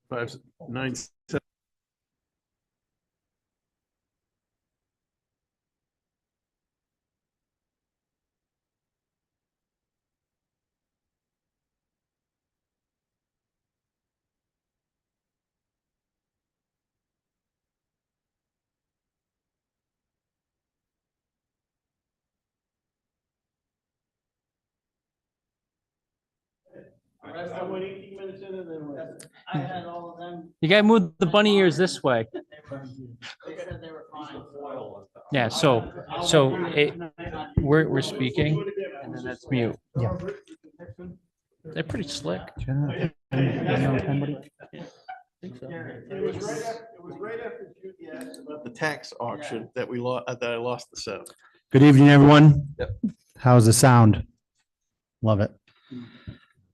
597. I went 18 minutes in and then I had all of them. You gotta move the bunny ears this way. They said they were fine. Yeah, we're speaking and then that's mute. Yeah. They're pretty slick. It was right after Judy asked about the tax auction that we lost, that I lost the set. Good evening, everyone. Yep. How's the sound? Love it.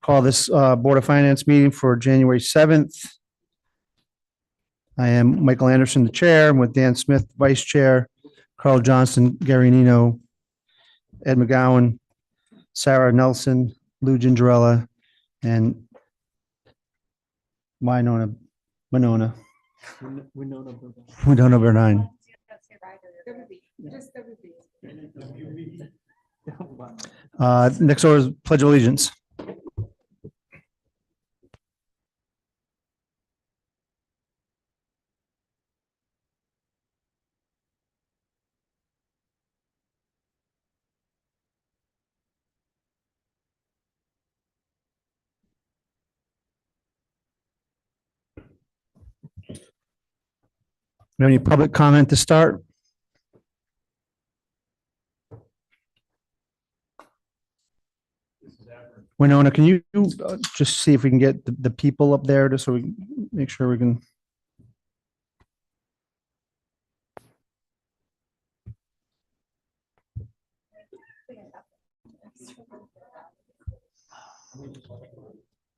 Call this Board of Finance meeting for January 7th. I am Michael Anderson, the chair. I'm with Dan Smith, vice chair, Carl Johnston, Gary Nino, Ed McGowan, Sarah Nelson, Lou Gingerella, and Winona Bernine. Next order is Pledge of Allegiance. Any public comment to start? Winona, can you just see if we can get the people up there just so we can make sure we can.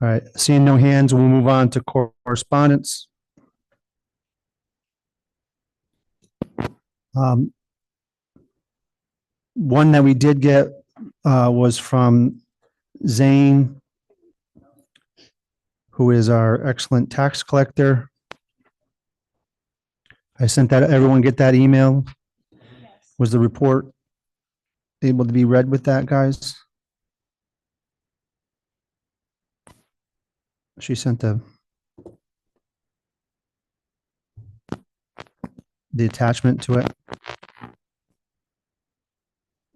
All right, seeing no hands, we'll move on to correspondence. One that we did get was from Zane, who is our excellent tax collector. I sent that, everyone get that email? Was the report able to be read with that, guys? She sent the attachment to it.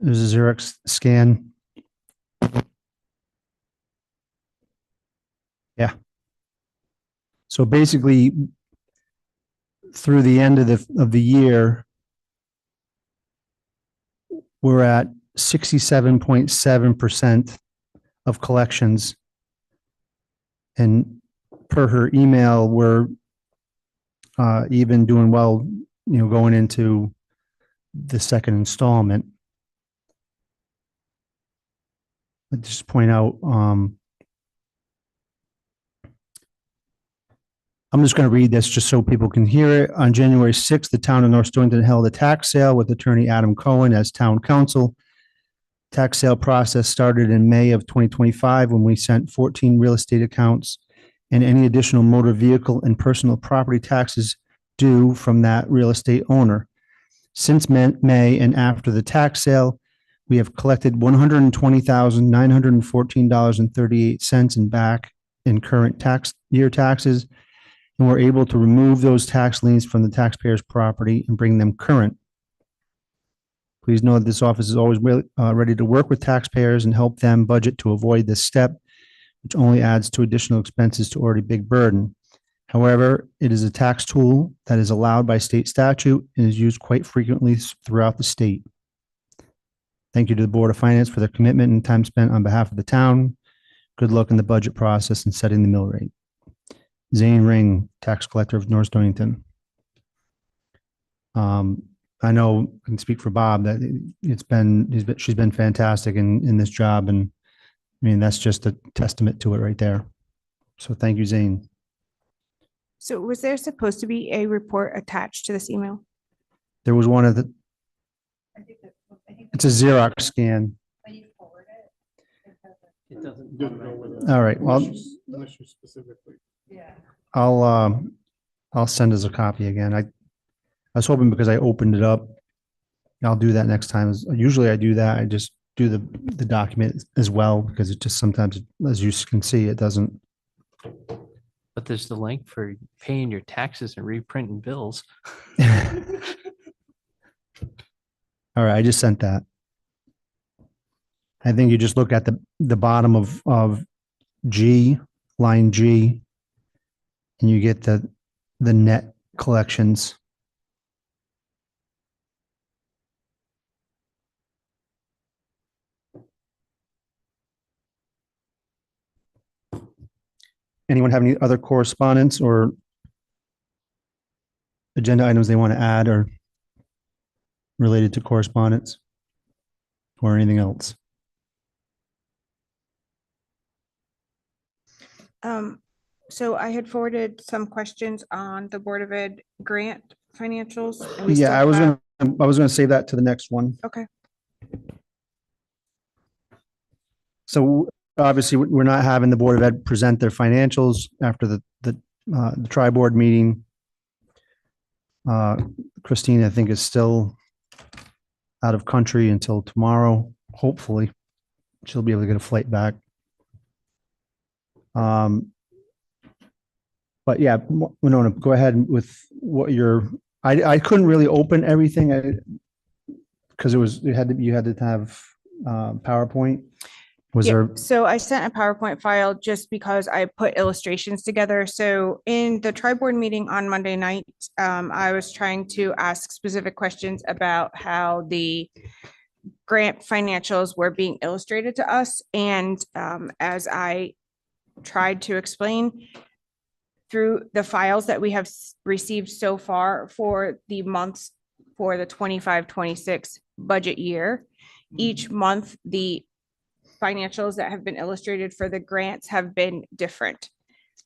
It was a Xerox scan. Yeah. So basically, through the end of the year, we're at 67.7% of collections. And per her email, we're even doing well, going into the second installment. I just point out, I'm just going to read this just so people can hear it. On January 6th, the town of North Stonington held a tax sale with attorney Adam Cohen as town counsel. Tax sale process started in May of 2025 when we sent 14 real estate accounts and any additional motor vehicle and personal property taxes due from that real estate owner. Since May and after the tax sale, we have collected $120,914.38 in back in current tax year taxes, and we're able to remove those tax liens from the taxpayer's property and bring them current. Please know that this office is always ready to work with taxpayers and help them budget to avoid this step, which only adds to additional expenses to already big burden. However, it is a tax tool that is allowed by state statute and is used quite frequently throughout the state. Thank you to the Board of Finance for their commitment and time spent on behalf of the town. Good luck in the budget process and setting the mill rate. Zane Ring, tax collector of North Stonington. I know I can speak for Bob that she's been fantastic in this job, and I mean that's just a testament to it right there. So thank you, Zane. So was there supposed to be a report attached to this email? There was one of the. It's a Xerox scan. It doesn't. All right. Well, Unless you specifically. Yeah. I'll send us a copy again. I was hoping because I opened it up. I'll do that next time. Usually I do that. I just do the document as well because it just sometimes, as you can see, it doesn't. But there's the link for paying your taxes and reprinting bills. All right, I just sent that. I think you just look at the bottom of G, line G, and you get the net collections. Anyone have any other correspondence or agenda items they want to add or related to correspondence or anything else? So I had forwarded some questions on the Board of Ed grant financials. and we still Yeah, I was have- gonna save that to the next one. Okay. So obviously, we're not having the Board of Ed present their financials after the tri-board meeting. Christine, I think, is still out of country until tomorrow. Hopefully, she'll be able to get a flight back. But yeah, Winona, go ahead with what I couldn't really open everything because you had to have PowerPoint. Was Yeah, there? so I sent a PowerPoint file just because I put illustrations together. So in the tri-board meeting on Monday night, I was trying to ask specific questions about how the grant financials were being illustrated to us. And as I tried to explain through the files that we have received so far for the months for the 25-26 budget year, each month, the financials that have been illustrated for the grants have been different.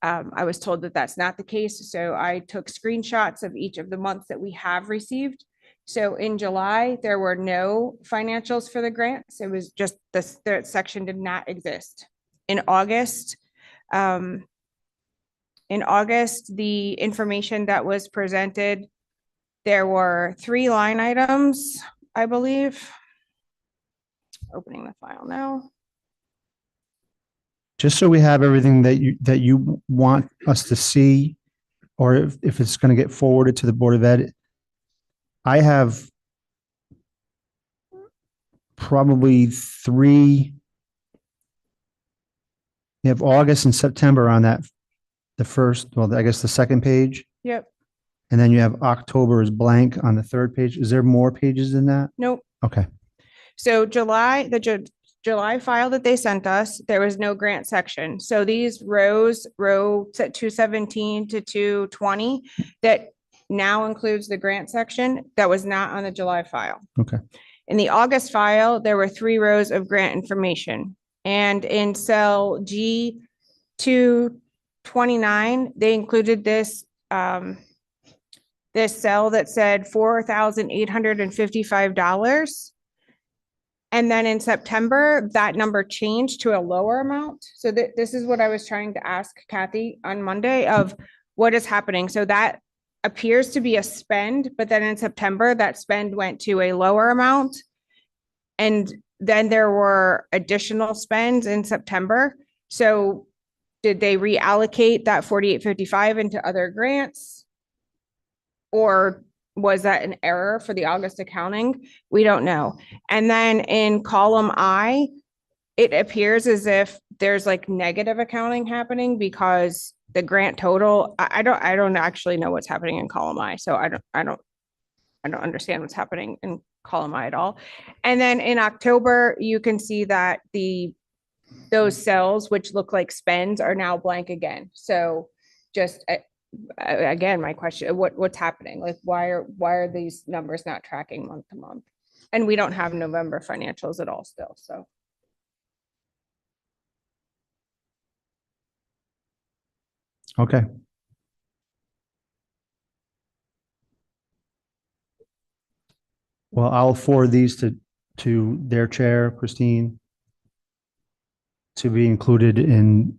I was told that that's not the case, so I took screenshots of each of the months that we have received. So in July, there were no financials for the grants. It was just this, the section did not exist. In August, the information that was presented, there were 3 line items, I believe. Opening the file now. Just so we have everything that you want us to see, or if it's going to get forwarded to the Board of Ed, I have probably 3. You have August and September on that, the first, well, I guess the second page, Yep, and then you have October is blank on the third page. Is there more pages than that? nope. Okay, So July, July file that they sent us, there was no grant section. So these rows, row 217 to 220, that now includes the grant section that was not on the July file. okay. In the August file, there were 3 rows of grant information. And in cell G 229, they included this, this cell that said $4,855. And then in September, that number changed to a lower amount. So this is what I was trying to ask Kathy on Monday of what is happening. So that appears to be a spend, but then in September, that spend went to a lower amount. And then there were additional spends in September. So did they reallocate that 4,855 into other grants? Or was that an error for the August accounting? We don't know. And then in column I, it appears as if there's like negative accounting happening because the grant total, I don't actually know what's happening in column I. So I don't understand what's happening in column I at all. And then in October, you can see that those cells, which look like spends, are now blank again. So just again, my question, what's happening? Like, why are these numbers not tracking month to month? And we don't have November financials at all still, so. Okay. Well, I'll forward these to their chair, Christine, to be included in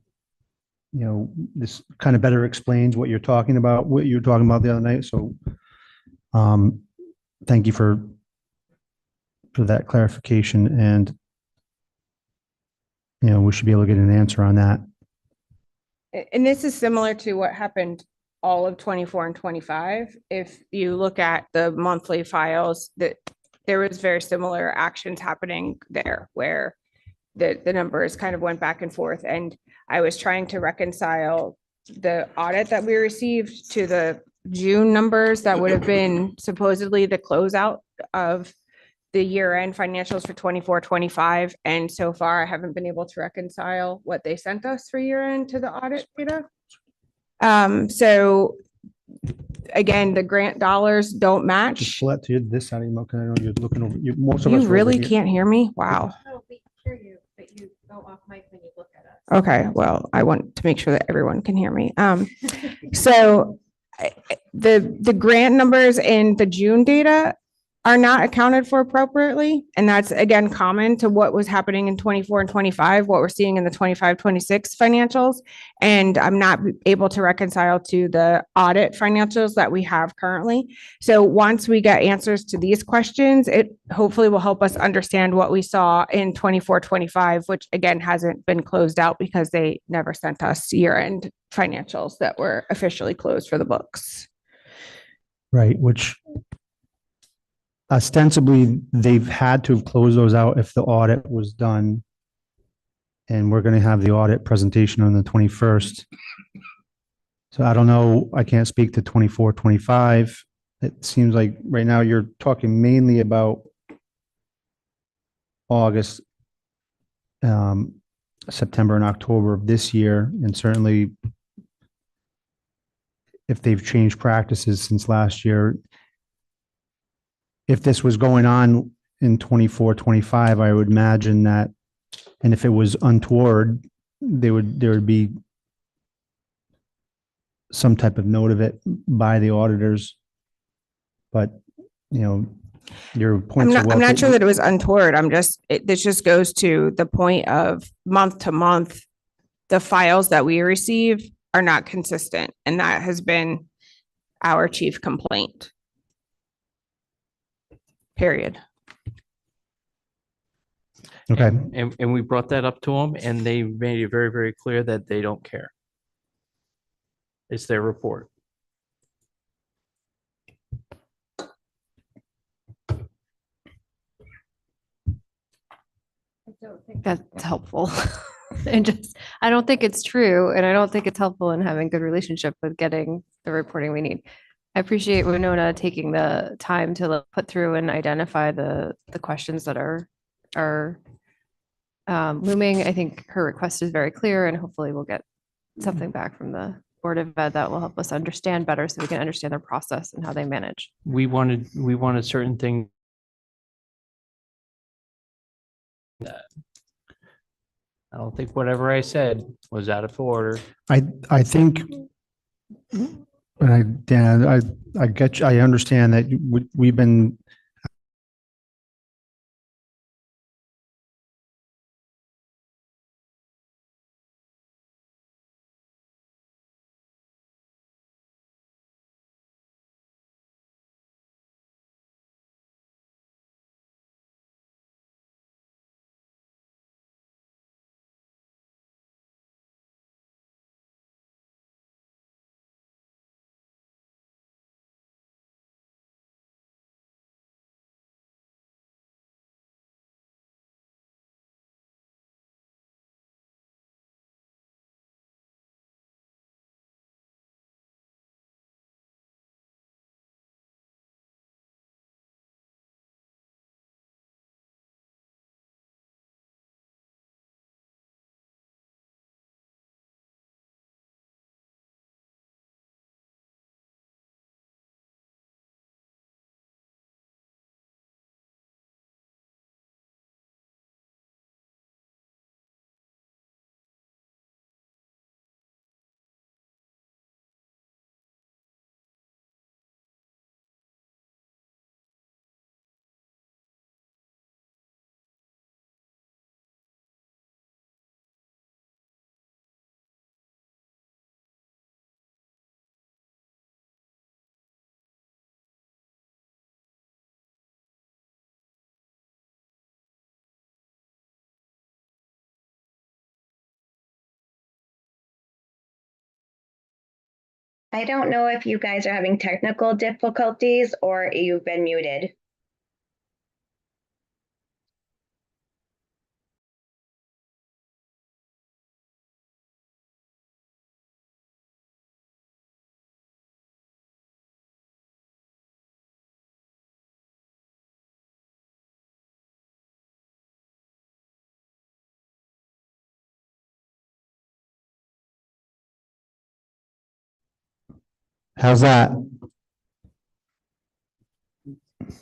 this kind of better explains what you're talking about, what you were talking about the other night. So thank you for that clarification. And, we should be able to get an answer on that. And this is similar to what happened all of 24 and 25. If you look at the monthly files, that there was very similar actions happening there where the numbers kind of went back and forth. And I was trying to reconcile the audit that we received to the June numbers that would have been supposedly the closeout of the year-end financials for 24, 25. And so far, I haven't been able to reconcile what they sent us for year-end to the audit data. So again, the grant dollars don't Just match. pull that to this side of your mouth, 'cause I know you're looking over, most of us. You are really over here. can't hear me? Wow. No, we hear you, but you go off mic when you look at us. Okay, well, I want to make sure that everyone can hear me. So the grant numbers in the June data are not accounted for appropriately. And that's again, common to what was happening in 24 and 25, what we're seeing in the 25, 26 financials. And I'm not able to reconcile to the audit financials that we have currently. So once we get answers to these questions, it hopefully will help us understand what we saw in 24, 25, which again, hasn't been closed out because they never sent us year-end financials that were officially closed for the books. Right, which ostensibly they've had to have closed those out if the audit was done. And we're going to have the audit presentation on the 21st. So I don't know, I can't speak to 24, 25. It seems like right now you're talking mainly about August, September and October of this year. And certainly if they've changed practices since last year, if this was going on in 24, 25, I would imagine that, and if it was untoward, there would be some type of note of it by the auditors. But, your points are well I'm not sure taken. that it was untoward. This just goes to the point of month to month, the files that we receive are not consistent. And that has been our chief complaint. Period. Okay, And we brought that up to them and they made it very, very clear that they don't care. It's their report. I don't think that's helpful. And just, I don't think it's true. And I don't think it's helpful in having good relationship with getting the reporting we need. I appreciate Winona taking the time to put through and identify the questions that are looming. I think her request is very clear and hopefully we'll get something back from the Board of Ed that will help us understand better so we can understand their process and how they manage. We wanted certain things. I don't think whatever I said was out of order. I think, and Dan, I get you, I understand that we've been I don't know if you guys are having technical difficulties or you've been muted. How's that?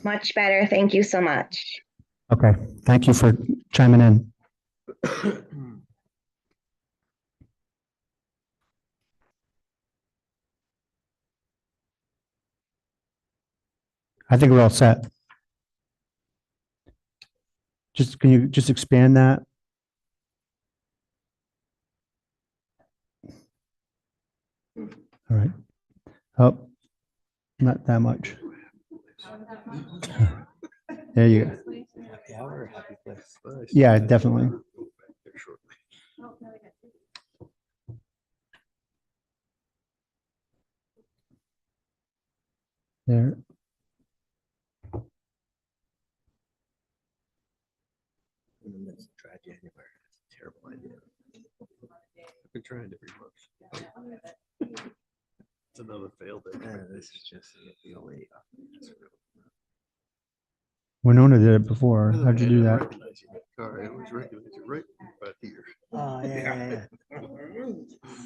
Much better. Thank you so much. Okay, thank you for chiming in. I think we're all set. Can you just expand that? All right. Oh, not that much. There you go. Yeah, definitely. There. Try January. Terrible idea. I've been trying every month. It's another failed. This is just the only. Winona did it before. How'd you do that? Car, it was recognized right about here. Oh, yeah.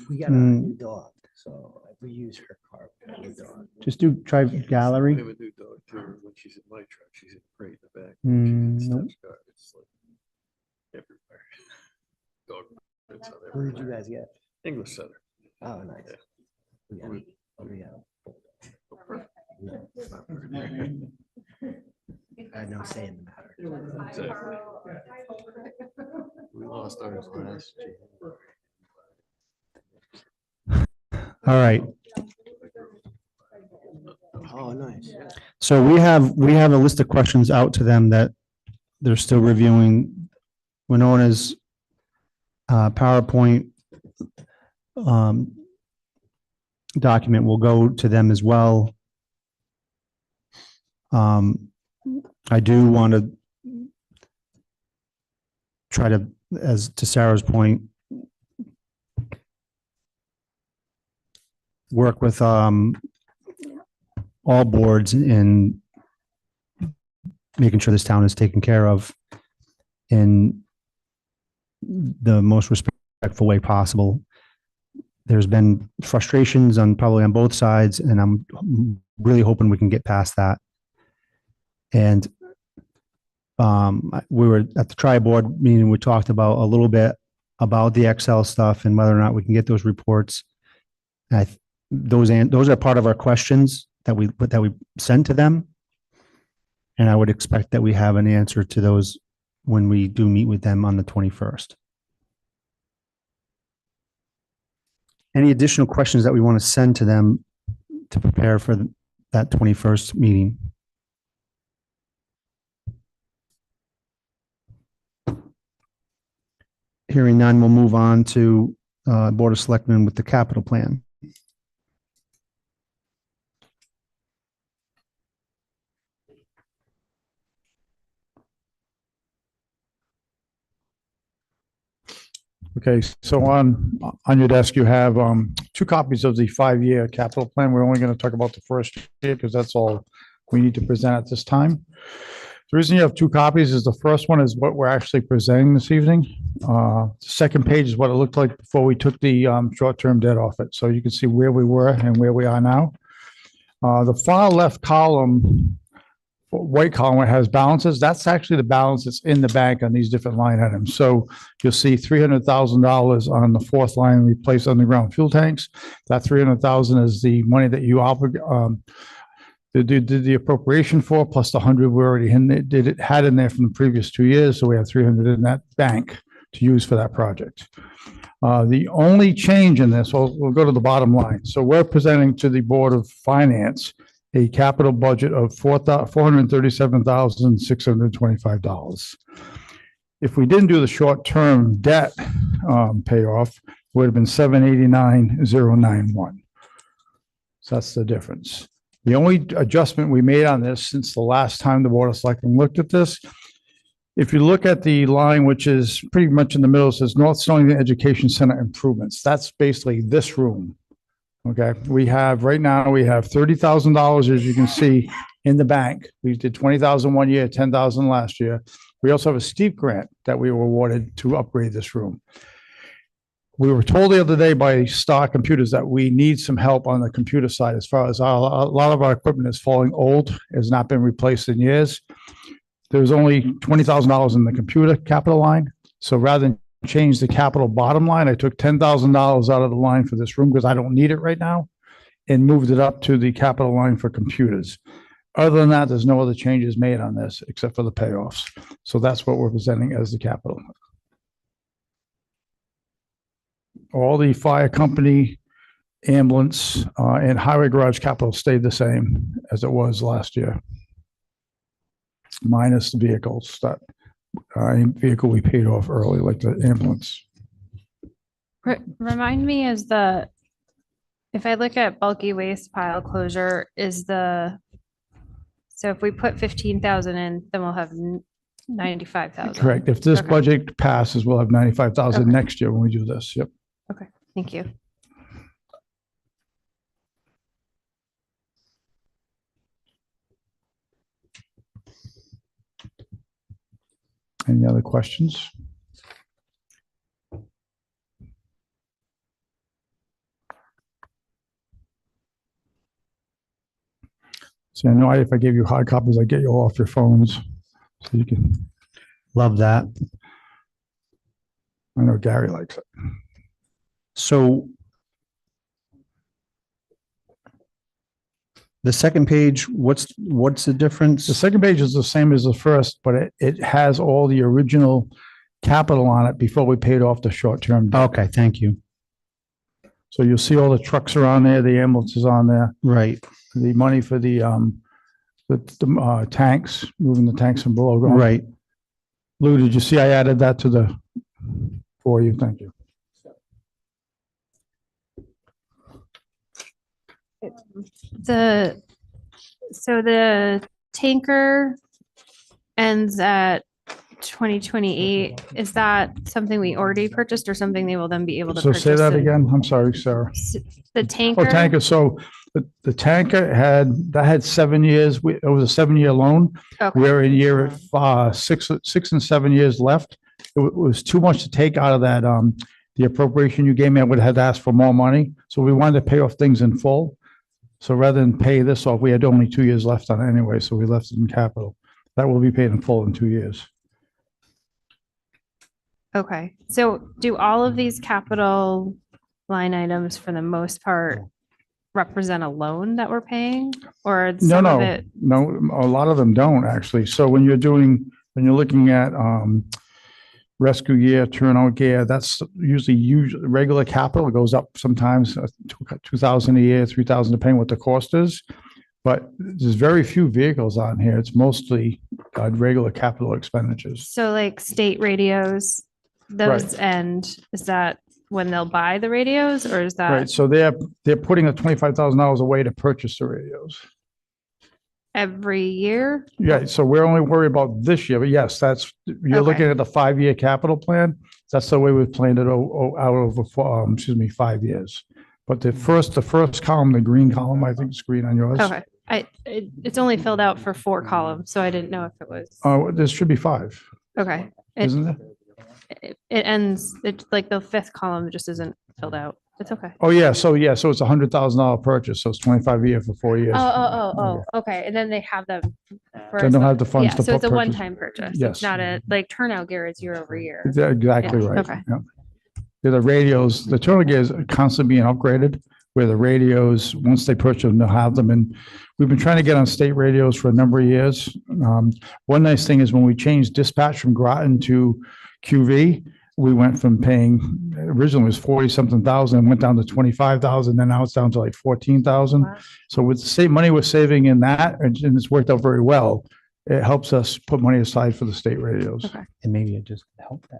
We got a Mm. new dog, so we use her car. for the dog. Just try We gallery. have a new dog too. When she's in my truck, she's in right in the back. Mm, She nope. gets steps car, it's like everywhere. Dog. prints on Who did you everywhere. guys get? English Center. Oh, nice. Yeah. We got it. We got it. Oh, perfect. No, Not perfect. I had no say in the matter. Exactly. We lost ours last January. All right. Oh, nice. So we have a list of questions out to them that they're still reviewing. Winona's PowerPoint document will go to them as well. I do want to try to, as to Sarah's point, work with all boards in making sure this town is taken care of in the most respectful way possible. There's been frustrations probably on both sides, and I'm really hoping we can get past that. And we were at the tri-board meeting, we talked about a little bit about the Excel stuff and whether or not we can get those reports. Those are part of our questions that we send to them. And I would expect that we have an answer to those when we do meet with them on the 21st. Any additional questions that we want to send to them to prepare for that 21st meeting? Hearing none, we'll move on to Board of Selectmen with the capital plan. Okay, so on your desk, you have two copies of the 5-year capital plan. We're only going to talk about the first year because that's all we need to present at this time. The reason you have two copies is the first one is what we're actually presenting this evening. The second page is what it looked like before we took the short-term debt off it. So you can see where we were and where we are now. The far left column, white column, where it has balances, that's actually the balance that's in the bank on these different line items. So you'll see $300,000 on the fourth line, replace underground fuel tanks. That $300,000 is the money that you did the appropriation for, plus the 100 we already had in there from the previous 2 years. So we have 300 in that bank to use for that project. The only change in this, we'll go to the bottom line. So we're presenting to the Board of Finance a capital budget of $437,625. If we didn't do the short-term debt payoff, it would have been $789,091. So that's the difference. The only adjustment we made on this since the last time the Board of Selectmen looked at this, if you look at the line, which is pretty much in the middle, it says North Stonington Education Center improvements. That's basically this room. Okay, we have, right now, we have $30,000, as you can see, in the bank. We did 20,000 one year, 10,000 last year. We also have a steep grant that we were awarded to upgrade this room. We were told the other day by Star Computers that we need some help on the computer side as far as a lot of our equipment is falling old, has not been replaced in years. There's only $20,000 in the computer capital line. So rather than change the capital bottom line, I took $10,000 out of the line for this room because I don't need it right now and moved it up to the capital line for computers. Other than that, there's no other changes made on this except for the payoffs. So that's what we're presenting as the capital. All the fire company, ambulance, and highway garage capital stayed the same as it was last year. Minus the vehicles that vehicle we paid off early, like the ambulance. Remind me, if I look at bulky waste pile closure, so if we put 15,000 in, then we'll have 95,000. Correct. If this Okay. budget passes, we'll have 95,000 Okay. next year when we do this. Yep. Okay, thank you. Any other questions? So I know if I gave you hard copies, I get you all off your phones. So you can, Love that. I know Gary likes it. So the second page, what's the difference? The second page is the same as the first, but it has all the original capital on it before we paid off the short-term debt. Okay, thank you. So you'll see all the trucks are on there, the ambulance is on there, Right, the money for the tanks, moving the tanks and below ground. right. Lou, did you see I added that for you? Thank you. So the tanker ends at 2028. Is that something we already purchased or something they will then be able to So purchase? say that in- again. I'm sorry, Sarah. The tanker? Oh, tanker. So the tanker had 7 years. It was a 7-year loan. Okay. We're in year 6 and 7 years left. It was too much to take out of that, the appropriation you gave me. I would have asked for more money. So we wanted to pay off things in full. So rather than pay this off, we had only 2 years left on it anyway. So we left it in capital. That will be paid in full in 2 years. Okay, so do all of these capital line items for the most part represent a loan that we're paying? Or some of it? No, a lot of them don't actually. So when you're looking at rescue gear, turnout gear, that's usually regular capital. It goes up sometimes 2,000 a year, 3,000 depending what the cost is. But there's very few vehicles on here. It's mostly regular capital expenditures. So like state radios, those end, is that when they'll buy the radios or is Right. that So they're putting the $25,000 away to purchase the radios. every year? Yeah, so we're only worried about this year, but yes, you're looking at the 5-year capital plan. That's the way we planned it out over 5 years. But the first column, the green column, I think it's green on yours. Okay, it's only filled out for 4 columns, so I didn't know if it was, Oh, there should be 5, okay. isn't there? It ends, it's like the 5th column just isn't filled out. It's okay. Oh, yeah, so it's a $100,000 purchase, so it's 25 a year for 4 years. Oh, okay. And then they have them. for Then they'll have the funds Yeah, to so it's a purchase. one-time purchase. Yes. It's not like turnout gear is year over year. Yeah, exactly Yeah, right. okay. Yeah. Yeah, the radios, the turnout gear is constantly being upgraded, where the radios, once they purchase them, they'll have them. And we've been trying to get on state radios for a number of years. One nice thing is when we changed dispatch from Groton to QV, we went from paying, originally it was 40-something thousand, went down to 25,000, then now it's down to like 14,000. Wow. So with the same money we're saving in that, and it's worked out very well, it helps us put money aside for the state radios. Okay. And maybe it just helped that.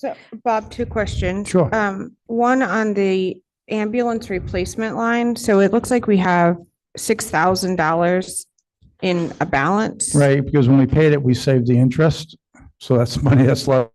So Bob, two questions. Sure. One on the ambulance replacement line. So it looks like we have $6,000 in a balance. Right, because when we paid it, we saved the interest. So that's money that's left.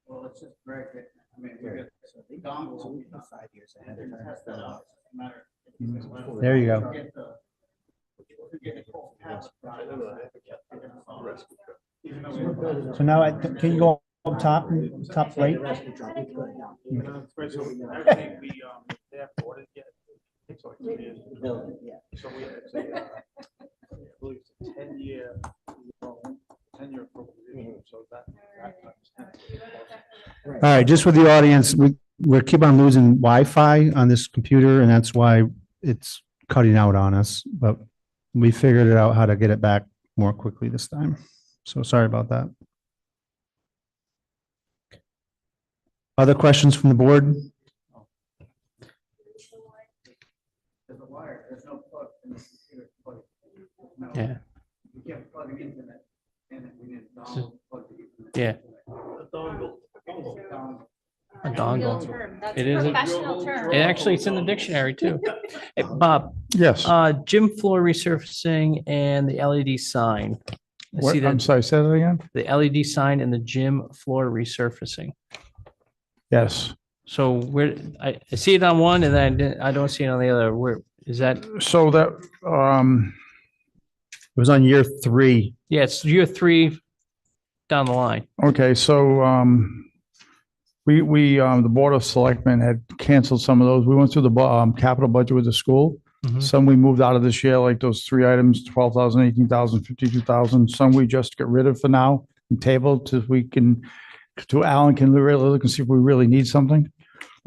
Well, it's just break it. I mean, we got dongles. 5 years ahead of time. There you go. So now, can you go up top, top right? Building, yeah. So we had I believe it's a 10-year loan, 10-year appropriation, so that. All right, just for the audience, we're keep on losing Wi-Fi on this computer, and that's why it's cutting out on us. But we figured it out how to get it back more quickly this time. So sorry about that. Other questions from the board? There's a wire, there's no plug in the computer plug. No. Yeah. You can't plug an internet in it. We need a So- dongle plug the Ethernet. Yeah. A dongle. It is. It actually, it's in the dictionary too. Hey, Bob, Yes. gym floor resurfacing and the LED sign. I What, see I'm that, sorry, say that again? the LED sign and the gym floor resurfacing. Yes. So where, I see it on one and then I don't see it on the other. Where, is that, So that, It was on year 3. yeah, it's year 3 down the line. okay, so, the Board of Selectmen had canceled some of those. We went through the, capital budget with the school. Mhm. Some we moved out of this year, like those 3 items, 12,000, 18,000, 52,000. Some we just get rid of for now and tabled till we can, to Alan can really look and see if we really need something.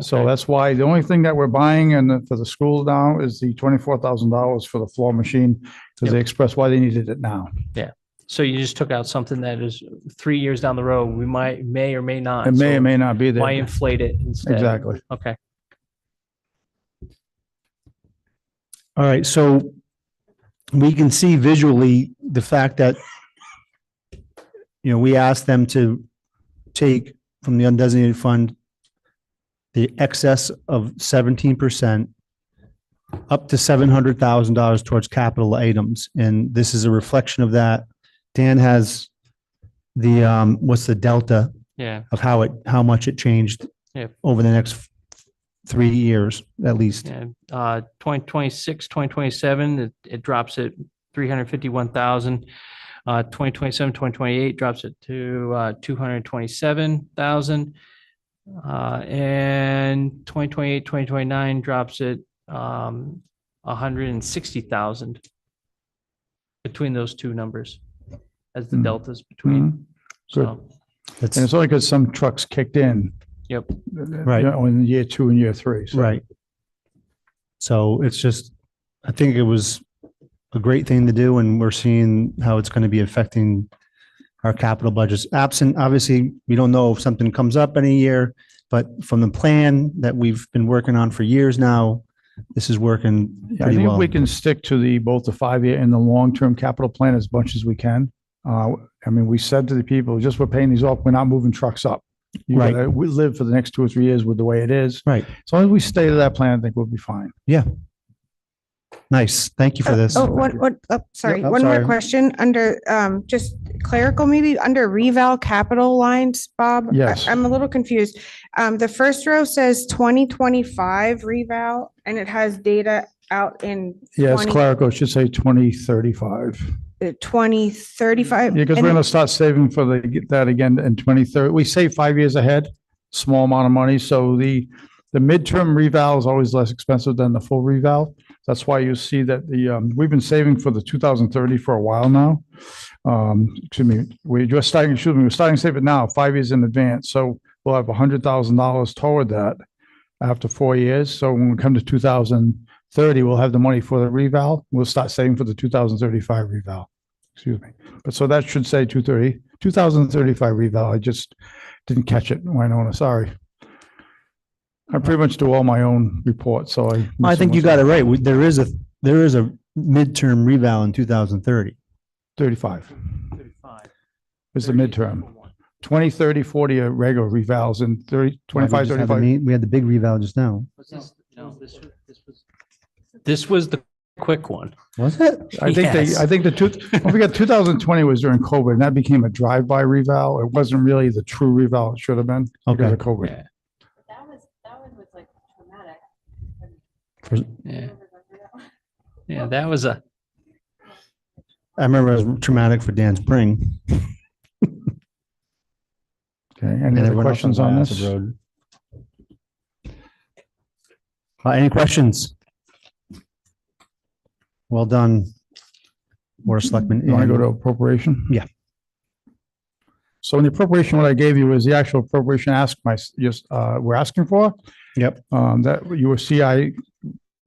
So Okay. that's why the only thing that we're buying for the school now is the $24,000 for the floor machine, because they Yep. expressed why they needed it now. So you just took out something that is 3 years down the road. We may or may not. It may or So may not be why there. inflate it instead? Exactly. Okay. All right, so we can see visually the fact that, we asked them to take from the undesignated fund the excess of 17% up to $700,000 towards capital items. And this is a reflection of that. Dan has the, what's the delta Yeah. of how much it changed Yeah. over the next 3 years, at least. And 2026, 2027, it drops at 351,000. 2027, 2028 drops it to 227,000. And 2028, 2029 drops it 160,000 between those two numbers as the Hmm. deltas between. Good. So, That's And it's only because some trucks kicked in. yep. Right. In year 2 and year 3. So. right. So it's just, I think it was a great thing to do, and we're seeing how it's going to be affecting our capital budgets. Absent, obviously, we don't know if something comes up in a year, but from the plan that we've been working on for years now, this is working Yeah, I pretty think well. if we can stick to both the 5-year and the long-term capital plan as much as we can. I mean, we said to the people, just we're paying these off, we're not moving trucks up. Right. We live for the next 2 or 3 years with the way it is. Right. As long as we stay to that plan, I think we'll be fine. Nice. Thank you for this. Sorry, I'm one more sorry. question under, just clerical, maybe under reval capital lines, Bob? Yes. I'm a little confused. The first row says 2025 reval and it has data out in Yes, 20 clerical, it should say 2035. 2035. Yeah, because we're going to start saving for that again in 2030. We save 5 years ahead, small amount of money. So the midterm reval is always less expensive than the full reval. That's why you see that we've been saving for the 2030 for a while now. We're starting to save it now, 5 years in advance. So we'll have $100,000 toward that after 4 years. So when we come to 2030, we'll have the money for the reval. We'll start saving for the 2035 reval. Excuse me. But so that should say 2035 reval. I just didn't catch it, Winona. Sorry. I pretty much do all my own reports, so I think you got it right. There is a midterm reval in 2030. 35 35. is the midterm. 20, 30, 40 are regular revals and 30, 25, 35. We had the big reval just now. Was this, no, this was the quick one. Was it? I think Yes. don't forget 2020 was during COVID and that became a drive-by reval. It wasn't really the true reval it should have been because Okay. of COVID. Yeah. That one was like traumatic. Yeah. Yeah, that was a, I remember it was traumatic for Dan Spring. Okay, and any other everyone else questions on Bassett this? Road. Any questions? Well done, Board of Selectmen. You want to go And- to appropriation? Yeah. So in the appropriation, what I gave you is the actual appropriation we're asking for. Yep. That you will see, I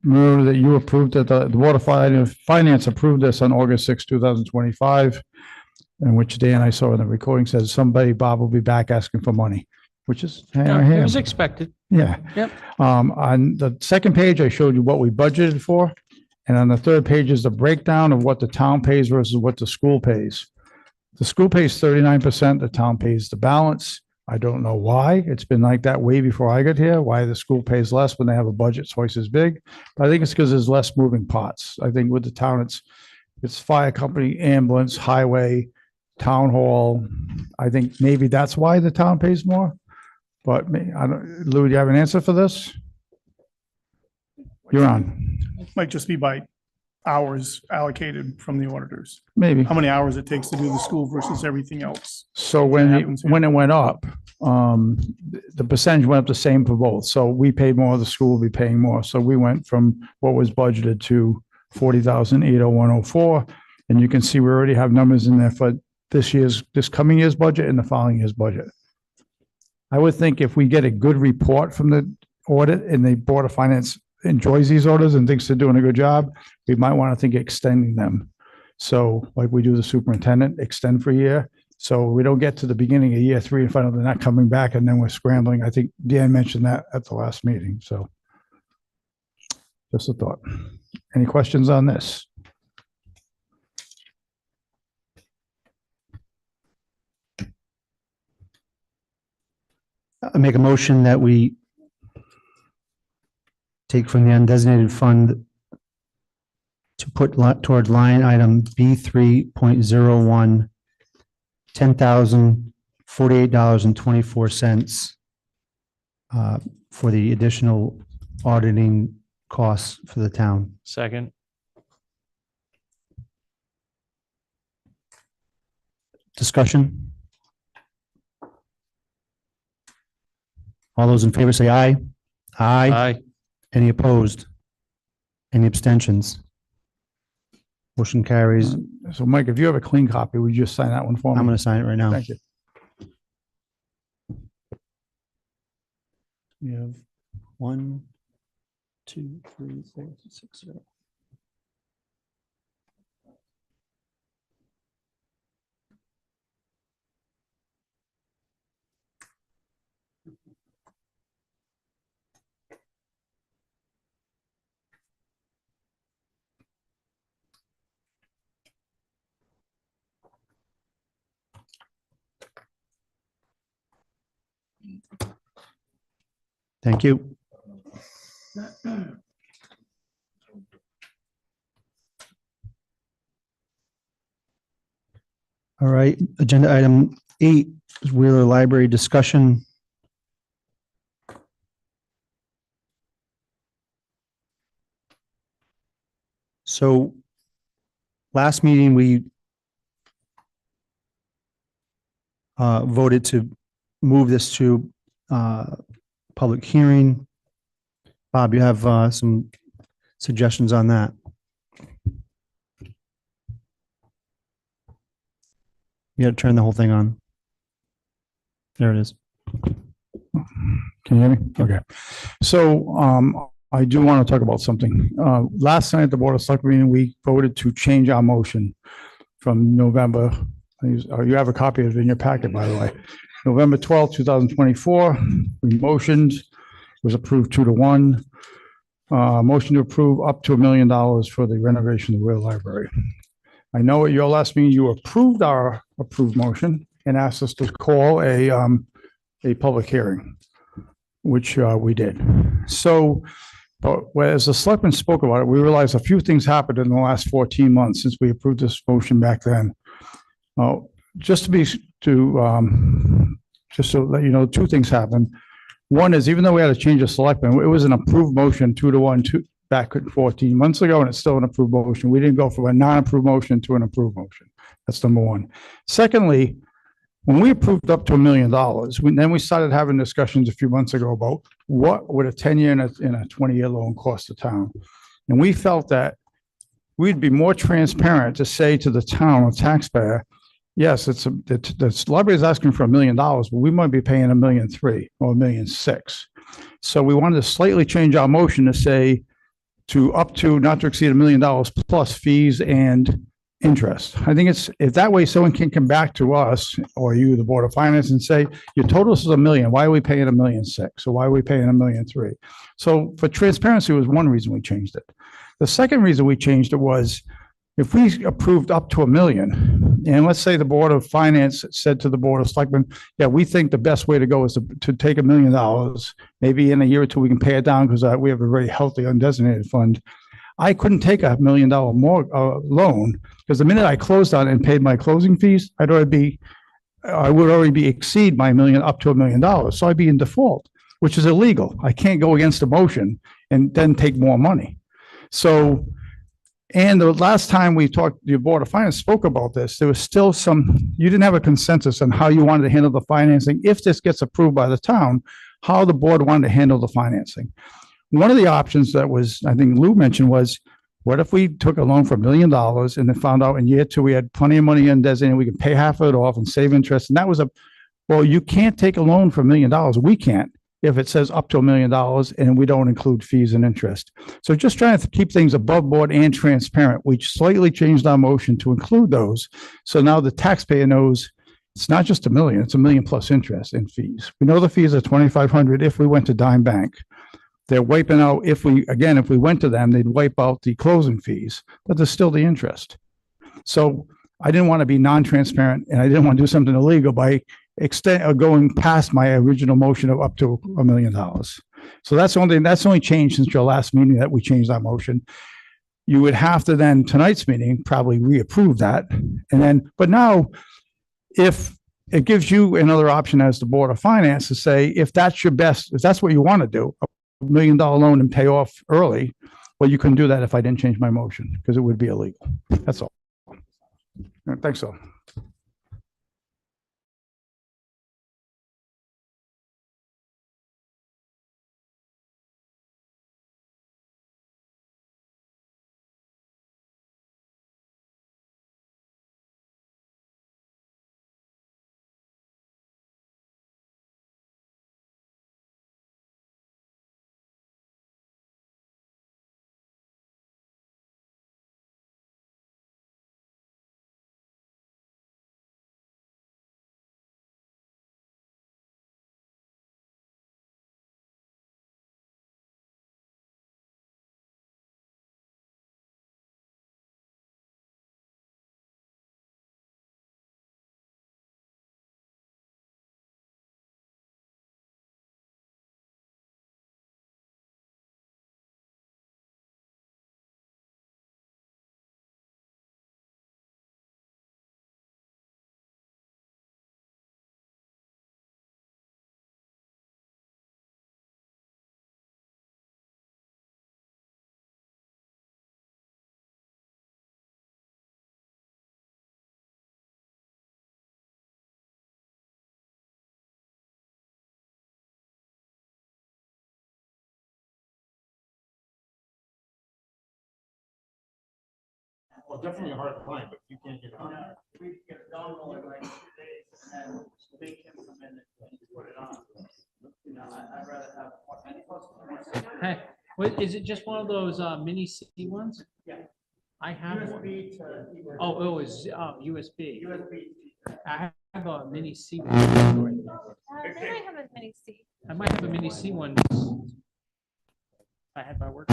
remember that you approved that the Board of Finance approved this on August 6, 2025. In which Dan, I saw in the recording says Bob will be back asking for money, which is, hey, I it am. was expected. Yeah. Yep. On the second page, I showed you what we budgeted for. And on the third page is the breakdown of what the town pays versus what the school pays. The school pays 39%, the town pays the balance. I don't know why. It's been like that way before I got here, why the school pays less when they have a budget twice as big. But I think it's because there's less moving parts. I think with the town, it's fire company, ambulance, highway, town hall. I think maybe that's why the town pays more. But Lou, do you have an answer for this? You're on. Might just be by hours allocated from the auditors. Maybe. How many hours it takes to do the school versus everything else. So That when happens, yeah. it went up, the percentage went up the same for both. So we paid more, the school will be paying more. So we went from what was budgeted to 40,801.04. And you can see we already have numbers in there for this coming year's budget and the following year's budget. I would think if we get a good report from the audit and the Board of Finance enjoys these orders and thinks they're doing a good job, we might want to think extending them. So like we do the superintendent, extend for a year. So we don't get to the beginning of year 3 and find out they're not coming back and then we're scrambling. I think Dan mentioned that at the last meeting. So just a thought. Any questions on this? I make a motion that we take from the undesignated fund to put towards line item B 3.01, $10,048.24 for the additional auditing costs for the town. Second. Discussion? All those in favor say aye. Aye. Aye. Any opposed? Any abstentions? Motion carries. So Mike, if you have a clean copy, would you just sign that one for me? I'm going to sign it right now. Thank you. We have 1, 2, 3, 4, 5, 6, 7. Thank you. All right, agenda item 8 is Wheeler Library discussion. So last meeting, we voted to move this to public hearing. Bob, you have some suggestions on that? You got to turn the whole thing on. There it is. Can you hear me? Okay. So I do want to talk about something. Last night at the Board of Selectmen meeting, we voted to change our motion from November. You have a copy of it in your packet, by the way. November 12th, 2024, we motioned, was approved 2-1. Motion to approve up to $1 million for the renovation of the Wheeler Library. I know at your last meeting, you approved our approved motion and asked us to call a public hearing, which we did. So, but as the selectmen spoke about it, we realized a few things happened in the last 14 months since we approved this motion back then. Just to let you know, two things happened. One is, even though we had a change of selectmen, it was an approved motion 2-1 back 14 months ago, and it's still an approved motion. We didn't go from a non-approved motion to an approved motion. That's number one. Secondly, when we approved up to $1 million, then we started having discussions a few months ago about what would a 10-year and a 20-year loan cost the town. And we felt that we'd be more transparent to say to the town or taxpayer, yes, the library is asking for $1 million, but we might be paying $1.3 million or $1.6 million. So we wanted to slightly change our motion to say to up to not to exceed $1 million plus fees and interest. I think if that way someone can come back to us or you, the Board of Finance, and say, your total is $1 million. Why are we paying $1.6 million? So why are we paying $1.3 million? So for transparency was one reason we changed it. The second reason we changed it was if we approved up to $1 million, and let's say the Board of Finance said to the Board of Selectmen, yeah, we think the best way to go is to take $1 million, maybe in a year or two we can pay it down because we have a very healthy undesignated fund. I couldn't take $1 million more loan because the minute I closed on it and paid my closing fees, I would already exceed my million up to $1 million. So I'd be in default, which is illegal. I can't go against a motion and then take more money. So, and the last time we talked, the Board of Finance spoke about this, there was still you didn't have a consensus on how you wanted to handle the financing. If this gets approved by the town, how the board wanted to handle the financing. One of the options that was, I think Lou mentioned, was what if we took a loan for $1 million and then found out in year 2 we had plenty of money in designated, we could pay half of it off and save interest. And that was well, you can't take a loan for $1 million. We can't if it says up to $1 million and we don't include fees and interest. So just trying to keep things above board and transparent. We slightly changed our motion to include those. So now the taxpayer knows it's not just $1 million, it's $1 million plus interest and fees. We know the fees are $2,500 if we went to Dime Bank. They're wiping out, if we went to them, they'd wipe out the closing fees, but there's still the interest. So I didn't want to be non-transparent and I didn't want to do something illegal by going past my original motion of up to $1 million. So that's only changed since your last meeting that we changed our motion. You would have to then, tonight's meeting, probably reapprove that. But now, if it gives you another option as the Board of Finance to say, if that's what you want to do, $1 million loan and pay off early, well, you couldn't do that if I didn't change my motion because it would be illegal. That's all. Thanks, all. Well, definitely a hard time, but you can't get it on. We get a dongle in like 2 days and then make him come in and put it on. You know, I'd rather have. Hey, what, is it just one of those mini C ones? Yeah. I have one. USB to. either Oh, it was USB. USB. I have a mini C. one. They might have a mini C. I might have a mini C one. I had my work.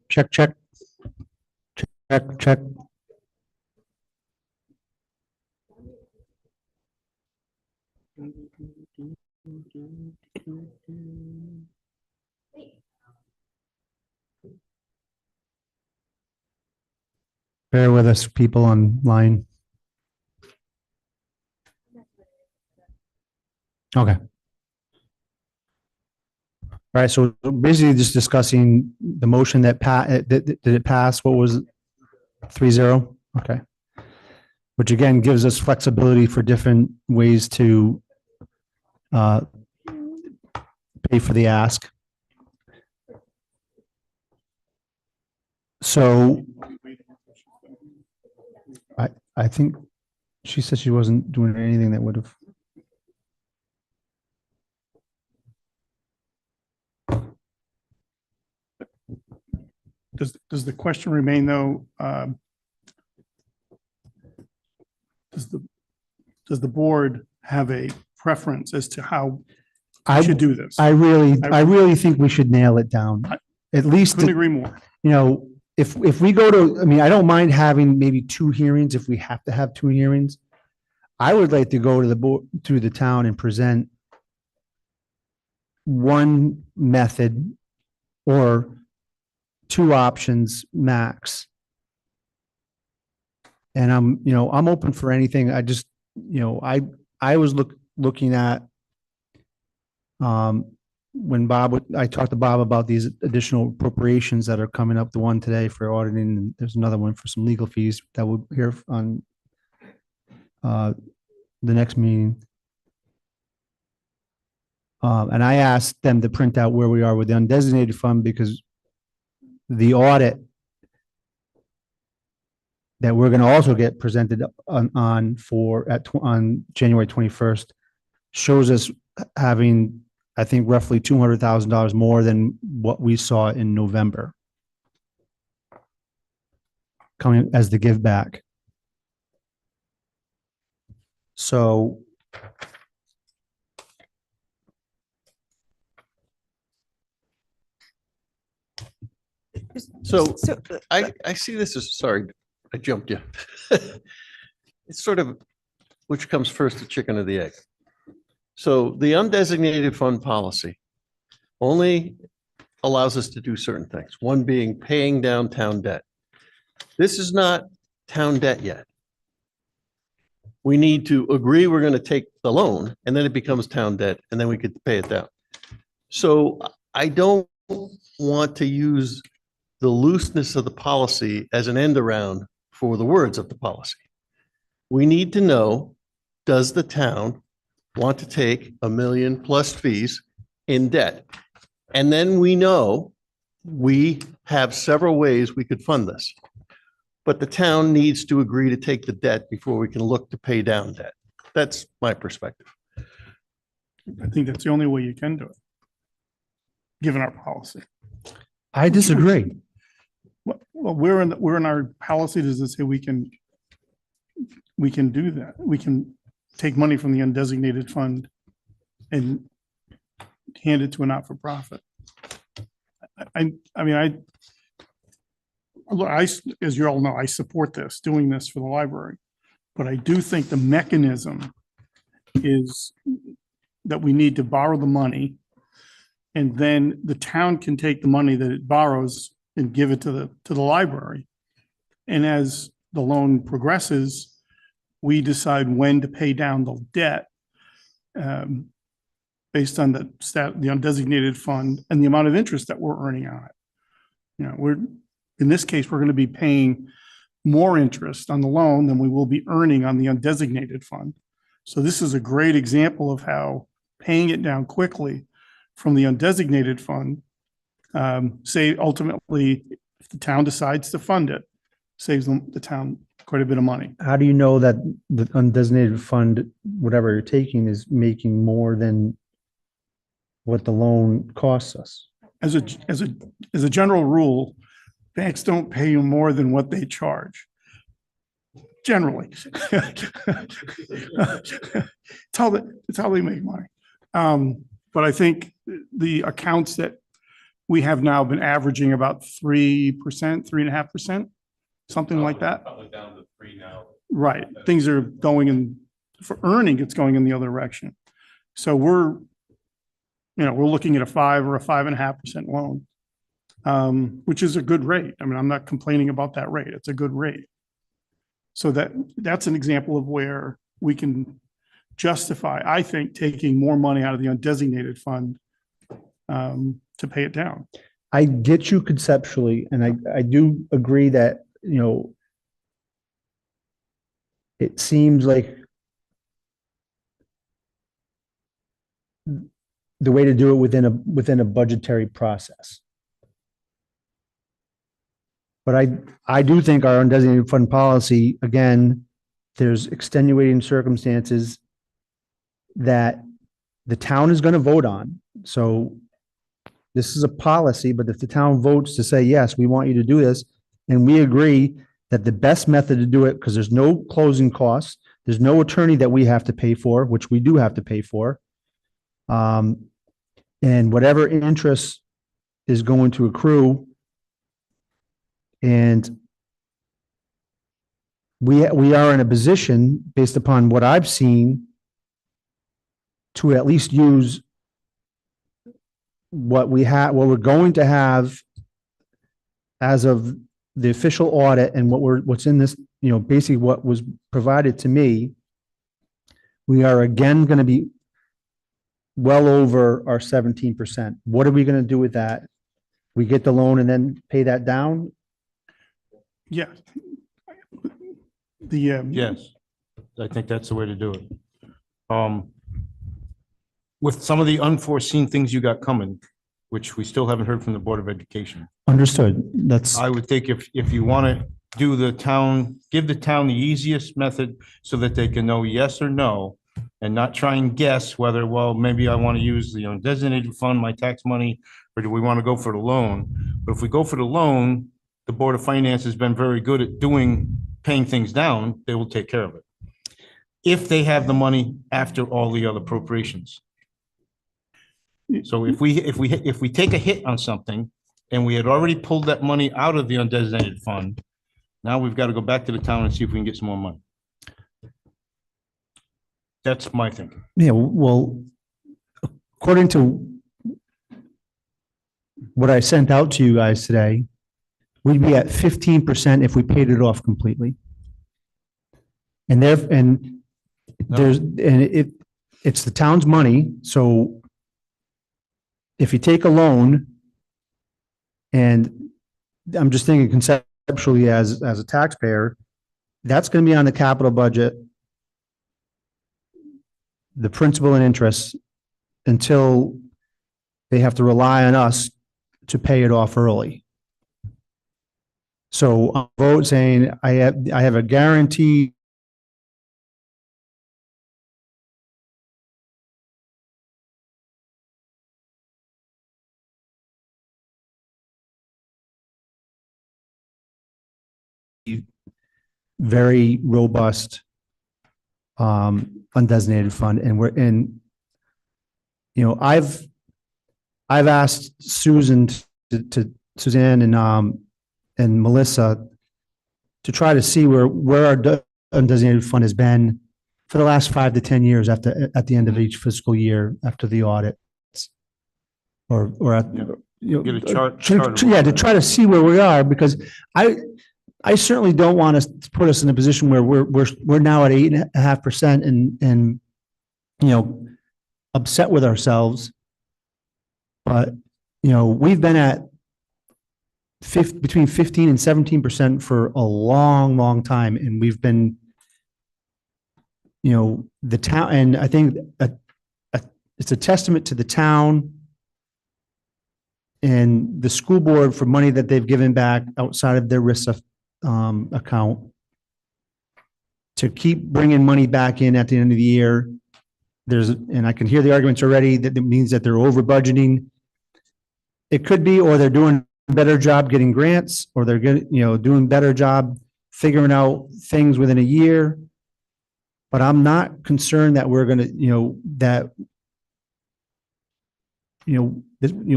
Check, check. Check, check. Bear with us, people online. Okay. All right, so basically just discussing the motion that did it pass? What was it? 3-0? Okay. Which again gives us flexibility for different ways to pay for the ask. So I think she said she wasn't doing anything that would have. Does the question remain though? Does the board have a preference as to how I should do this? I really think we should nail it down. At least, Couldn't agree more. you know, if we go to, I mean, I don't mind having maybe 2 hearings if we have to have 2 hearings. I would like to go to the board, to the town and present one method or 2 options max. And I'm open for anything. I just, I was looking at, when I talked to Bob about these additional appropriations that are coming up, the one today for auditing, and there's another one for some legal fees that we'll hear on the next meeting. And I asked them to print out where we are with the undesignated fund because the audit that we're going to also get presented on January 21st shows us having, I think, roughly $200,000 more than what we saw in November coming as the give back. So So I see this as, sorry, I jumped you. It's sort of, which comes first, the chicken or the egg? So the undesignated fund policy only allows us to do certain things, one being paying down town debt. This is not town debt yet. We need to agree we're going to take the loan and then it becomes town debt and then we could pay it down. So I don't want to use the looseness of the policy as an end around for the words of the policy. We need to know, does the town want to take $1 million plus fees in debt? And then we know we have several ways we could fund this. But the town needs to agree to take the debt before we can look to pay down debt. That's my perspective. I think that's the only way you can do it, given our policy. I disagree. Well, we're in our policy, does it say we can do that? We can take money from the undesignated fund and hand it to a not-for-profit. Look, as you all know, I support doing this for the library, but I do think the mechanism is that we need to borrow the money, and then the town can take the money that it borrows and give it to the library. And as the loan progresses, we decide when to pay down the debt based on the undesignated fund and the amount of interest that we're earning on it. In this case, we're going to be paying more interest on the loan than we will be earning on the undesignated fund. So this is a great example of how paying it down quickly from the undesignated fund, say ultimately, if the town decides to fund it, saves the town quite a bit of money. How do you know that the undesignated fund, whatever you're taking, is making more than what the loan costs us? As a general rule, banks don't pay you more than what they charge. Generally. It's how they make money. But I think the accounts that we have now been averaging about 3%, 3.5%, something like that. Probably down to 3 now. Right. Things are going in, for earning, it's going in the other direction. So we're looking at a 5 or a 5.5% loan, which is a good rate. I mean, I'm not complaining about that rate. It's a good rate. So that's an example of where we can justify, I think, taking more money out of the undesignated fund to pay it down. I get you conceptually, and I do agree that, it seems like the way to do it within a budgetary process. But I do think our undesignated fund policy, again, there's extenuating circumstances that the town is going to vote on. So this is a policy, but if the town votes to say, yes, we want you to do this, and we agree that the best method to do it, because there's no closing costs, there's no attorney that we have to pay for, which we do have to pay for. And whatever interest is going to accrue, and we are in a position, based upon what I've seen, to at least use what we're going to have as of the official audit and what's in this, basically what was provided to me. We are again going to be well over our 17%. What are we going to do with that? We get the loan and then pay that down? Yeah. Yes, I think that's the way to do it. With some of the unforeseen things you got coming, which we still haven't heard from the Board of Education. Understood. I would think if you want to give the town the easiest method so that they can know yes or no, and not try and guess whether, well, maybe I want to use the undesignated fund, my tax money, or do we want to go for the loan? But if we go for the loan, the Board of Finance has been very good at paying things down. They will take care of it. If they have the money after all the other appropriations. So if we take a hit on something and we had already pulled that money out of the undesignated fund, now we've got to go back to the town and see if we can get some more money. That's my thinking. Yeah, well, according to what I sent out to you guys today, we'd be at 15% if we paid it off completely. It's the town's money, so if you take a loan, and I'm just thinking conceptually as a taxpayer, that's going to be on the capital budget, the principal and interest, until they have to rely on us to pay it off early. So a vote saying I have a guarantee very robust undesignated fund, and I've asked Suzanne and Melissa to try to see where our undesignated fund has been for the last 5 to 10 years at the end of each fiscal year after the audit, or Get a chart. to try to see where we are, because I certainly don't want to put us in a position where we're now at 8.5% and upset with ourselves. But we've been at between 15 and 17% for a long, long time. And we've been, the town, and I think it's a testament to the town and the school board for money that they've given back outside of their RISA account to keep bringing money back in at the end of the year. And I can hear the arguments already that it means that they're over budgeting. It could be, or they're doing a better job getting grants, or they're getting, doing better job figuring out things within a year. But I'm not concerned that we're going to,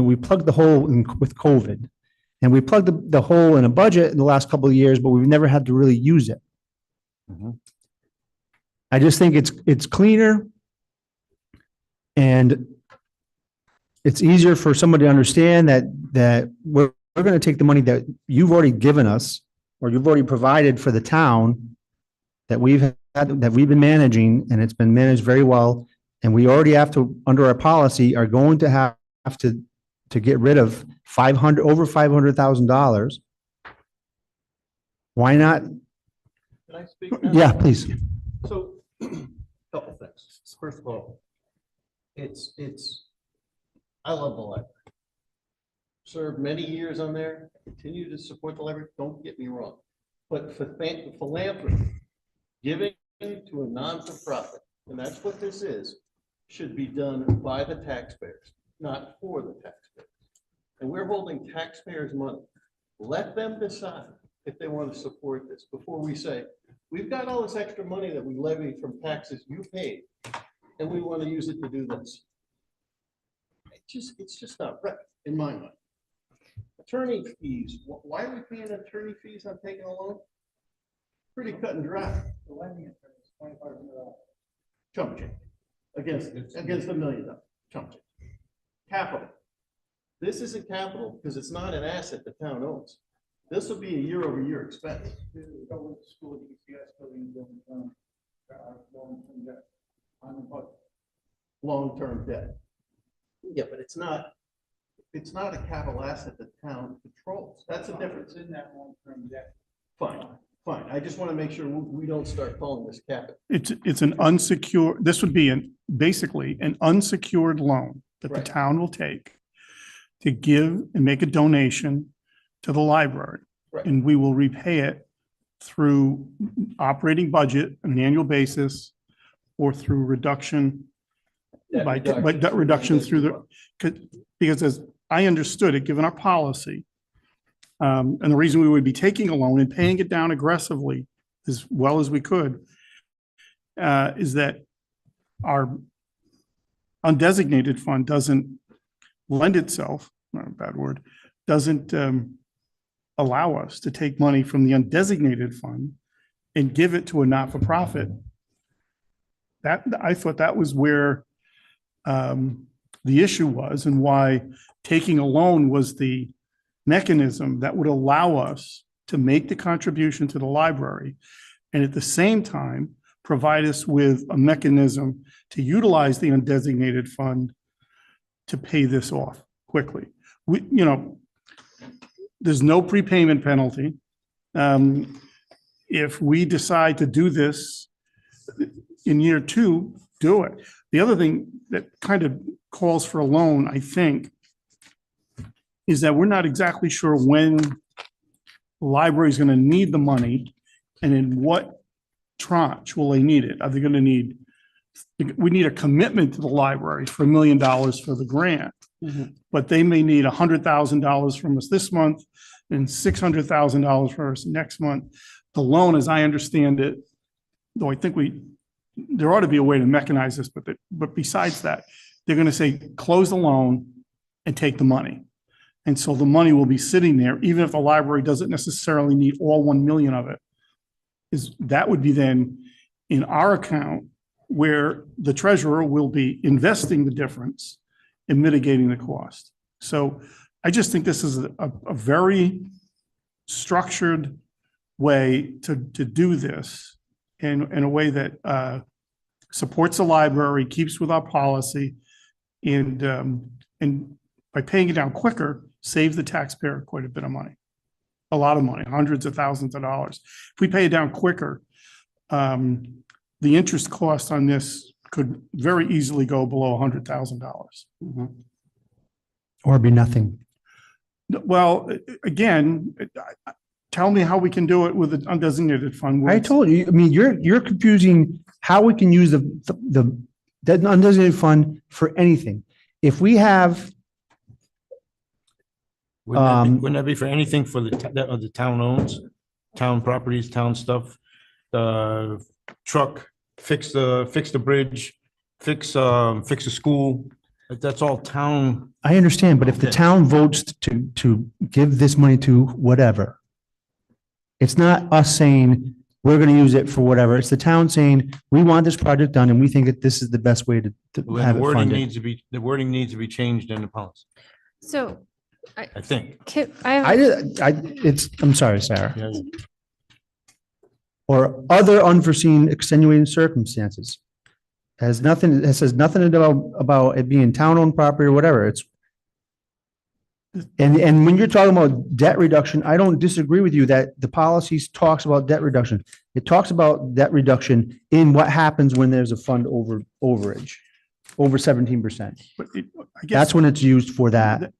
we plugged the hole with COVID, and we plugged the hole in a budget in the last couple of years, but we've never had to really use it. I just think it's cleaner, and it's easier for somebody to understand that we're going to take the money that you've already given us, or you've already provided for the town that we've been managing, and it's been managed very well. And we already have to, under our policy, are going to have to get rid of over $500,000. Why not? Can I speak now? Yeah, please. So, couple things. First of all, I love the library. Served many years on there, continue to support the library, don't get me wrong. But for philanthropy, giving to a non-for-profit, and that's what this is, should be done by the taxpayers, not for the taxpayers. And we're holding taxpayers' money. Let them decide if they want to support this before we say, we've got all this extra money that we levy from taxes you paid, and we want to use it to do this. It's just not right in my mind. Attorney fees, why are we paying attorney fees on taking a loan? Pretty cut and dry. The lending attorney is $2,500. Chump change against $1 million. Chump change. Capital. This isn't capital because it's not an asset the town owns. This will be a year-over-year expense. Long-term debt. Yeah, but it's not a capital asset the town controls. That's a difference. In that long-term debt. Fine. I just want to make sure we don't start calling this capital. It's an unsecured, this would be basically an unsecured loan that the Right. town will take to give and make a donation to the library. Right. And we will repay it through operating budget on an annual basis or through reduction by debt reduction through because as I understood it, given our policy, and the reason we would be taking a loan and paying it down aggressively as well as we could, is that our undesignated fund doesn't lend itself, not a bad word, doesn't allow us to take money from the undesignated fund and give it to a not-for-profit. That, I thought that was where the issue was, and why taking a loan was the mechanism that would allow us to make the contribution to the library and at the same time provide us with a mechanism to utilize the undesignated fund to pay this off quickly. There's no prepayment penalty. If we decide to do this in year 2, do it. The other thing that kind of calls for a loan, I think, is that we're not exactly sure when the library is going to need the money and in what tranche will they need it. Are they going to need, we need a commitment to the library for $1 million for the grant, but they may need $100,000 from us this month and $600,000 from us next month. The loan, as I understand it, though I think there ought to be a way to mechanize this, but besides that, they're going to say, close the loan and take the money. And so the money will be sitting there, even if the library doesn't necessarily need all 1 million of it. That would be then in our account where the treasurer will be investing the difference and mitigating the cost. So I just think this is a very structured way to do this in a way that supports the library, keeps with our policy, and by paying it down quicker, saves the taxpayer quite a bit of money. a lot of money, hundreds of thousands of dollars. If we pay it down quicker, the interest cost on this could very easily go below $100,000. Or be nothing. Well, again, tell me how we can do it with an undesignated fund. where I it's- told you, I mean, you're confusing how we can use the undesignated fund for anything. If we have, Wouldn't that be for anything for the town owns, town properties, town stuff? Truck, fix the bridge, fix a school. That's all town. I understand, but if the town votes to give this money to whatever, it's not us saying, we're going to use it for whatever. It's the town saying, we want this project done and we think that this is the best way to Well, have The it wording funded. needs to be, changed in the policy, So I think. I'm sorry, Sarah. Yeah. Or other unforeseen extenuating circumstances. Has nothing, it says nothing about it being town-owned property or whatever. It's. And when you're talking about debt reduction, I don't disagree with you that the policies talks about debt reduction. It talks about debt reduction in what happens when there's a fund overage, over 17%. But I guess That's when it's used for that.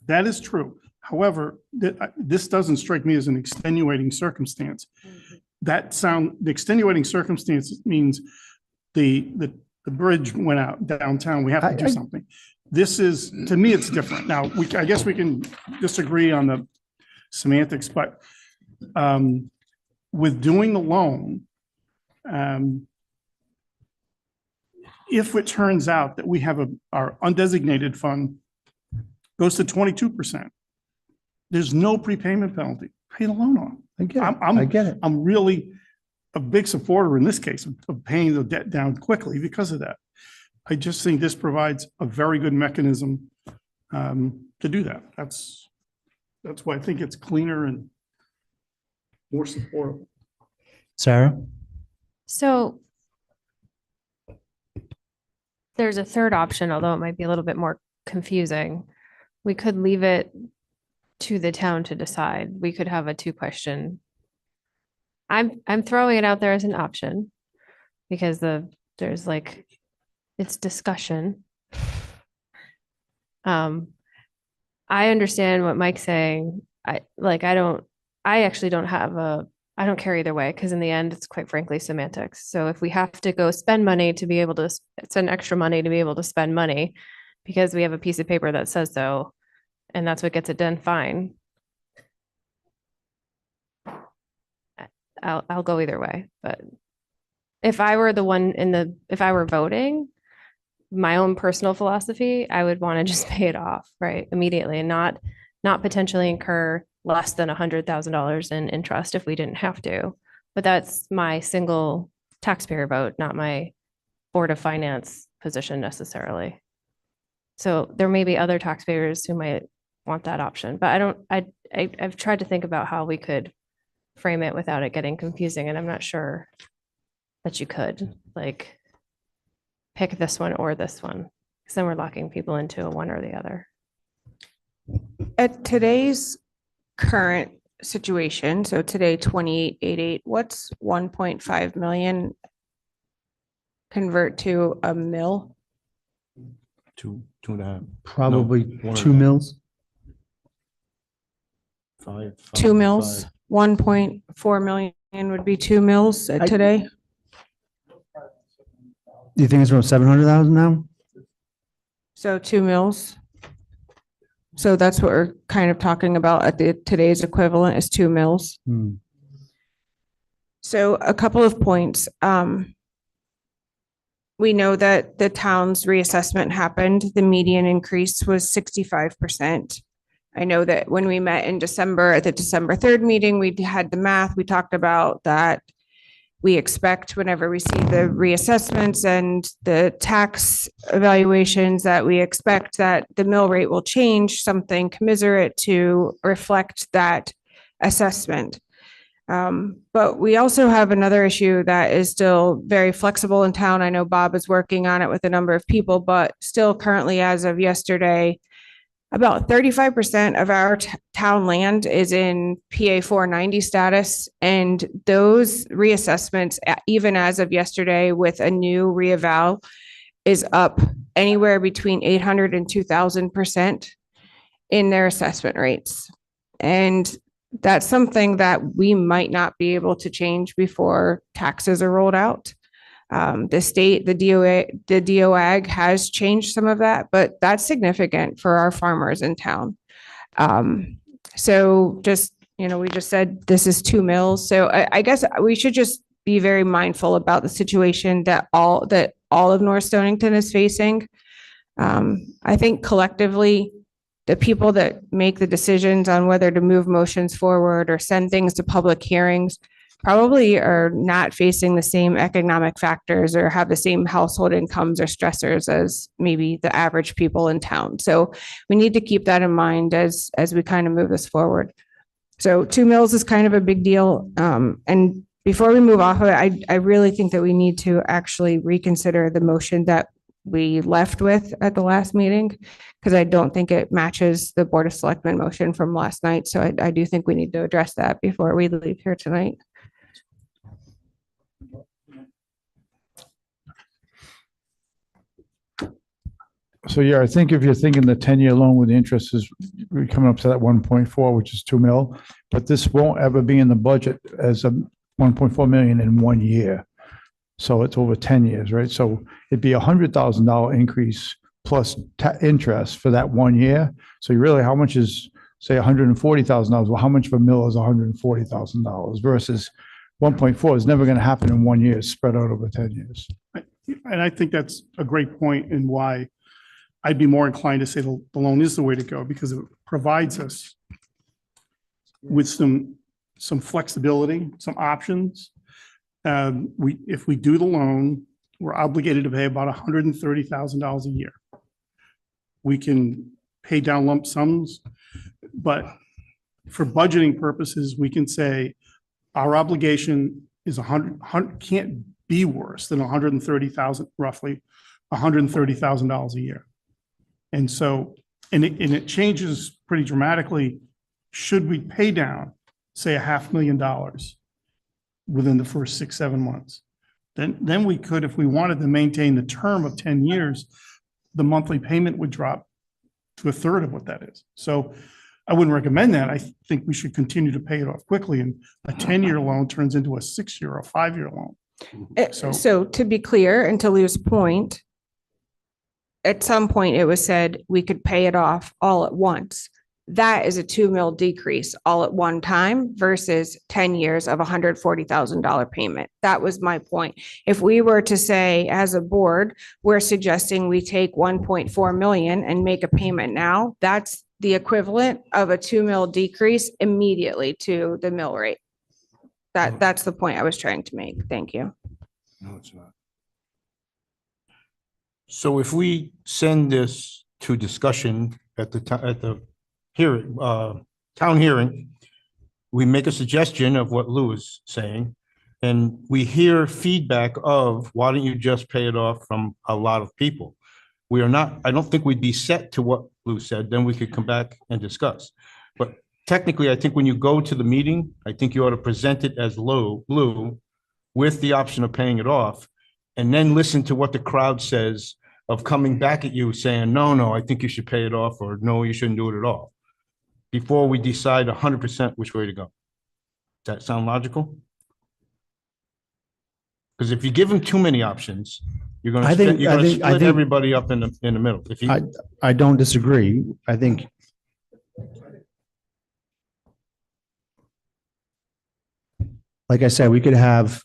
that is true. However, this doesn't strike me as an extenuating circumstance. The extenuating circumstance means the bridge went out downtown. We have to do something. This is, to me, it's different. Now, I guess we can disagree on the semantics, but with doing the loan, if it turns out that we have our undesignated fund goes to 22%, there's no prepayment penalty. Pay the loan off. I get it. I'm really a big supporter in this case of paying the debt down quickly because of that. I just think this provides a very good mechanism to do that. That's why I think it's cleaner and more supportable. Sarah? So there's a third option, although it might be a little bit more confusing. We could leave it to the town to decide. We could have a 2-question. I'm throwing it out there as an option because there's like, it's discussion. I understand what Mike's saying. I actually don't I don't care either way, because in the end, it's quite frankly semantics. So if we have to go spend money to be able to spend extra money to be able to spend money because we have a piece of paper that says so, and that's what gets it done, fine. I'll go either way. But if I were if I were voting, my own personal philosophy, I would want to just pay it off right immediately and not potentially incur less than $100,000 in interest if we didn't have to. But that's my single taxpayer vote, not my Board of Finance position necessarily. So there may be other taxpayers who might want that option, but I've tried to think about how we could frame it without it getting confusing, and I'm not sure that you could like pick this one or this one, because then we're locking people into a one or the other. At today's current situation, so today 2888, what's 1.5 million convert to a mil? 2.5. Probably No, 2 mils. 5. 2 mils, 1.4 million would be 2 mils at today. Do you think it's around 700,000 now? So 2 mils. So that's what we're kind of talking about at today's equivalent is 2 mils. So a couple of points. We know that the town's reassessment happened. The median increase was 65%. I know that when we met in December, at the December 3rd meeting, we had the math. We talked about that. We expect whenever we see the reassessments and the tax evaluations that we expect that the mill rate will change something commensurate to reflect that assessment. But we also have another issue that is still very flexible in town. I know Bob is working on it with a number of people, but still currently as of yesterday, About 35% of our town land is in PA 490 status, and those reassessments, even as of yesterday with a new reeval, is up anywhere between 800 and 2,000% in their assessment rates. And that's something that we might not be able to change before taxes are rolled out. The state, the DOAG has changed some of that, but that's significant for our farmers in town. So just, we just said this is 2 mills. So I guess we should just be very mindful about the situation that all of North Stonington is facing. I think collectively, the people that make the decisions on whether to move motions forward or send things to public hearings probably are not facing the same economic factors or have the same household incomes or stressors as maybe the average people in town. So we need to keep that in mind as we kind of move this forward. So 2 mills is kind of a big deal. And before we move off of it, I really think that we need to actually reconsider the motion that we left with at the last meeting, because I don't think it matches the Board of Selectmen motion from last night. So I do think we need to address that before we leave here tonight. So yeah, I think if you're thinking the 10-year loan with the interest is we're coming up to that 1.4, which is 2 mil, but this won't ever be in the budget as a 1.4 million in 1 year. So it's over 10 years, right? So it'd be $100,000 increase plus interest for that 1 year. So you really, how much is, say, $140,000? Well, how much of a mill is $140,000 versus 1.4 is never going to happen in 1 year, spread out over 10 years. And I think that's a great point and why I'd be more inclined to say the loan is the way to go, because it provides us with some flexibility, some options. If we do the loan, we're obligated to pay about $130,000 a year. We can pay down lump sums, but for budgeting purposes, we can say our obligation is can't be worse than 130,000, roughly $130,000 a year. And so, and it changes pretty dramatically. Should we pay down, say, $500,000 within the first 6-7 months, then we could, if we wanted to maintain the term of 10 years, the monthly payment would drop to a third of what that is. So I wouldn't recommend that. I think we should continue to pay it off quickly, and a 10-year loan turns into a 6-year or 5-year loan. So to be clear, and to Lou's point, at some point it was said we could pay it off all at once. That is a 2 mil decrease all at one time versus 10 years of $140,000 payment. That was my point. If we were to say, as a board, we're suggesting we take 1.4 million and make a payment now, that's the equivalent of a 2 mil decrease immediately to the mill rate. That's the point I was trying to make. Thank you. No, it's not. So if we send this to discussion at the hearing, town hearing, we make a suggestion of what Lou is saying, and we hear feedback of, why don't you just pay it off from a lot of people? We are not, I don't think we'd be set to what Lou said, then we could come back and discuss. But technically, I think when you go to the meeting, I think you ought to present it as Lou, with the option of paying it off, and then listen to what the crowd says of coming back at you saying, no, I think you should pay it off, or no, you shouldn't do it at all, before we decide 100% which way to go. Does that sound logical? Because if you give them too many options, you're going to split everybody up in the middle. If you, I don't disagree. I think like I said, we could have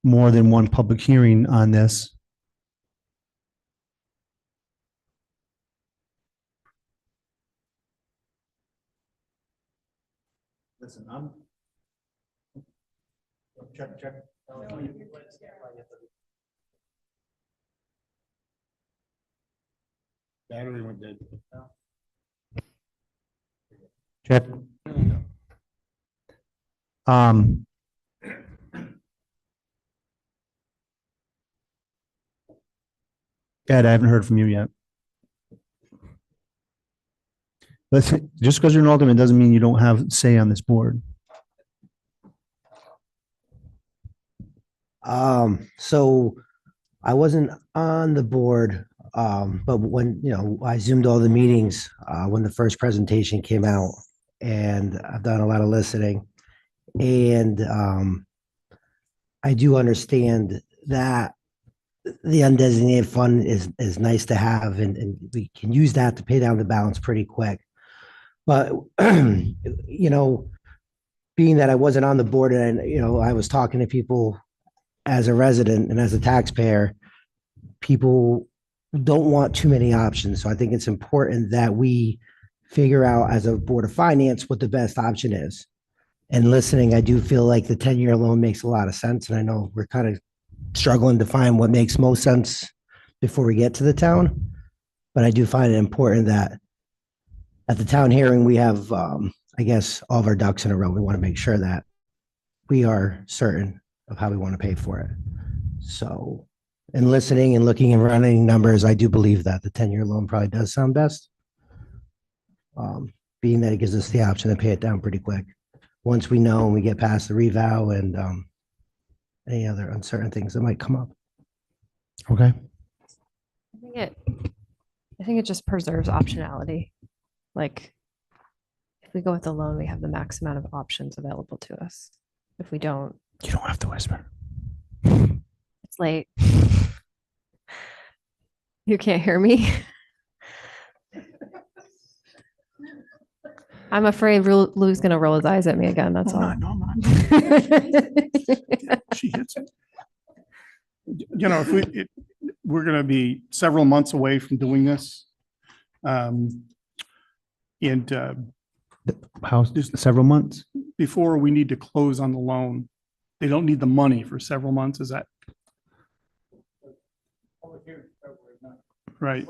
more than one public hearing on this. Listen, check. battery went dead. Check. Ed, I haven't heard from you yet. just because you're an alternate doesn't mean you don't have say on this board. So I wasn't on the board, but when, I zoomed all the meetings, when the first presentation came out, and I've done a lot of listening. And, I do understand that the undesignated fund is nice to have, and we can use that to pay down the balance pretty quick. But, being that I wasn't on the board and, I was talking to people as a resident and as a taxpayer, people don't want too many options. So I think it's important that we figure out as a Board of Finance what the best option is. And listening, I do feel like the 10-year loan makes a lot of sense. And I know we're kind of struggling to find what makes most sense before we get to the town. But I do find it important that at the town hearing, we have, I guess, all of our ducks in a row. We want to make sure that we are certain of how we want to pay for it. So, in listening and looking and running numbers, I do believe that the 10-year loan probably does sound best. Being that it gives us the option to pay it down pretty quick. Once we know and we get past the revow and any other uncertain things that might come up. Okay. I think it just preserves optionality. Like, if we go with the loan, we have the max amount of options available to us. If we don't, You don't have to whisper. it's late. You can't hear me? I'm afraid Lou's gonna roll his eyes at me again, that's all. No, I'm not. She hits it. If we're going to be several months away from doing this. And How, several months? before we need to close on the loan, they don't need the money for several months, is that? Right.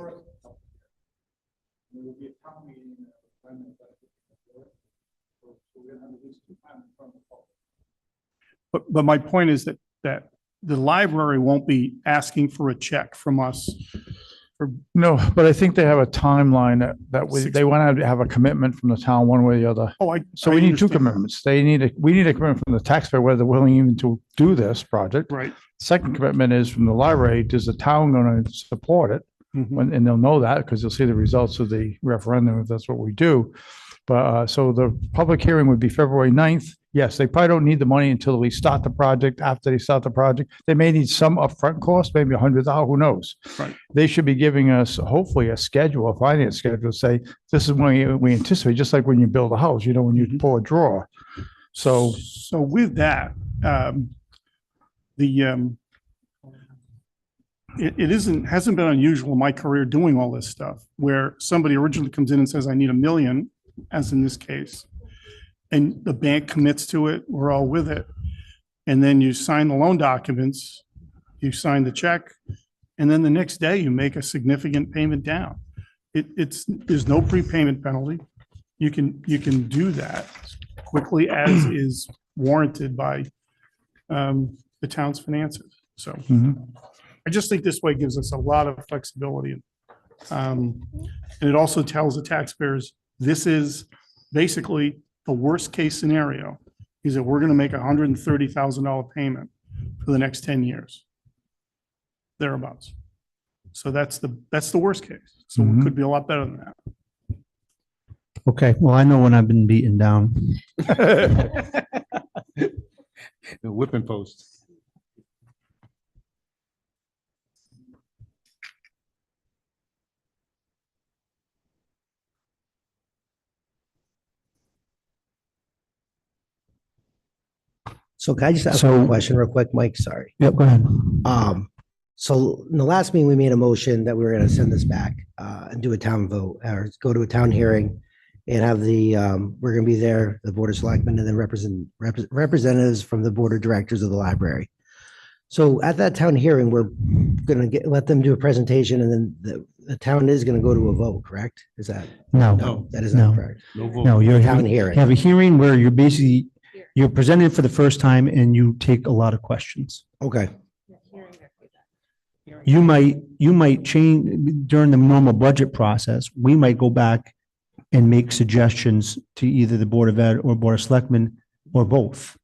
But my point is that the library won't be asking for a check from us. No, but I think they have a timeline that Six they want to have a commitment from the town one way or the other. Oh, So I we need two understand. commitments. We need a commitment from the taxpayer, whether they're willing even to do this project. Right. Second commitment is from the library. Does the town going to support it? Mhm. And they'll know that because they'll see the results of the referendum if that's what we do. But so the public hearing would be February 9th. Yes, they probably don't need the money until we start the project. After they start the project, they may need some upfront cost, maybe $100,000, who knows? Right. They should be giving us hopefully a schedule, a finance schedule, say, this is when we anticipate, just like when you build a house, when you pull a drawer. So with that, it hasn't been unusual in my career doing all this stuff where somebody originally comes in and says, I need $1 million, as in this case. And the bank commits to it, we're all with it. And then you sign the loan documents, you sign the check, and then the next day you make a significant payment down. There's no prepayment penalty. You can do that quickly as is warranted by the town's finances. So I just think this way gives us a lot of flexibility. And it also tells the taxpayers, this is basically the worst case scenario is that we're going to make $130,000 payment for the next 10 years. Thereabouts. So that's the worst case. So it could be a lot better than that. Okay, well, I know when I've been beaten down. The whipping post. So can I just ask So- one question real quick, Mike? Sorry. Yep, go ahead. So in the last meeting, we made a motion that we were going to send this back and do a town vote or go to a town hearing and have we're going to be there, the Board of Selectmen, and then representatives from the Board of Directors of the library. So at that town hearing, we're going to let them do a presentation and then the town is going to go to a vote, correct? Is that? No, That is not No. correct. No vote. no, you're Town having, hearing. have a hearing where you're presented for the first time and you take a lot of questions. Okay. You might change during the normal budget process. We might go back and make suggestions to either the Board of Ed or Board of Selectmen or both.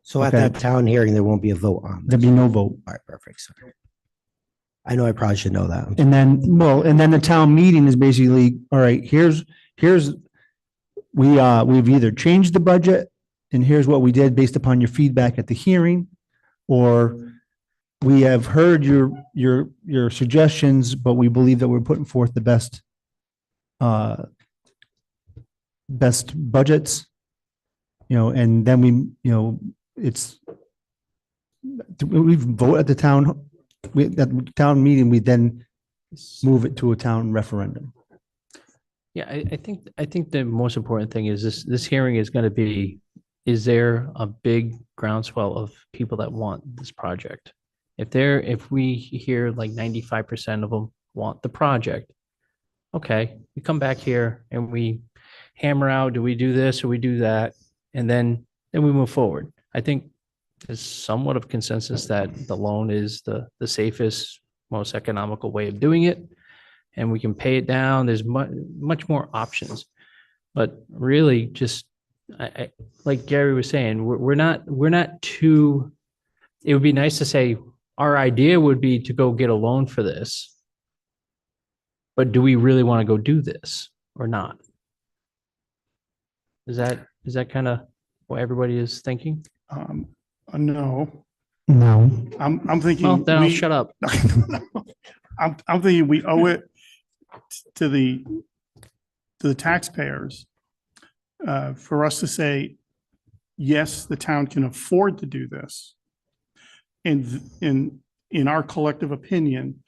So at Okay. that town hearing, there won't be a vote on There'd this. be no vote. All right, perfect. Sorry. I know I probably should know that. And then, and then the town meeting is basically, all right, here's, we've either changed the budget and here's what we did based upon your feedback at the hearing, or we have heard your suggestions, but we believe that we're putting forth the best budgets, and then it's, we vote at the town, at the town meeting, we then move it to a town referendum. Yeah, I think the most important thing is this hearing is going to be, is there a big groundswell of people that want this project? If we hear like 95% of them want the project, okay, we come back here and we hammer out, do we do this or we do that? And then we move forward. I think there's somewhat of consensus that the loan is the safest, most economical way of doing it. And we can pay it down. There's much more options. But really just, I like Gary was saying, we're not too, it would be nice to say, our idea would be to go get a loan for this. But do we really want to go do this or not? Is that kind of what everybody is thinking? No, No. I'm thinking. Well, then I'll we- shut up. I'm thinking we owe it to the taxpayers for us to say, yes, the town can afford to do this. And in our collective opinion,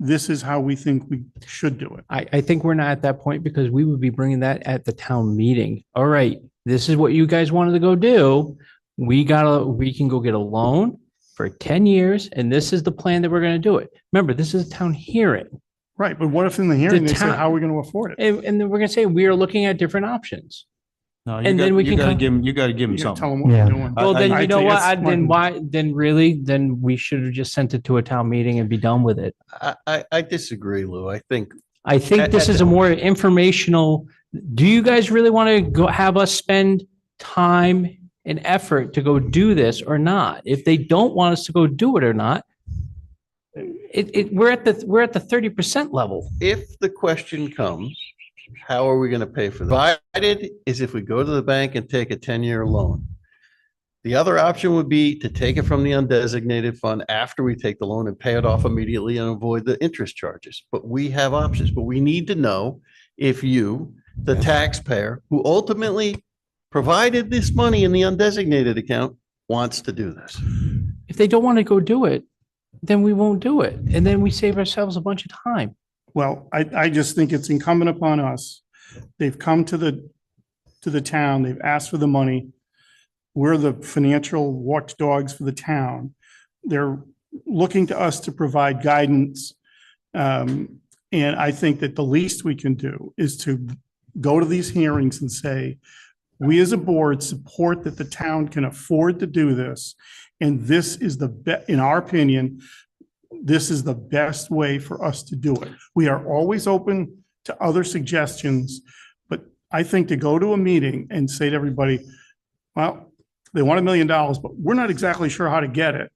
this is how we think we should do it. I think we're not at that point because we would be bringing that at the town meeting. All right, this is what you guys wanted to go do. We can go get a loan for 10 years and this is the plan that we're going to do it. Remember, this is a town hearing. Right, but what if in the hearing they say, town- how are we going to afford it? And then we're going to say, we are looking at different options. No, And then we can come- you gotta give them You gotta tell something. them what Yeah. we're doing. Well, then I you know think what? that's Then my- why, then we should have just sent it to a town meeting and be done with it. I disagree, Lou. I think I think this is a more informational, do you guys really want to go have us spend time and effort to go do this or not? If they don't want us to go do it or not, we're at the 30% level. if the question comes, how are we going to pay for this? Divided is if we go to the bank and take a 10-year loan. The other option would be to take it from the undesignated fund after we take the loan and pay it off immediately and avoid the interest charges. But we have options, but we need to know if you, the taxpayer, who ultimately provided this money in the undesignated account, wants to do this. If they don't want to go do it, then we won't do it. And then we save ourselves a bunch of time. Well, I just think it's incumbent upon us. They've come to the town, they've asked for the money. We're the financial watchdogs for the town. They're looking to us to provide guidance. And I think that the least we can do is to go to these hearings and say, we as a board support that the town can afford to do this. And this is in our opinion, this is the best way for us to do it. We are always open to other suggestions, but I think to go to a meeting and say to everybody, well, they want $1 million, but we're not exactly sure how to get it.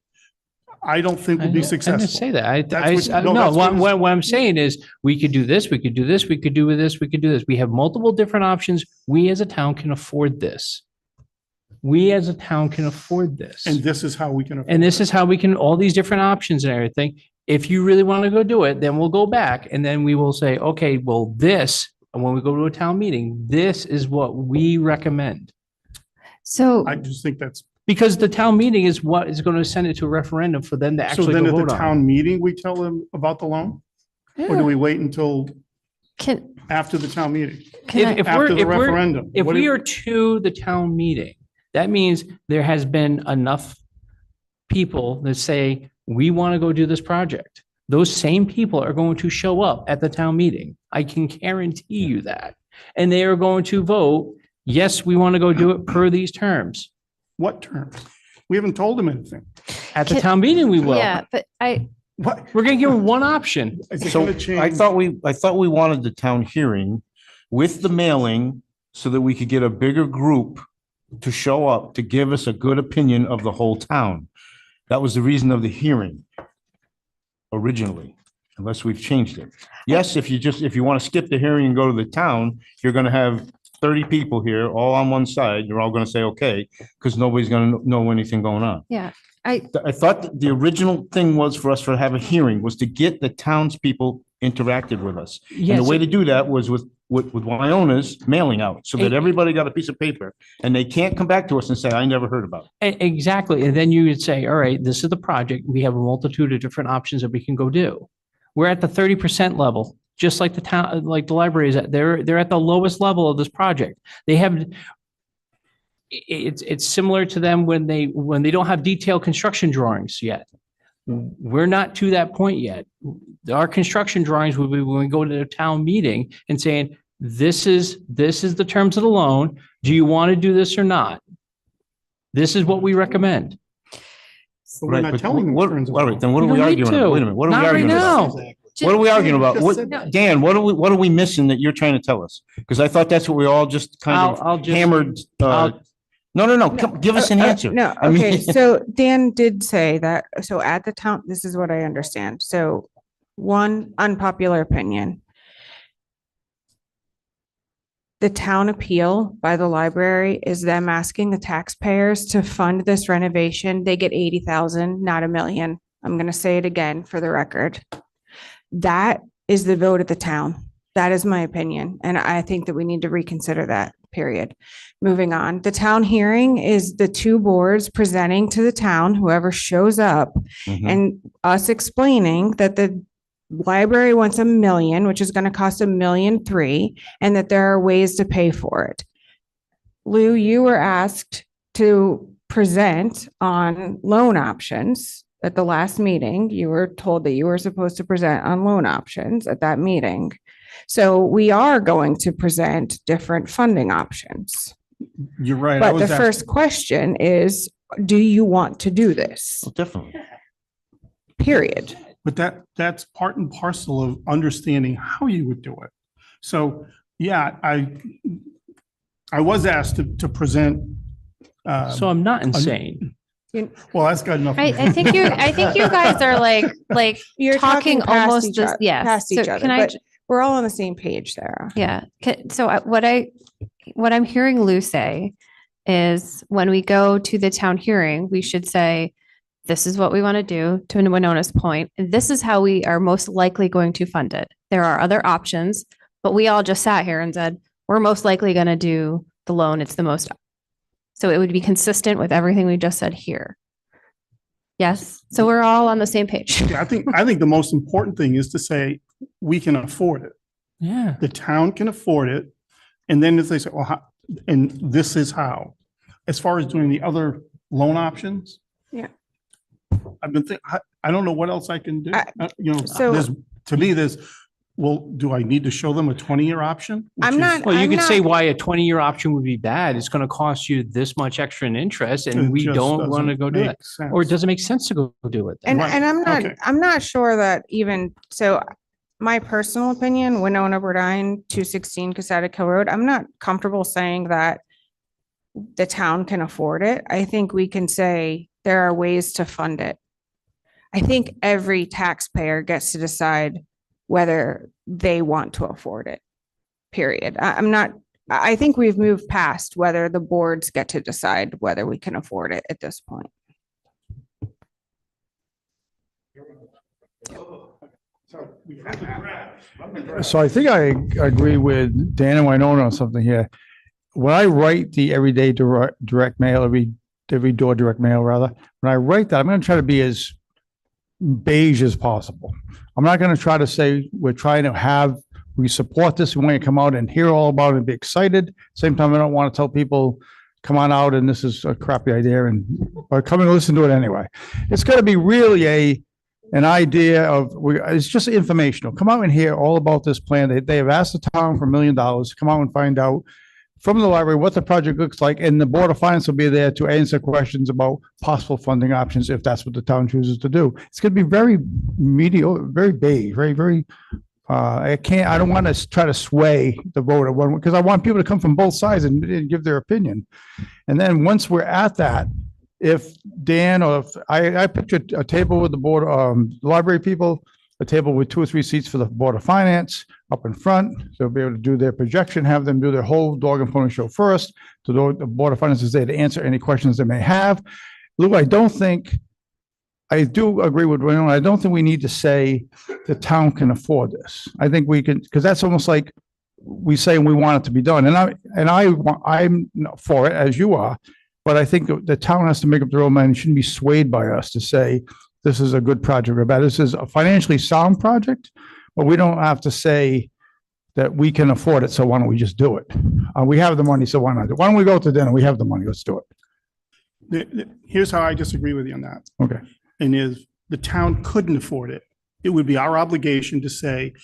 I don't think we'll be I didn't successful. say that. That's what- no, No, that's what- what I'm saying is we could do this, we could do this, we could do this, we could do this. We have multiple different options. We as a town can afford this. We as a town can afford this. And this is how we can. And this is how we can, all these different options and everything. If you really want to go do it, then we'll go back and then we will say, okay, well, this, and when we go to a town meeting, this is what we recommend. So I just think that's, Because the town meeting is what is going to send it to a referendum for them to so actually then go at the vote on. town meeting, we tell them about the loan? Or do we wait until can, after the town meeting? can I, If we're, After the if we're, referendum? if What we if- are to the town meeting, that means there has been enough people that say, we want to go do this project. Those same people are going to show up at the town meeting. I can guarantee you that. And they are going to vote, yes, we want to go do it per these terms. What terms? We haven't told them anything. At the Can- town meeting, we will. yeah, but What? We're going to give them one option. Is it So gonna change? I thought we wanted the town hearing with the mailing so that we could get a bigger group to show up to give us a good opinion of the whole town. That was the reason of the hearing originally, unless we've changed it. Yes, if you want to skip the hearing and go to the town, you're going to have 30 people here, all on one side. You're all going to say, okay, because nobody's going to know anything going on. Yeah, I thought that the original thing was for us to have a hearing, was to get the townspeople interacted with us. And the Yes. way to do that was with Wyona's mailing out, so that everybody got a piece of paper, and they can't come back to us and say, I never heard about it. Exactly. And then you would say, all right, this is the project. We have a multitude of different options that we can go do. We're at the 30% level, just like the town, like the library is at. They're at the lowest level of this project. They have, it's similar to them when they don't have detailed construction drawings yet. We're not to that point yet. Our construction drawings will be when we go to the town meeting and saying, this is the terms of the loan. Do you want to do this or not? This is what we recommend. But we're Right, not but telling them. what, terms of all right, law. then what are You we don't need arguing to. about? Wait a minute, what are Not we right arguing about? now. What are we arguing about? Just What, said that. Dan, what are we missing that you're trying to tell us? Because I thought that's what we all just kind I'll of just- hammered. No, come, give us an answer. No, I mean- okay, so Dan did say that, so at the town, this is what I understand. So one unpopular opinion. The town appeal by the library is them asking the taxpayers to fund this renovation. They get 80,000, not a million. I'm gonna say it again for the record. That is the vote of the town. That is my opinion, and I think that we need to reconsider that, period. Moving on, the town hearing is the two boards presenting to the town, whoever shows up, Mhm. and us explaining that the library wants 1 million, which is gonna cost 1,300,000, and that there are ways to pay for it. Lou, you were asked to present on loan options at the last meeting. You were told that you were supposed to present on loan options at that meeting. So we are going to present different funding options. You're right. I But was the asked- first question is, do you want to do this? Well, definitely. Period. But that's part and parcel of understanding how you would do it. So, yeah, I was asked to present. So I'm not insane. Well, that's got enough. I think you guys are like You're talking past almost each just, oth- yes. Past So each other, can I but we're all on the same page there. Yeah. So what I'm hearing Lou say is when we go to the town hearing, we should say, this is what we want to do, to Winona's point. This is how we are most likely going to fund it. There are other options, but we all just sat here and said, we're most likely going to do the loan. It's the most. So it would be consistent with everything we just said here. Yes. So we're all on the same page. I think the most important thing is to say, we can afford it. Yeah. The town can afford it. And then if they say, well, how, and this is how, as far as doing the other loan options. Yeah. I've been thinking, I don't know what else I can do. You know, so- to me, well, do I need to show them a 20-year option? Which I'm is- not- Well, you I'm could say not- why a 20-year option would be bad. It's going to cost you this much extra in interest It and we just don't want to doesn't go do make that. Or sense. does it make sense to go do it? then? And, Right. and Okay. I'm not sure that even, so my personal opinion, Winona Burdine, 216 Casada Kill Road, I'm not comfortable saying that the town can afford it. I think we can say there are ways to fund it. I think every taxpayer gets to decide whether they want to afford it, period. I think we've moved past whether the boards get to decide whether we can afford it at this point. So I think I agree with Dan and Winona on something here. When I write the everyday direct mail, every door direct mail rather, when I write that, I'm going to try to be as beige as possible. I'm not going to try to say we support this, we want you to come out and hear all about it and be excited. Same time, I don't want to tell people, come on out and this is a crappy idea or come and listen to it anyway. It's got to be really an idea of, it's just informational. Come out and hear all about this plan. They have asked the town for $1 million. Come out and find out from the library what the project looks like, and the Board of Finance will be there to answer questions about possible funding options if that's what the town chooses to do. It's going to be very mediocre, very beige, very, very I don't want to try to sway the vote of one, because I want people to come from both sides and give their opinion. And then once we're at that, if Dan or if I picture a table with the board, library people, a table with 2 or 3 seats for the Board of Finance up in front. They'll be able to do their projection, have them do their whole dog and pony show first. So the Board of Finance is there to answer any questions they may have. Lou, I do agree with Winona. I don't think we need to say the town can afford this. I think we can, because that's almost like we say we want it to be done. I'm for it, as you are, but I think the town has to make up their own mind. It shouldn't be swayed by us to say this is a good project or bad. This is a financially sound project, but we don't have to say that we can afford it, so why don't we just do it? We have the money, so why not? Why don't we go to dinner? We have the money, let's do it. Here's how I disagree with you on that. Okay. And is the town couldn't afford it. It would be our obligation to say,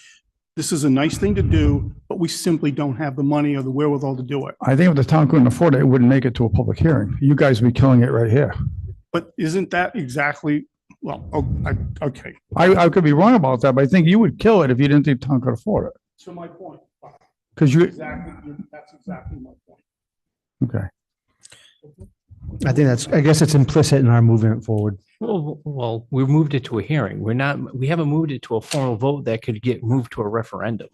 this is a nice thing to do, but we simply don't have the money or the wherewithal to do it. I think if the town couldn't afford it, it wouldn't make it to a public hearing. You guys would be killing it right here. But isn't that exactly, well, okay. I could be wrong about that, but I think you would kill it if you didn't think town could afford it. To my point. Because you, That's exactly my point. okay. I think I guess it's implicit in our moving it forward. Well, we moved it to a hearing. We haven't moved it to a formal vote that could get moved to a referendum.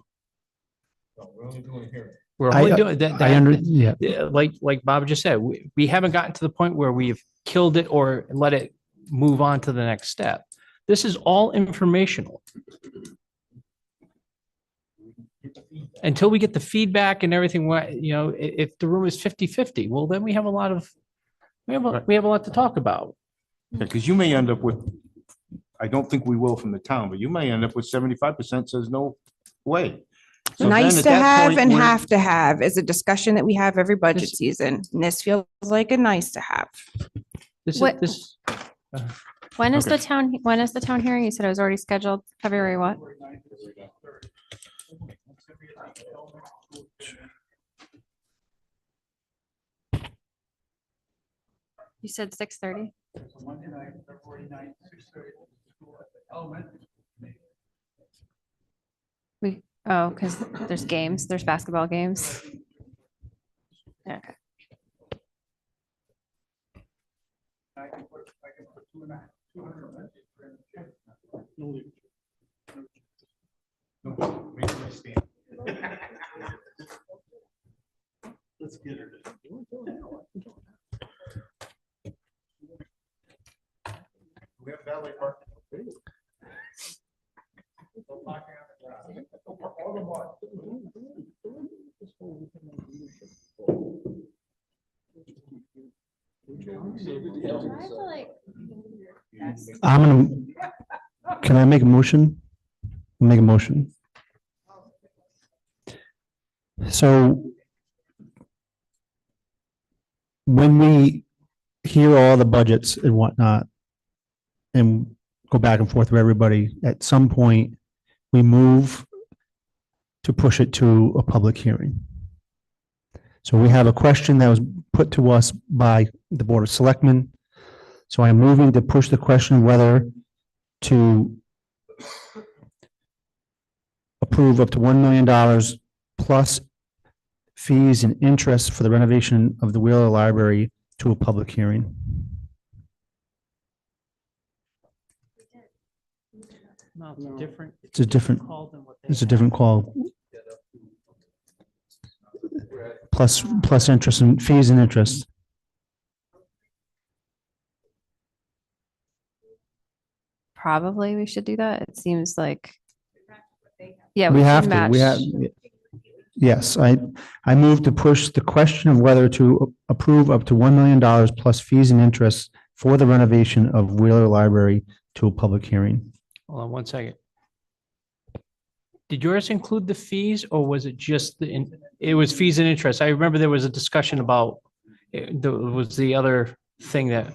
We're only doing that. Yeah. Like Bob just said, we haven't gotten to the point where we've killed it or let it move on to the next step. This is all informational. Until we get the feedback and everything, if the room is 50-50, well, then we have a lot to talk about. Because you may end up with, I don't think we will from the town, but you may end up with 75% says no way. So then Nice at to that have point, and we're- have to have is a discussion that we have every budget season. And this feels like a nice to have. What- When is Okay. the town hearing? You said it was already scheduled February what? You said 6:30? Because there's games, there's basketball games. Okay. Can I make a motion? Make a motion. So when we hear all the budgets and whatnot and go back and forth with everybody, at some point, we move to push it to a public hearing. So we have a question that was put to us by the Board of Selectmen. So I'm moving to push the question whether to approve up to $1 million plus fees and interest for the renovation of the Wheeler Library to a public hearing. No, it's different. It's a different, call than what they it's a have. different call. Plus interest and fees and interest. Probably we should do that. It seems like. Yeah. We should have to, match. we have, yes, I move to push the question of whether to approve up to $1 million plus fees and interest for the renovation of Wheeler Library to a public hearing. Hold on 1 second. Did yours include the fees or was it just it was fees and interest? I remember there was a discussion about, was the other thing that,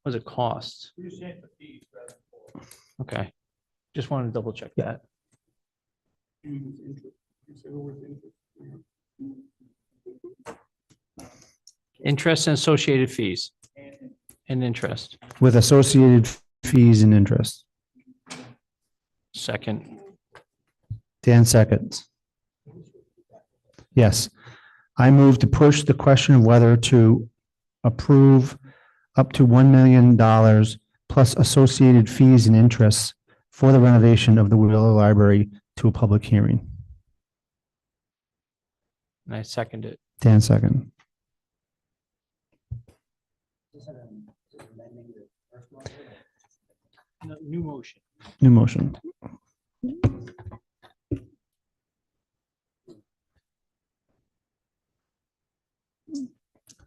was it costs? Okay. Just wanted to double check that. Interest and associated fees and interest. With associated fees and interest. Second. Dan seconds. Yes. I move to push the question of whether to approve up to $1 million plus associated fees and interests for the renovation of the Wheeler Library to a public hearing. And I second it. Dan second. New motion. New motion.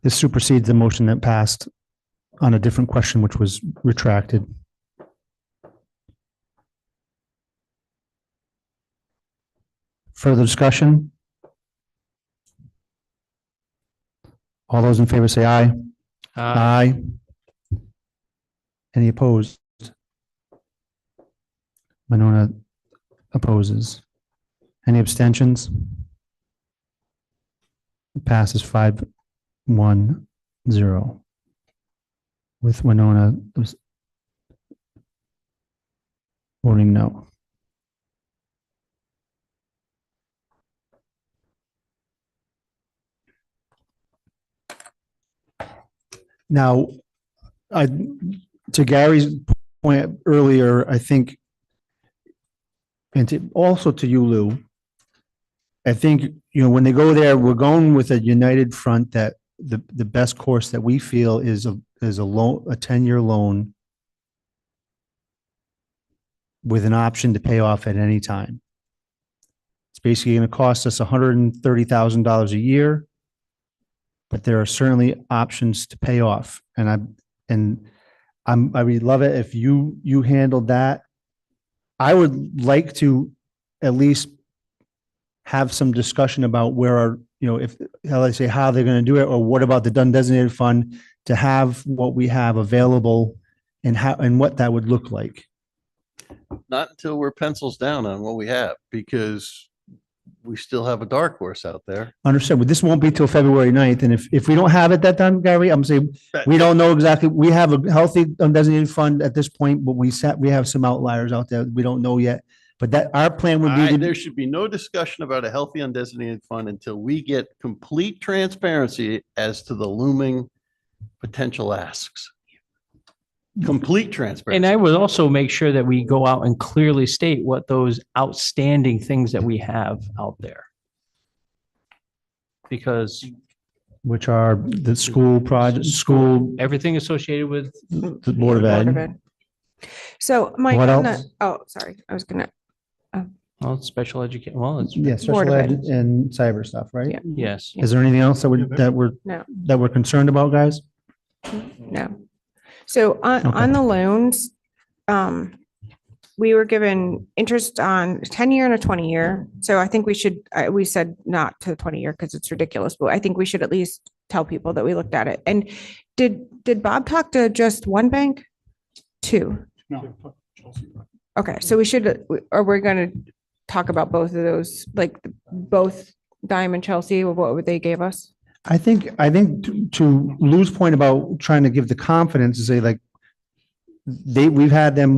This supersedes the motion that passed on a different question, which was retracted. Further discussion? All those in favor say aye. Aye. Any opposed? Winona opposes. Any abstentions? It passes 5-1-0. With Winona voting no. Now, to Gary's point earlier, I think, and also to you, Lou, I think, when they go there, we're going with a united front that the best course that we feel is a loan, a 10-year loan with an option to pay off at any time. It's basically going to cost us $130,000 a year, but there are certainly options to pay off. I would love it if you handled that. I would like to at least have some discussion about where our, how they're going to do it, or what about the undesignated fund to have what we have available and what that would look like. Not until we're pencils down on what we have, because we still have a dark horse out there. Understood, but this won't be till February 9th. And if we don't have it that time, Gary, I'm saying, we don't know exactly. We have a healthy undesignated fund at this point, but we have some outliers out there. We don't know yet, but that our plan would be There should be no discussion about a healthy undesignated fund until we get complete transparency as to the looming potential asks. Complete transparency. And I would also make sure that we go out and clearly state what those outstanding things that we have out there. Because which are the school project, everything associated with the Board of Ed. So Mike, What on else? the- oh, sorry, I was gonna, well, special education. Well, it's Yeah, Board special of ed Ed. and cyber stuff, right? Yeah. yes. Is there anything else that No. we're concerned about, guys? no. So on the loans, we were given interest on 10-year and a 20-year. So I think we said not to the 20-year because it's ridiculous, but I think we should at least tell people that we looked at it. And did Bob talk to just one bank? Two? No. Okay, so we should, or we're going to talk about both of those, like both Dime and Chelsea, what they gave us? I think to Lou's point about trying to give the confidence to say, like, we've had them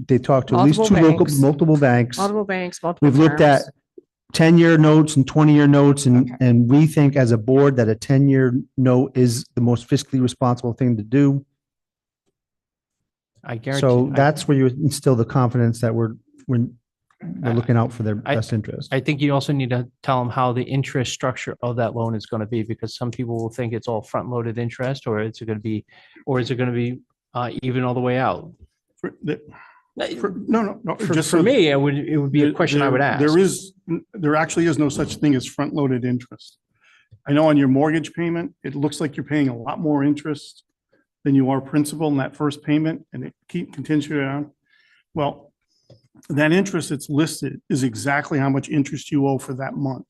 they talked to at least multiple banks. Multiple banks, multiple We've looked at firms. 10-year notes and 20-year notes, and we think as a board that a 10-year note is the most fiscally responsible thing to do. I guarantee. So that's where you instill the confidence that we're looking out for their best interest. I think you also need to tell them how the interest structure of that loan is going to be, because some people will think it's all front-loaded interest, or is it going to be even all the way out? No. Just For so- me, it would be a question I would ask. There actually is no such thing as front-loaded interest. I know on your mortgage payment, it looks like you're paying a lot more interest than you are principal in that first payment, and it continues on. Well, that interest that's listed is exactly how much interest you owe for that month.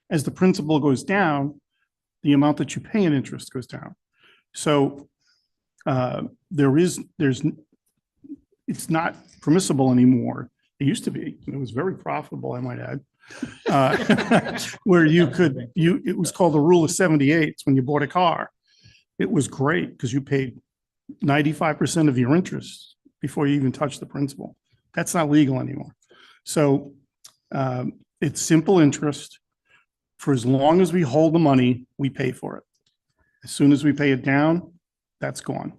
As the principal goes down, the amount that you pay in interest goes down. So it's not permissible anymore. It used to be. It was very profitable, I might add. Where it was called the rule of 78 It's when you bought a car. It was great because you paid 95% of your interest before you even touched the principal. That's not legal anymore. So It's simple interest. For as long as we hold the money, we pay for it. As soon as we pay it down, that's gone.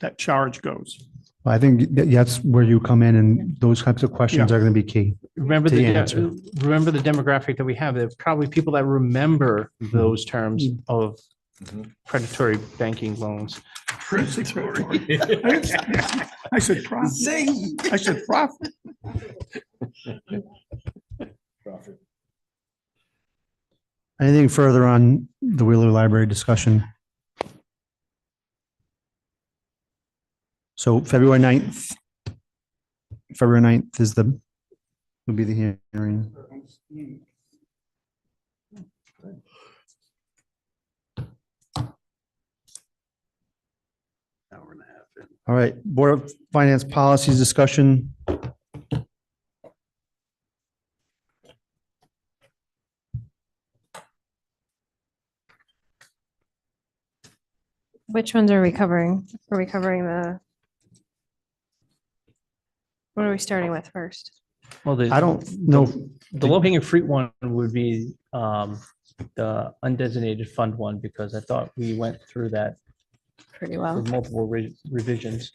That charge goes. I think that's where you come in and those types of questions are going to be key. Remember To the, answer. remember the demographic that we have. There are probably people that remember those terms of predatory banking loans. I said profit. I said profit. Anything further on the Wheeler Library discussion? So February 9th. February 9th is will be the hearing. Hour and a half in. All right, Board of Finance policies discussion. Which ones are we covering? Are we covering what are we starting with first? Well, I don't know. The low hanging fruit one would be the undesignated fund one, because I thought we went through that Pretty well. with multiple revisions.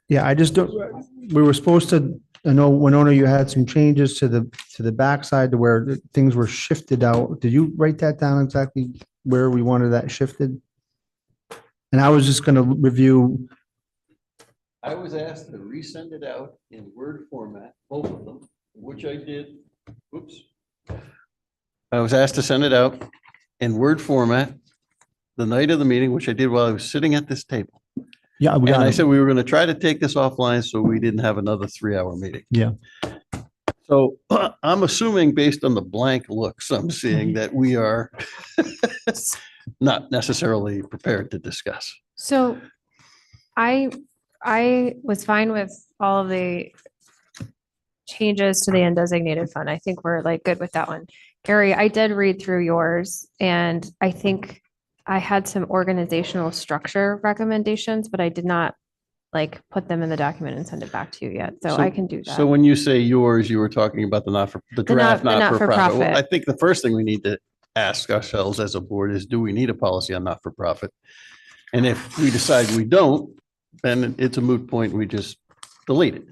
Yeah, I just don't, we were supposed to, I know, Winona, you had some changes to the backside to where things were shifted out. Did you write that down exactly where we wanted that shifted? And I was just gonna review, I was asked to resend it out in Word format, both of them, which I did. Oops. I was asked to send it out in Word format the night of the meeting, which I did while I was sitting at this table. yeah, we And got I it. said we were going to try to take this offline so we didn't have another 3-hour meeting. Yeah. So I'm assuming based on the blank looks I'm seeing that we are not necessarily prepared to discuss. So I was fine with all of the changes to the undesignated fund. I think we're like good with that one. Gary, I did read through yours and I think I had some organizational structure recommendations, but I did not like put them in the document and send it back to you yet. So I can do that. So when you say yours, you were talking about the draft the not-for-profit. Well, I not-for-profit. think the first thing we need to ask ourselves as a board is, do we need a policy on not-for-profit? And if we decide we don't, then it's a moot point. We just delete it.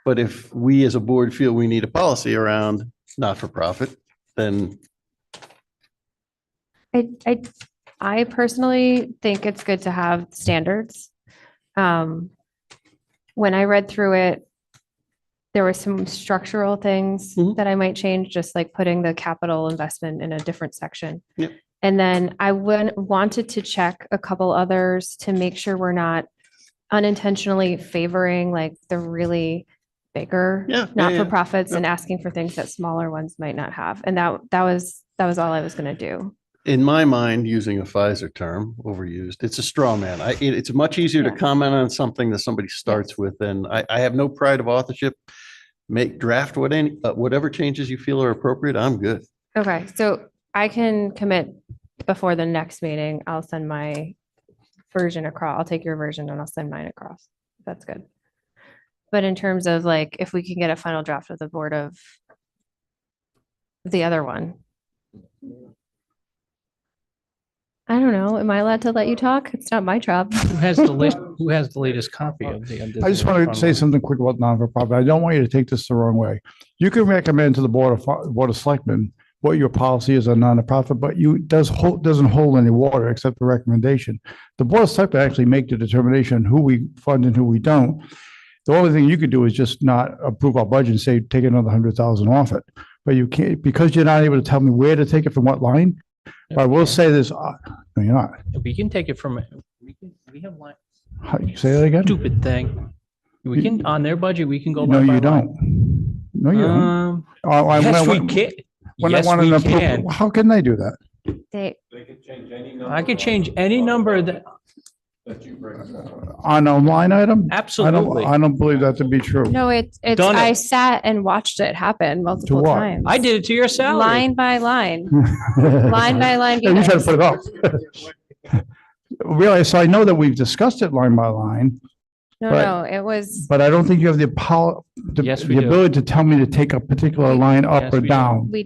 But if we as a board feel we need a policy around not-for-profit, then I personally think it's good to have standards. When I read through it, there were some structural things Mhm. that I might change, just like putting the capital investment in a different section. Yep. And then I wanted to check a couple others to make sure we're not unintentionally favoring like the really bigger Yeah, yeah, not-for-profits yeah. and asking for things that smaller ones might not have. And that was all I was gonna do. in my mind, using a Pfizer term, overused, it's a straw man. It's much easier to Yeah. comment on something that somebody starts with, and I have no pride of authorship. Draft whatever changes you feel are appropriate. I'm good. Okay, so I can commit before the next meeting. I'll send my version across. I'll take your version and I'll send mine across. That's good. But in terms of like, if we can get a final draft of the board of the other one. I don't know. Am I allowed to let you talk? It's not my job. Who has the latest copy of the? I just want to say something quick about non-for-profit. I don't want you to take this the wrong way. You can recommend to the Board of Selectmen what your policy is on non-for-profit, but doesn't hold any water except the recommendation. The Board of Selectmen actually make the determination who we fund and who we don't. The only thing you could do is just not approve our budget and say, take another 100,000 off it. But you can't, because you're not able to tell me where to take it from what line. But I will say this, no, you're not. We can take it from, we have line, How, you say that again? stupid thing. We can, on their budget, we can go. No, line by you line. don't. No, you don't. Yes, we can. Yes, we can. How can they do that? They, I could change any number that, On a line item? absolutely. I don't believe that to be true. no, it's, Done it. I sat and watched it happen multiple what? times. I did it to your salary. Line by line, line by line. Yeah, you try to Venus. put it up. Really, so I know that we've discussed it line by line. No, But- no, it was, But I don't think you have the Yes, we the do. ability to tell me to take a particular line up Yes, or we do. down. we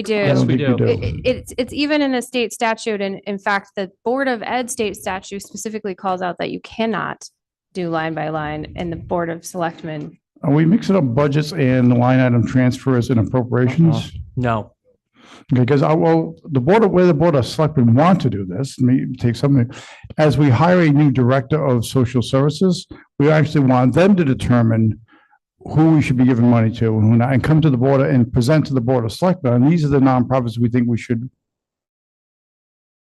do. I Yes, don't we think you do. It's even in a state statute. And in fact, the Board of Ed state statute specifically calls out that you cannot do line by line, and the Board of Selectmen. Are we mixing up budgets and the line item transfers and appropriations? No, Because well, where the Board of Selectmen want to do this, let me take something. As we hire a new director of social services, we actually want them to determine who we should be giving money to and who not, and come to the board and present to the Board of Selectmen. And these are the nonprofits we think we should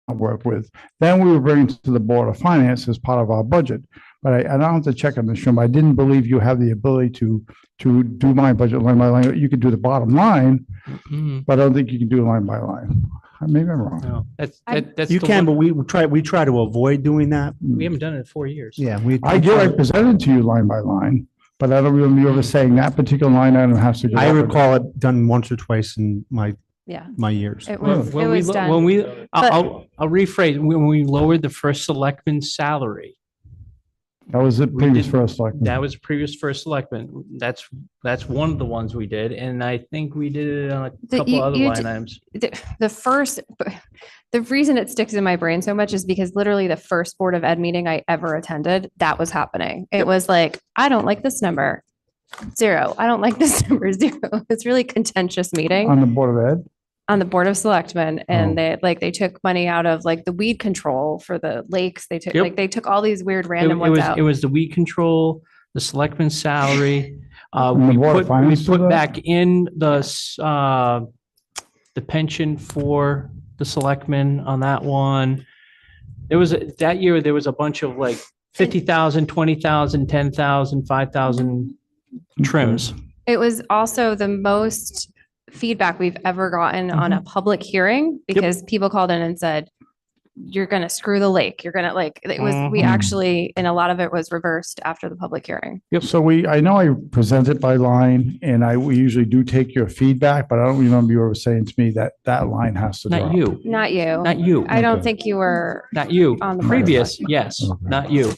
work with. Then we will bring it to the Board of Finance as part of our budget. But I don't have to check on this, I didn't believe you have the ability to do my budget line by line. You could do the bottom line, Mm, but I don't think you can do line by line. Maybe I'm wrong. no, I- that's. You the can, one- but we try to avoid doing that. We haven't done it in 4 years. Yeah, we. I did, I presented to you line by line, but I don't remember you ever saying that particular line item has to go. I up. recall it done once or twice in Yeah, my years. it was, it When we, was lo- done. when we, But- I'll rephrase, when we lowered the first selectman's salary, That was the we previous did- first selectman. that was previous first selectman. That's one of the ones we did, and I think we did it on a The- couple you- other you line d- items. The reason it sticks in my brain so much is because literally the first Board of Ed meeting I ever attended, that was happening. It was like, I don't like this number, 0. I don't like this number, 0. It's really contentious meeting On the Board of Ed? on the Board of Selectmen. Oh. And they took money out of like the weed control for the lakes. They took, Yep. they took all these weird It random it ones was, out. it was the weed control, the selectman's salary. And the We Board of put, we Finance do put that? back in the pension for the selectmen on that one. That year, there was a bunch of like 50,000, 20,000, 10,000, 5,000 trims. It was also the most feedback we've ever gotten on a public hearing because people called in and said, you're going to screw the lake. You're going to it was, we Mhm. actually, and a lot of it was reversed after the public hearing. Yep, so I know I present it by line and we usually do take your feedback, but I don't remember you ever saying to me that that line has to drop. Not you, Not you. not you, I don't Okay. think you were not you. on the. Board of Previous, Selectmen. yes, Okay. not you.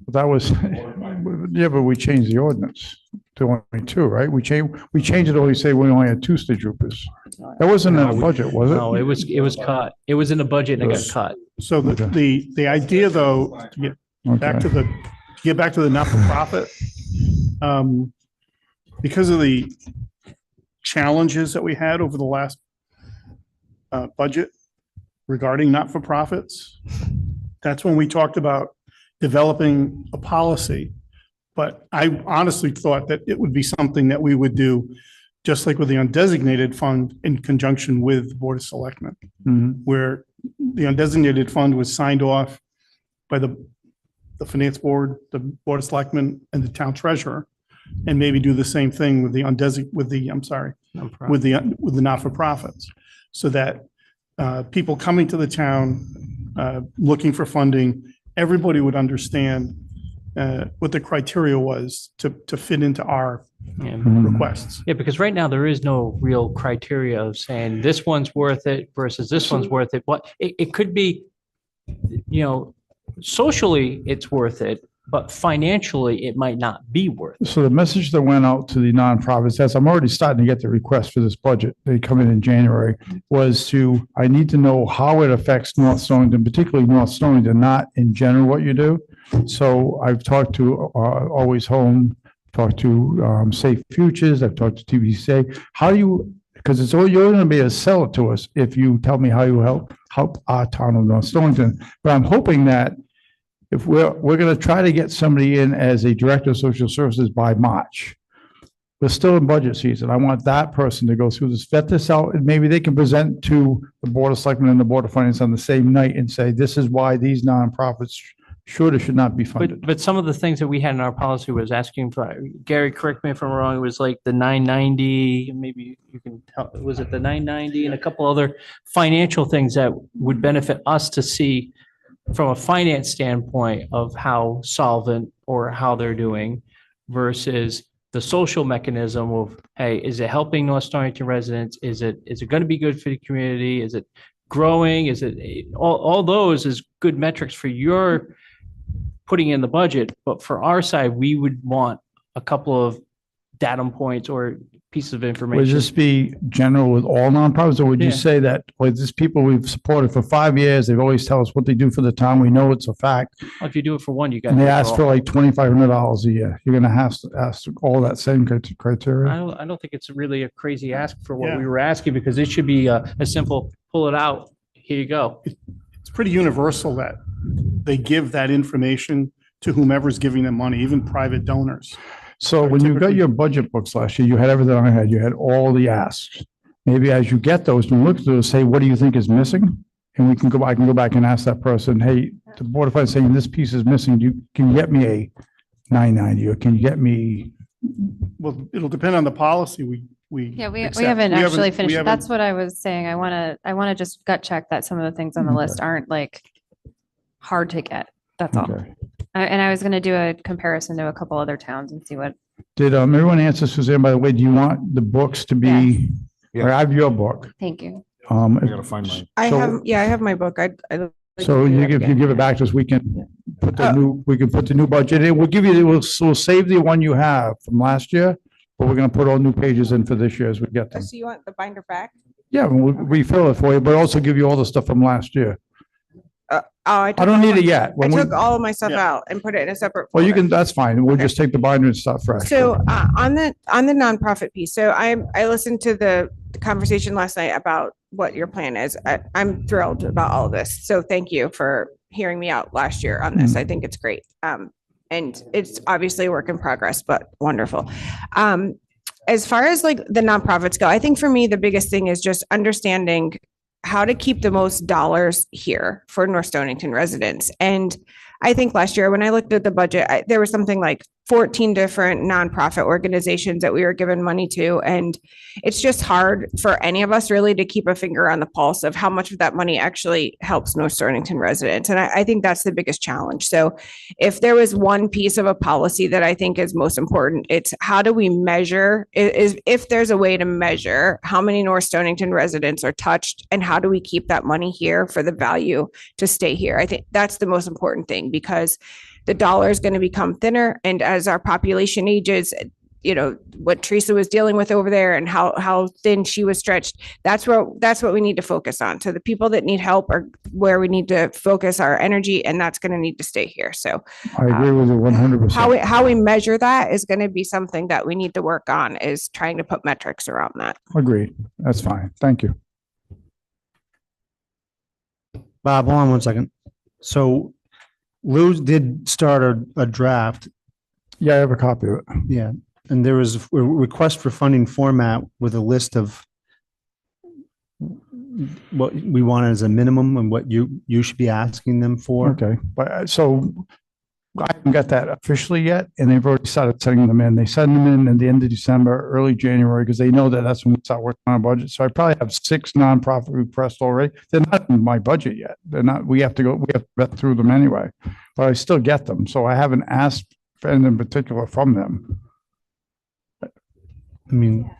That was, yeah, but we changed the ordinance to only 2, right? We changed it, only say we only had 2 state troopers. That wasn't in the budget, was it? No, it was cut. It was in the budget and it got Yes. cut. So the idea though, to get back to Okay. the not-for-profit, because of the challenges that we had over the last budget regarding not-for-profits, that's when we talked about developing a policy. But I honestly thought that it would be something that we would do, just like with the undesignated fund in conjunction with the Board of Selectmen, Mhm. where the undesignated fund was signed off by the finance board, the Board of Selectmen, and the town treasurer, and maybe do the same thing with the with the not-for-profits, so that people coming to the town, looking for funding, everybody would understand what the criteria was to fit into our Yeah. Mhm. requests. Yeah, because right now there is no real criteria of saying this one's worth it versus this one's worth it. What it could be, socially it's worth it, but financially it might not be worth it. So the message that went out to the nonprofits, as I'm already starting to get the request for this budget, they come in january, was I need to know how it affects North Stonington, particularly North Stonington, not in general what you do. So I've talked to Always Home, talked to Safe Futures, I've talked to TVCA. How do you, because you're going to be able to sell it to us if you tell me how you help our town of North Stonington. But I'm hoping that if we're going to try to get somebody in as a director of social services by March. We're still in budget season. I want that person to go through this, vet this out, and maybe they can present to the Board of Selectmen and the Board of Finance on the same night and say, this is why these nonprofits should or should not be funded. But some of the things that we had in our policy was asking for, Gary, correct me if I'm wrong, it was like the 990, maybe you can tell, was it the 990 and a couple other financial things that would benefit us to see from a finance standpoint of how solvent or how they're doing versus the social mechanism of, hey, is it helping North Stonington residents? Is it going to be good for the community? Is it growing? Is it, all those is good metrics for your putting in the budget, but for our side, we would want a couple of datum points or pieces of Would information. this be general with all nonprofits, or would you Yeah. say that, like, these people we've supported for 5 years, they've always tell us what they do for the town, we know it's a fact, If you do it for one, you got. and they ask for like $2,500 a year, you're gonna have to ask all that same criteria? I don't think it's really a crazy ask for what Yeah. we were asking, because it should be a simple, pull it out, here you go. It's pretty universal that they give that information to whomever's giving them money, even private donors. So when you got typically- your budget books last year, you had everything I had, you had all the asks. Maybe as you get those, you look at those, say, what do you think is missing? And I can go back and ask that person, hey, the Board of Finance saying this piece is missing, can you get me a 990, or can you get me? Well, it'll depend on the policy we. Yeah, we accept. haven't actually finished. we haven't- That's what I was saying. I want to just gut check that some of the things on the list aren't like hard to get. That's all. Okay. And I was going to do a comparison to a couple other towns and see what, Did everyone answer, Suzanne, by the way, do you want the books to be, or I have your book? thank you. I gotta find mine. I So- have, yeah, I have my book. I'd like So to do that if you again. give it back to us, we can put the we can put the new budget in. We'll give you, we'll save the one you have from last year, but we're gonna put all new pages in for this year as we get Oh, them. So you want the binder back? Yeah, we'll refill it for you, but also give you all the stuff from last year. I I don't need it yet. I When we- took all of my stuff Yeah. out and put it in a separate. Well, you folder. can, that's fine. We'll just take the binder and start fresh. So on the nonprofit piece, so I listened to the conversation last night about what your plan is. I'm thrilled about all of this. So thank you for hearing me out last year on this. I think it's great. And it's obviously a work in progress, but wonderful. As far as like the nonprofits go, I think for me, the biggest thing is just understanding how to keep the most dollars here for North Stonington residents. And I think last year when I looked at the budget, there was something like 14 different nonprofit organizations that we were given money to. And it's just hard for any of us really to keep a finger on the pulse of how much of that money actually helps North Stonington residents. And I think that's the biggest challenge. So if there was one piece of a policy that I think is most important, it's how do we measure, is if there's a way to measure how many North Stonington residents are touched and how do we keep that money here for the value to stay here? I think that's the most important thing because the dollar is going to become thinner. And as our population ages, you know, what Teresa was dealing with over there and how thin she was stretched, that's what we need to focus on. So the people that need help are where we need to focus our energy, and that's going to need to stay here. So I agree with you 100%. how we measure that is going to be something that we need to work on, is trying to put metrics around that. Agreed. That's fine. Thank you. Bob, hold on one second. So Lou did start a draft, Yeah, I have a copy of it. yeah, and there was a request for funding format with a list of what we want as a minimum and what you should be asking them for. Okay, but so I haven't got that officially yet, and they've already started sending them in. They send them in at the end of December, early January, because they know that that's when we start working on our budget. So I probably have 6 nonprofit requests already. They're not in my budget yet. They're not, we have to vet through them anyway, but I still get them. So I haven't asked for anything in particular from them. I mean,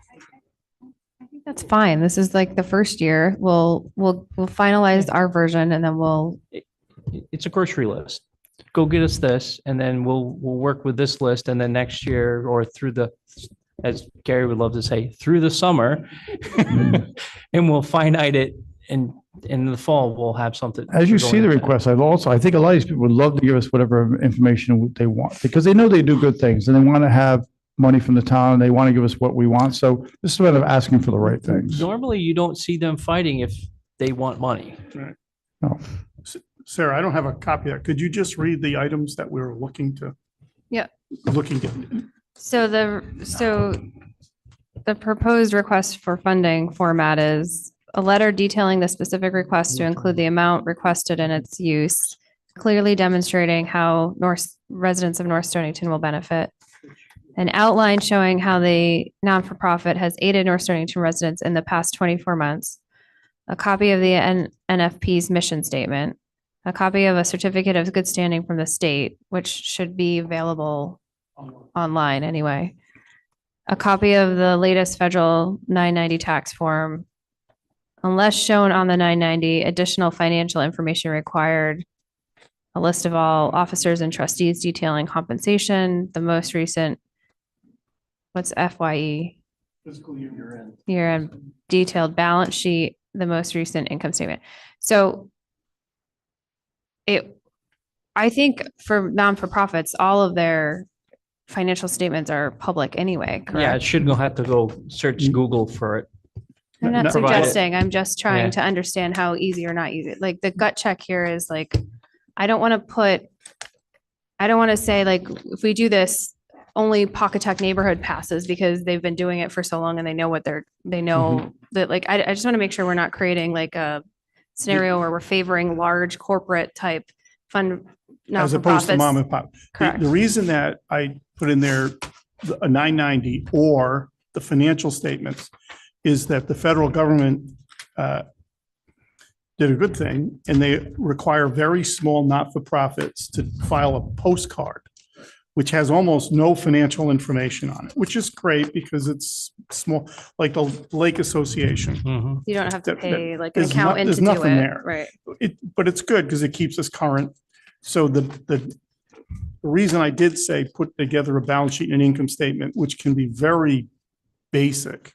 I think that's fine. This is like the first year. We'll finalize our version and then we'll, It's a grocery list. Go get us this, and then we'll work with this list, and then next year or through the, as Gary would love to say, through the summer, and we'll finite it, and in the fall, we'll have something. As you going see the into it. requests, I think a lot of these people would love to give us whatever information they want, because they know they do good things and they want to have money from the town. They want to give us what we want. So this is a matter of asking for the right things. Normally, you don't see them fighting if they want money. No. Sarah, I don't have a copy of that. Could you just read the items that we were looking to? Yeah. Looking at. so the proposed request for funding format is a letter detailing the specific request to include the amount requested and its use, clearly demonstrating how residents of North Stonington will benefit. An outline showing how the non-for-profit has aided North Stonington residents in the past 24 months. A copy of the NFP's mission statement. A copy of a certificate of good standing from the state, which should be available online anyway. A copy of the latest federal 990 tax form. unless shown on the 990, additional financial information required. A list of all officers and trustees detailing compensation, the most recent, what's FYE? Fiscal year you're in. Year-end detailed balance sheet, the most recent income statement. So I think for non-for-profits, all of their financial statements are public anyway, Yeah, it correct? shouldn't go have to go search Google for it. I'm not Provide it. suggesting, I'm just Yeah. trying to understand how easy or not easy. Like the gut check here is like, I don't want to say like, if we do this, only Pawcatuck neighborhood passes because they've been doing it for so long and they know that like, I just want to make sure we're not creating like a scenario where we're favoring large corporate type fund. As opposed to not-for-profits. mom and pop. Correct. The reason that I put in there a 990 or the financial statements is that the federal government did a good thing, and they require very small not-for-profits to file a postcard, which has almost no financial information on it, which is great because it's small, like the Lake Association. Mhm. You don't have to that- pay like an there's accountant there's to do nothing it, there. right? But it's good because it keeps us current. So the reason I did say put together a balance sheet and income statement, which can be very basic,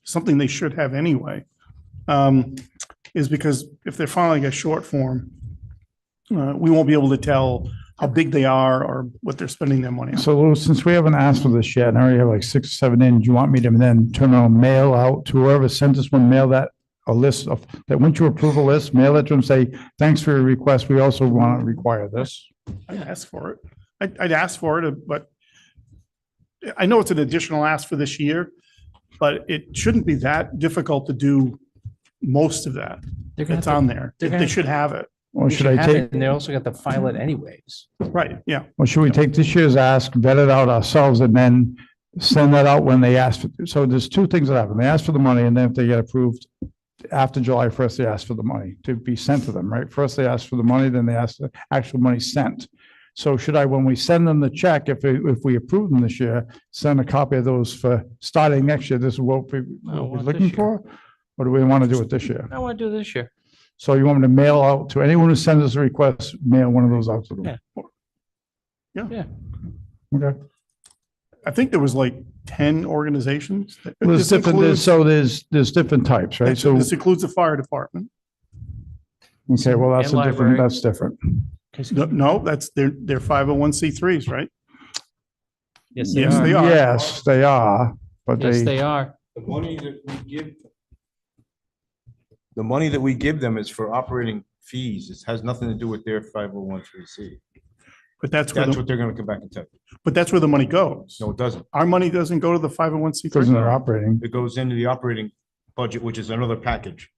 something they should have anyway, is because if they're filing a short form, we won't be able to tell how big they are or what they're spending their money on. So Lou, since we haven't asked for this yet, and I already have like 6 or 7 in, do you want me to then turn around, and mail out to whoever sent us one, mail that a list of, that once you approve a list, mail it to them, say, thanks for your request. We also want to require this. I'd ask for it. I'd ask for it, but I know it's an additional ask for this year, but it shouldn't be that difficult to do most of that. They're gonna It's have to- on there. they're They gonna- should have it. Or They should I have it, take, And they also got to file it anyways. Right, yeah. or should we take this year's ask, vet it out ourselves, and then send that out when they ask? So there's 2 things that happen. They ask for the money, and then if they get approved after July 1st, they ask for the money to be sent to them, right? First, they ask for the money, then they ask the actual money sent. So should I, when we send them the check, if we approve them this year, send a copy of those for starting next year? This is what we're want looking this year. for? Or do we want to do it this year? I want to do this year. So you want me to mail out to anyone who sends us a request, mail one of those out to them? Yeah. Okay. I think there was like 10 organizations. Well, there's This different, includes- there's different types, right? So, This includes the fire department. okay, well, that's And a different, library. that's different. No, that's they're 501c3s, right? Yes, Yes, they are. Yes, they are, but Yes, they, they are. The money that we give, the money that we give them is for operating fees. It has nothing to do with their 501c. But that's where, That's what they're gonna come back and tell you. but that's where the money goes. No, it doesn't. Our money doesn't go to the goes in 501c3. their operating. It goes into the operating budget, which is another package.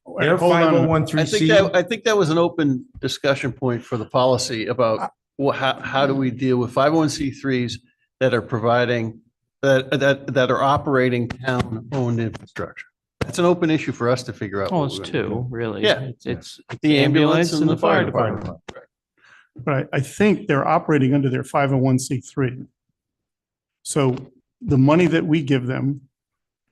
Wait, Their hold on a minute. 501c. I think that was an open discussion point for the policy about how do we deal with 501c3s that are providing, that are operating town-owned infrastructure. That's an open issue for us to figure out. Oh, what it's we're gonna do. 2, really. Yeah. It's The ambulance and the fire department. But I think they're operating under their 501c3. So the money that we give them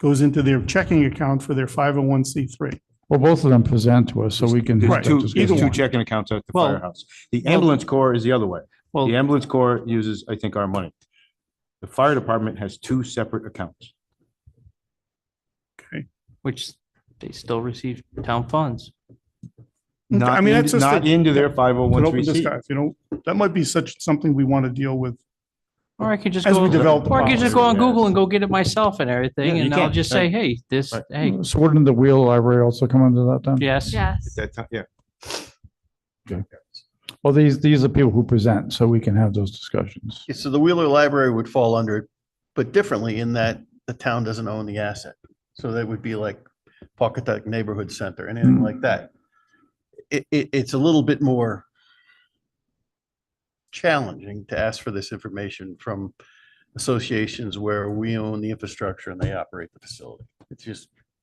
goes into their checking account for their 501c3. Well, both of them present to us, so we can. Right. There's Either two one. checking accounts at the Well- firehouse. The ambulance corps is the other way. Well, The ambulance corps uses, I think, our money. The fire department has 2 separate accounts. which they still receive town funds. Not I mean, that's just not a- into their It's an open 501c. discussion, you know, that might be something we want to deal with. Or I could just As go, we develop the or I could just go on policy, Google and go get it myself and everything, Yeah, you and I'll can, just say, right. hey, this, Right. hey, So wouldn't the wheel library also come under that then? yes. Yes. That time, yeah. Well, these are people who present, so we can have those discussions. So the Wheeler Library would fall under it, but differently in that the town doesn't own the asset. So that would be like Pawcatuck Neighborhood Center, anything like that. It's a little bit more challenging to ask for this information from associations where we own the infrastructure and they operate the facility.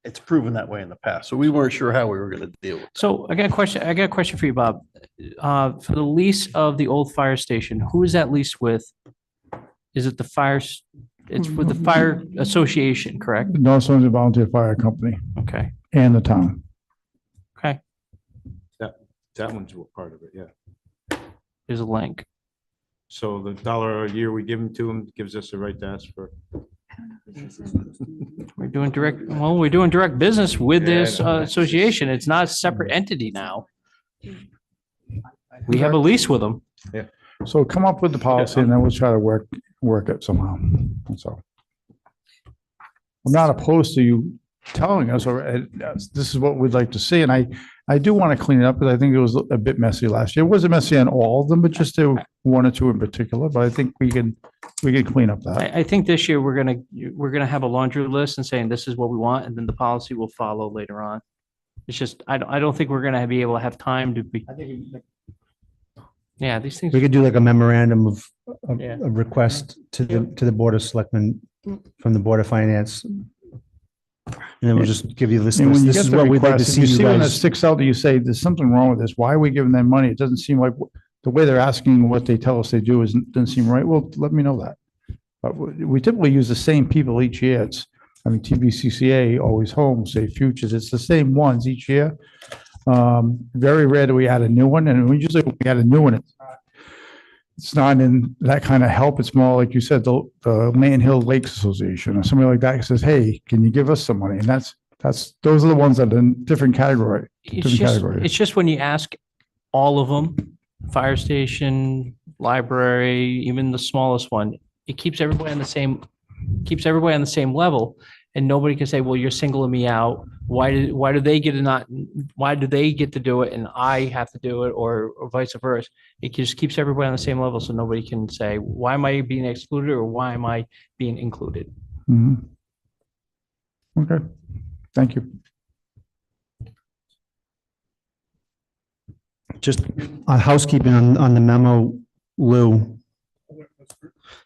It's proven that way in the past. So we weren't sure how we were going to deal with it. So I got a question for you, Bob. For the lease of the old fire station, who is that leased with? Is it the it's with the fire association, correct? North Swansea Volunteer Fire Company. Okay. and the town. Okay, That one's a part of it, yeah. there's a link. So the $1 a year we give them gives us the right to ask for. We're doing direct business with Yeah, I this know. association. It's not a separate entity now. We have a lease with them. So come up with the policy and then we'll try to work it somehow. So I'm not opposed to you telling us, or this is what we'd like to see. And I do want to clean it up because I think it was a bit messy last year. It wasn't messy on all of them, but just one or two in particular. But I think we can clean up that. I think this year we're gonna have a laundry list and saying this is what we want, and then the policy will follow later on. It's just, I don't think we're gonna be able to have time to be. Yeah, these things. We could do like a memorandum of Yeah. a request to the Board of Selectmen from the Board of Finance. And then we'll just give you this. And when you This get is the what we'd like to request, see if you you see one that guys. sticks out that you say, there's something wrong with this. Why are we giving them money? It doesn't seem like the way they're asking what they tell us they do doesn't seem right. Well, let me know that. But we typically use the same people each year. TBCCA, Always Home, Safe Futures. It's the same ones each year. Very rare do we add a new one, and we usually add a new one. It's not in that kind of help. It's more like you said, the Man Hill Lakes Association or somebody like that says, "Hey, can you give us some money?" And those are the ones that are in different category. It's just when you ask all of them, fire station, library, even the smallest one, it keeps everybody on the same level. And nobody can say, well, you're singling me out. Why do they get to do it and I have to do it, or vice versa? It just keeps everybody on the same level. So nobody can say, why am I being excluded or why am I being included? Mhm. Okay, thank you. Just housekeeping on the memo, Lou.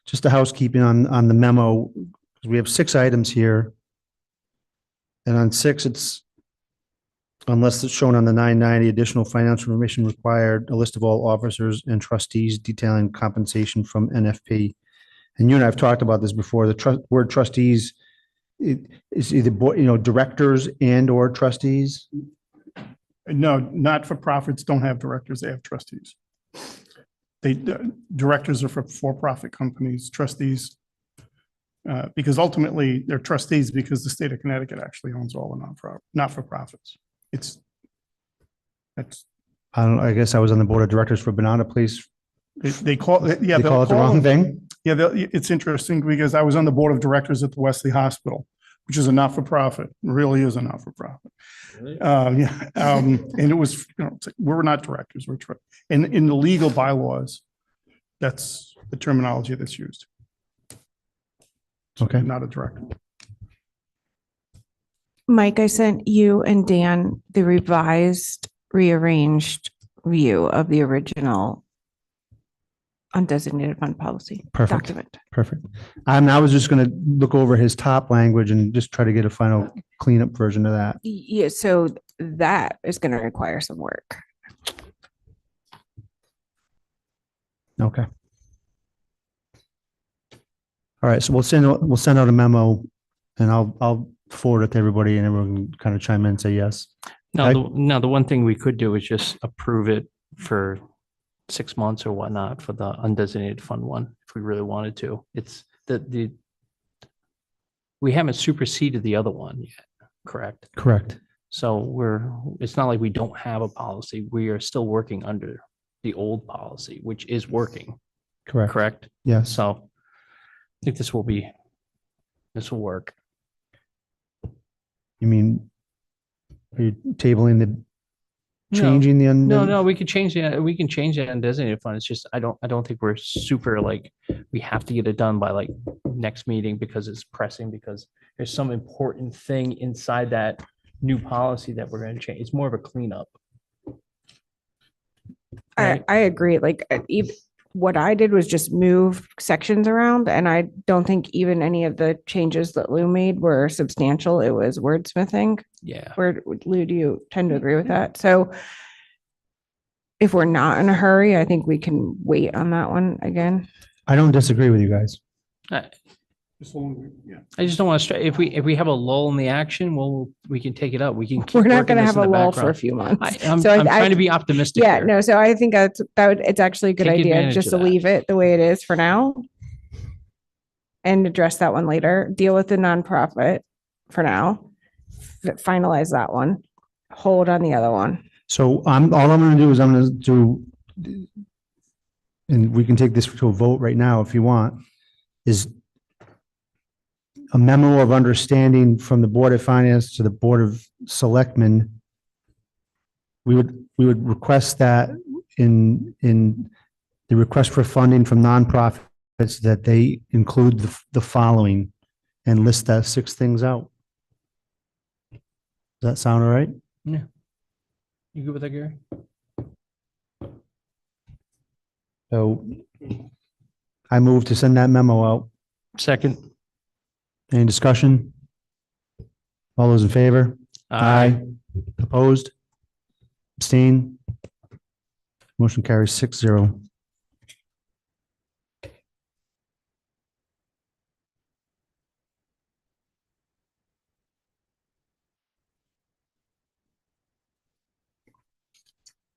Just a housekeeping on the memo, because we have 6 items here. And on 6, it's, unless it's shown on the 990, additional financial information required, a list of all officers and trustees detailing compensation from NFP. And you and I have talked about this before. The word trustees, it is either, directors and or trustees. No, not-for-profits don't have directors, they have trustees. Directors are for-profit companies, trustees, because ultimately they're trustees because the state of Connecticut actually owns all the not-for-profits. I guess I was on the board of directors for Banana Place. They call it, yeah. They call it the wrong thing. Yeah, it's interesting because I was on the board of directors at the Wesley Hospital, which is a not-for-profit, really is a not-for-profit. And it was, we're not directors, and in the legal bylaws, that's the terminology that's used. Okay. Not a director. Mike, I sent you and Dan the revised, rearranged view of the original undesignated fund policy Perfect. document. Perfect. I was just going to look over his top language and just try to get a final cleanup version of that. Yeah, so that is going to require some work. Okay. All right, so we'll send out a memo and I'll forward it to everybody and everyone can kind of chime in and say yes. Now, the one thing we could do is just approve it for 6 months or whatnot for the undesignated fund one, if we really wanted to. It's we haven't superseded the other one yet, correct? Correct. So it's not like we don't have a policy. We are still working under the old policy, which is working, Correct. correct? Yes. So I think this will work. You mean, are you tabling the, No. changing the? No, we can change the undesignated fund. It's just, I don't think we're super we have to get it done by next meeting because it's pressing, because there's some important thing inside that new policy that we're going to change. It's more of a cleanup. Right. I agree. What I did was just move sections around, and I don't think even any of the changes that Lou made were substantial. It was wordsmithing. Yeah. Lou, do you tend to agree with that? So if we're not in a hurry, I think we can wait on that one again. I don't disagree with you guys. Just so long, yeah. I just don't want to, if we have a lull in the action, well, we can take it up. We can keep We're not working going to this have in a the lull for a background. few months. I'm So I- trying to be optimistic Yeah, here. no, so I think it's actually a good Take idea advantage just of to that. leave it the way it is for now. And address that one later, deal with the nonprofit for now. Finalize that one, hold on the other one. So all I'm gonna do is I'm gonna do, and we can take this to a vote right now if you want, is a memo of understanding from the Board of Finance to the Board of Selectmen. We would request that in the request for funding from nonprofits that they include the following and list that 6 things out. Does that sound all right? Yeah. You good with that, Gary? So I move to send that memo out. Second. Any discussion? All those in favor? Opposed? Abstain? Motion carries 6-0.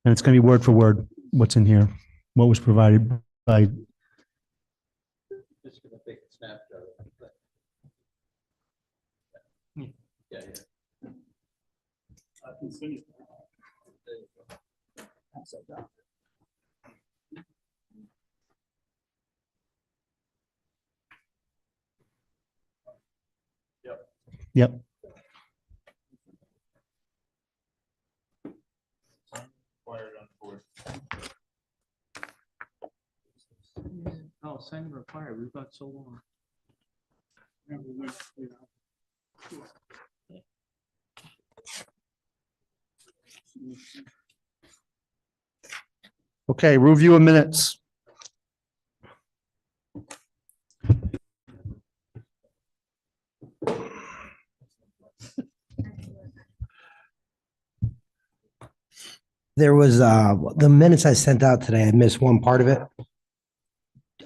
And it's going to be word for word what's in here, what was provided by. Just gonna take a snapshot. Yeah, yeah. Yep. Oh, sign required. We've got so long. Okay, review of minutes. There was, the minutes I sent out today, I missed one part of it.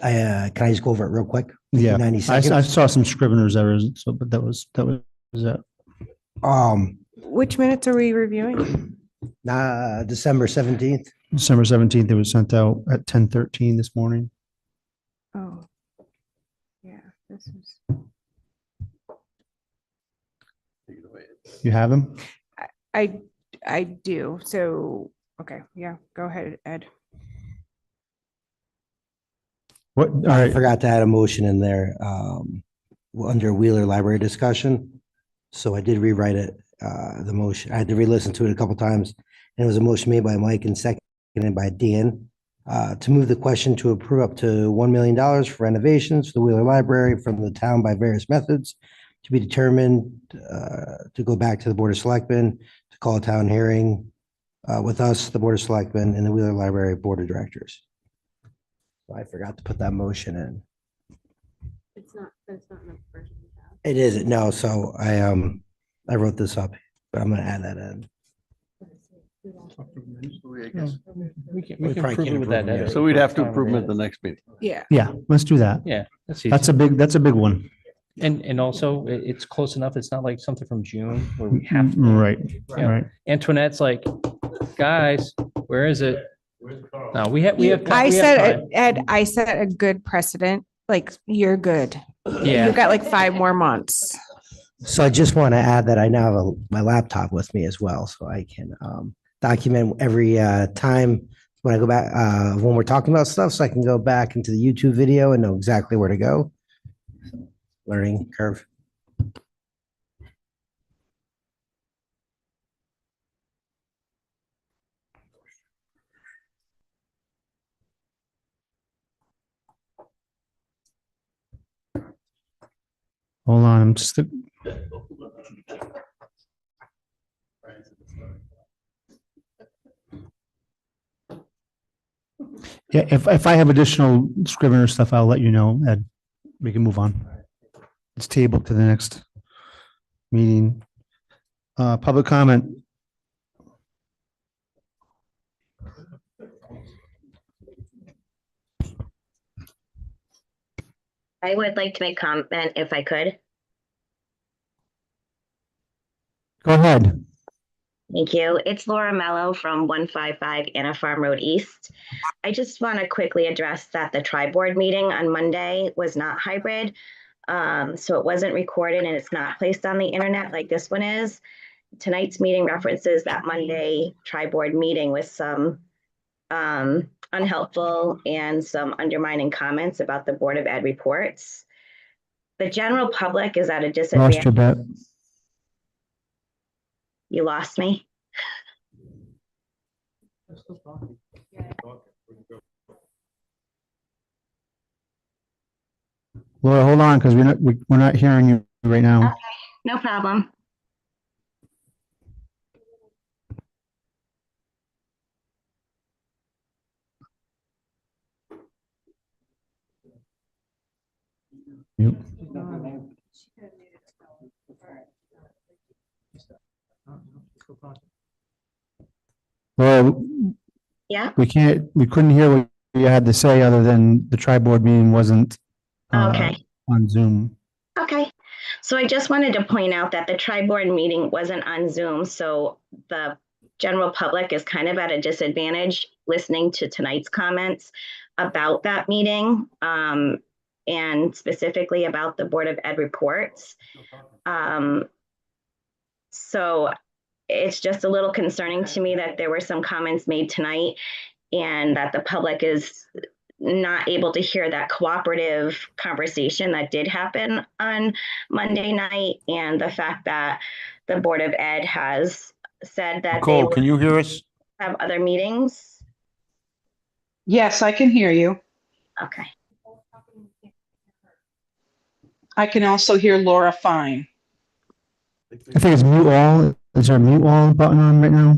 Can I just go over it real quick? Yeah, 90 I seconds. saw some scrivener's errors, so, but that was that. Which minutes are we reviewing? December 17th. December 17th, it was sent out at 10:13 this morning. Oh. Yeah, this is. You have them? I do. So, okay, yeah, go ahead, Ed. What, all I right, forgot to add a motion in there, under Wheeler Library discussion. So I did rewrite it, the motion. I had to re-listen to it a couple times. And it was a motion made by Mike and seconded by Dan, to move the question to approve up to $1 million for renovations for the Wheeler Library from the town by various methods to be determined, to go back to the Board of Selectmen, to call a town hearing, with us, the Board of Selectmen, and the Wheeler Library Board of Directors. I forgot to put that motion in. It's not in the version we have. It is, no, so I wrote this up, but I'm gonna add that in. I guess. We can We probably prove can't it with approve that them yet. edit. So we'd have to Fine with approve them at it. the next meeting. Yeah. yeah, let's do that. Yeah, that's That's easy. that's a big one. And also it's close enough. It's not like something from June where we have. to- Right, Yeah. right. Antoinette's like, guys, where is it? No, we have. I we have said, time. Ed, I set a good precedent, like, you're good. Yeah. You've got like 5 more months. So I just want to add that I now have my laptop with me as well, so I can document every time when I go back, when we're talking about stuff, so I can go back into the YouTube video and know exactly where to go. Learning curve. Hold on, I'm just. Yeah, if I have additional scrivener stuff, I'll let you know, Ed. We can move on. It's tabled to the next meeting. Public comment. I would like to make comment if I could. Go ahead. Thank you. It's Laura Mello from 155 Anna Farm Road East. I just want to quickly address that the tri-board meeting on Monday was not hybrid. So it wasn't recorded and it's not placed on the internet like this one is. Tonight's meeting references that Monday tri-board meeting with some unhelpful and some undermining comments about the Board of Ed reports. The general public is at a Lost your disadvantage. bet. You lost me. Laura, hold on, because we're not hearing you right now. No problem. Mute. Laura, Yeah. we couldn't hear what you had to say other than the tri-board meeting wasn't Okay. on Zoom. Okay. So I just wanted to point out that the tri-board meeting wasn't on Zoom, so the general public is kind of at a disadvantage listening to tonight's comments about that meeting, and specifically about the Board of Ed reports. So it's just a little concerning to me that there were some comments made tonight and that the public is not able to hear that cooperative conversation that did happen on Monday night, and the fact that the Board of Ed has said that they Nicole, can you hear us? have other meetings. Yes, I can hear you. Okay. I can also hear Laura fine. I think it's mute all. Is there a mute all button on right now?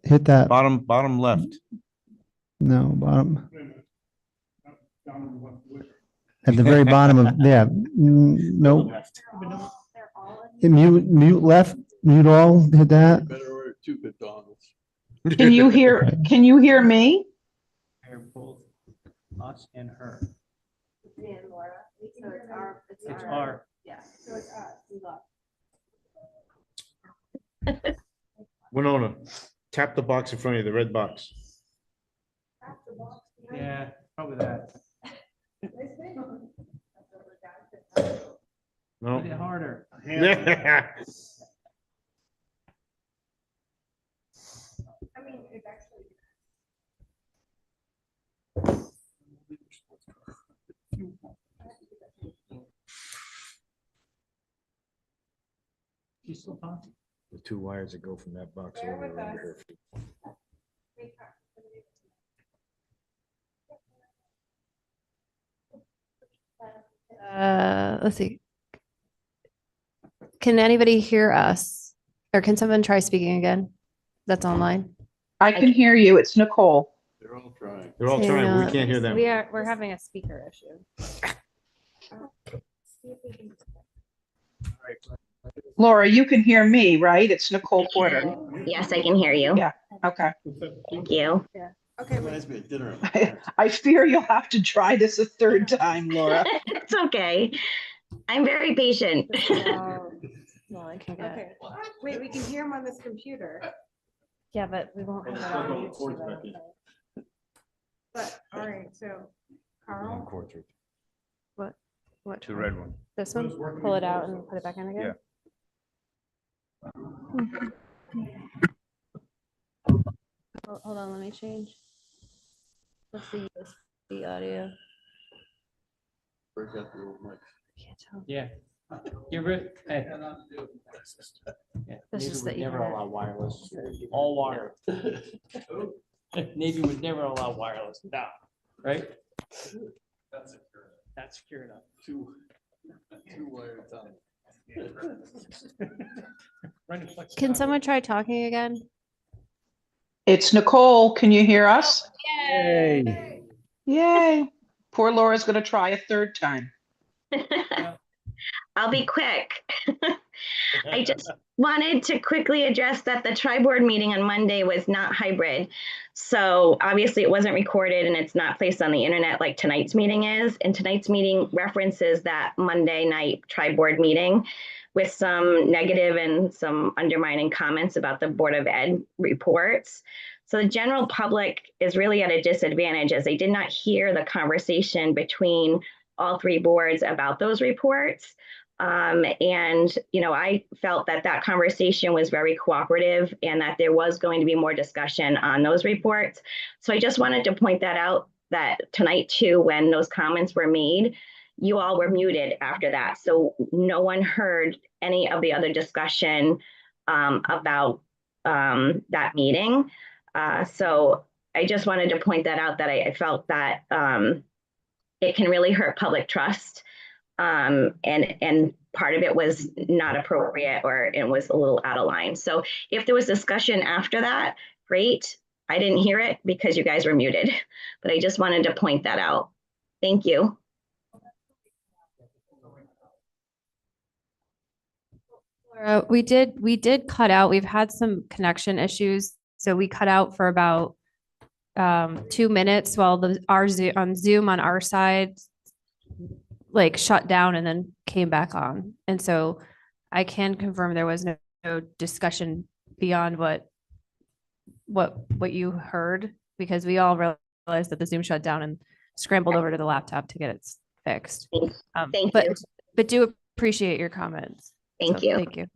Hit that. Bottom left. No, bottom. At the very bottom of, yeah, no. Mute left, mute all, hit that. Better order two McDonald's. Can you hear me? They're both us and her. It's our. Winona, tap the box in front of you, the red box. Yeah, probably that. No. Hit it harder. She's still talking. The two wires that go from that box over to under her feet. Let's see. Can anybody hear us? Or can someone try speaking again? That's online. I can hear you. It's Nicole. They're all trying. They're all trying, we can't hear them. We're having a speaker issue. Laura, you can hear me, right? It's Nicole Porter. Yes, I can hear you. Yeah. Okay. Thank you. Okay, Reminds me of dinner. I fear you'll have to try this a third time, Laura. It's okay. I'm very patient. Well, I can get, okay. Wait, we can hear him on this computer, yeah, but we won't have that on YouTube, I don't think. but, all right, so Carl, What? The red one. This one? Pull it out and put it back in again? Hold on, let me change. What's the USB audio? Break out the old mic. Can't tell. Yeah. You're right. Hey. Yeah, This Navy is would the never Ethernet. allow wireless. All wire. Navy would never allow wireless. No, right? That's secure enough. Two wires on. Can someone try talking again? It's Nicole. Can you hear us? Yay. Yay. Poor Laura's going to try a third time. I'll be quick. I just wanted to quickly address that the tri-board meeting on Monday was not hybrid. So obviously it wasn't recorded and it's not placed on the internet like tonight's meeting is. And tonight's meeting references that Monday night tri-board meeting with some negative and some undermining comments about the Board of Ed reports. So the general public is really at a disadvantage as they did not hear the conversation between all three boards about those reports. And, you know, I felt that that conversation was very cooperative and that there was going to be more discussion on those reports. So I just wanted to point that out, that tonight too, when those comments were made, you all were muted after that. So no one heard any of the other discussion about that meeting. So I just wanted to point that out, that I felt that it can really hurt public trust. And part of it was not appropriate, or it was a little out of line. So if there was discussion after that, great. I didn't hear it because you guys were muted, but I just wanted to point that out. Thank you. Laura, we did cut out. We've had some connection issues. So we cut out for about 2 minutes while our Zoom on our side like shut down and then came back on. And so I can confirm there was no discussion beyond what you heard, because we all realized that the Zoom shut down and scrambled over to the laptop to get it fixed. Thank you. But do appreciate your comments. Thank you. Thank you.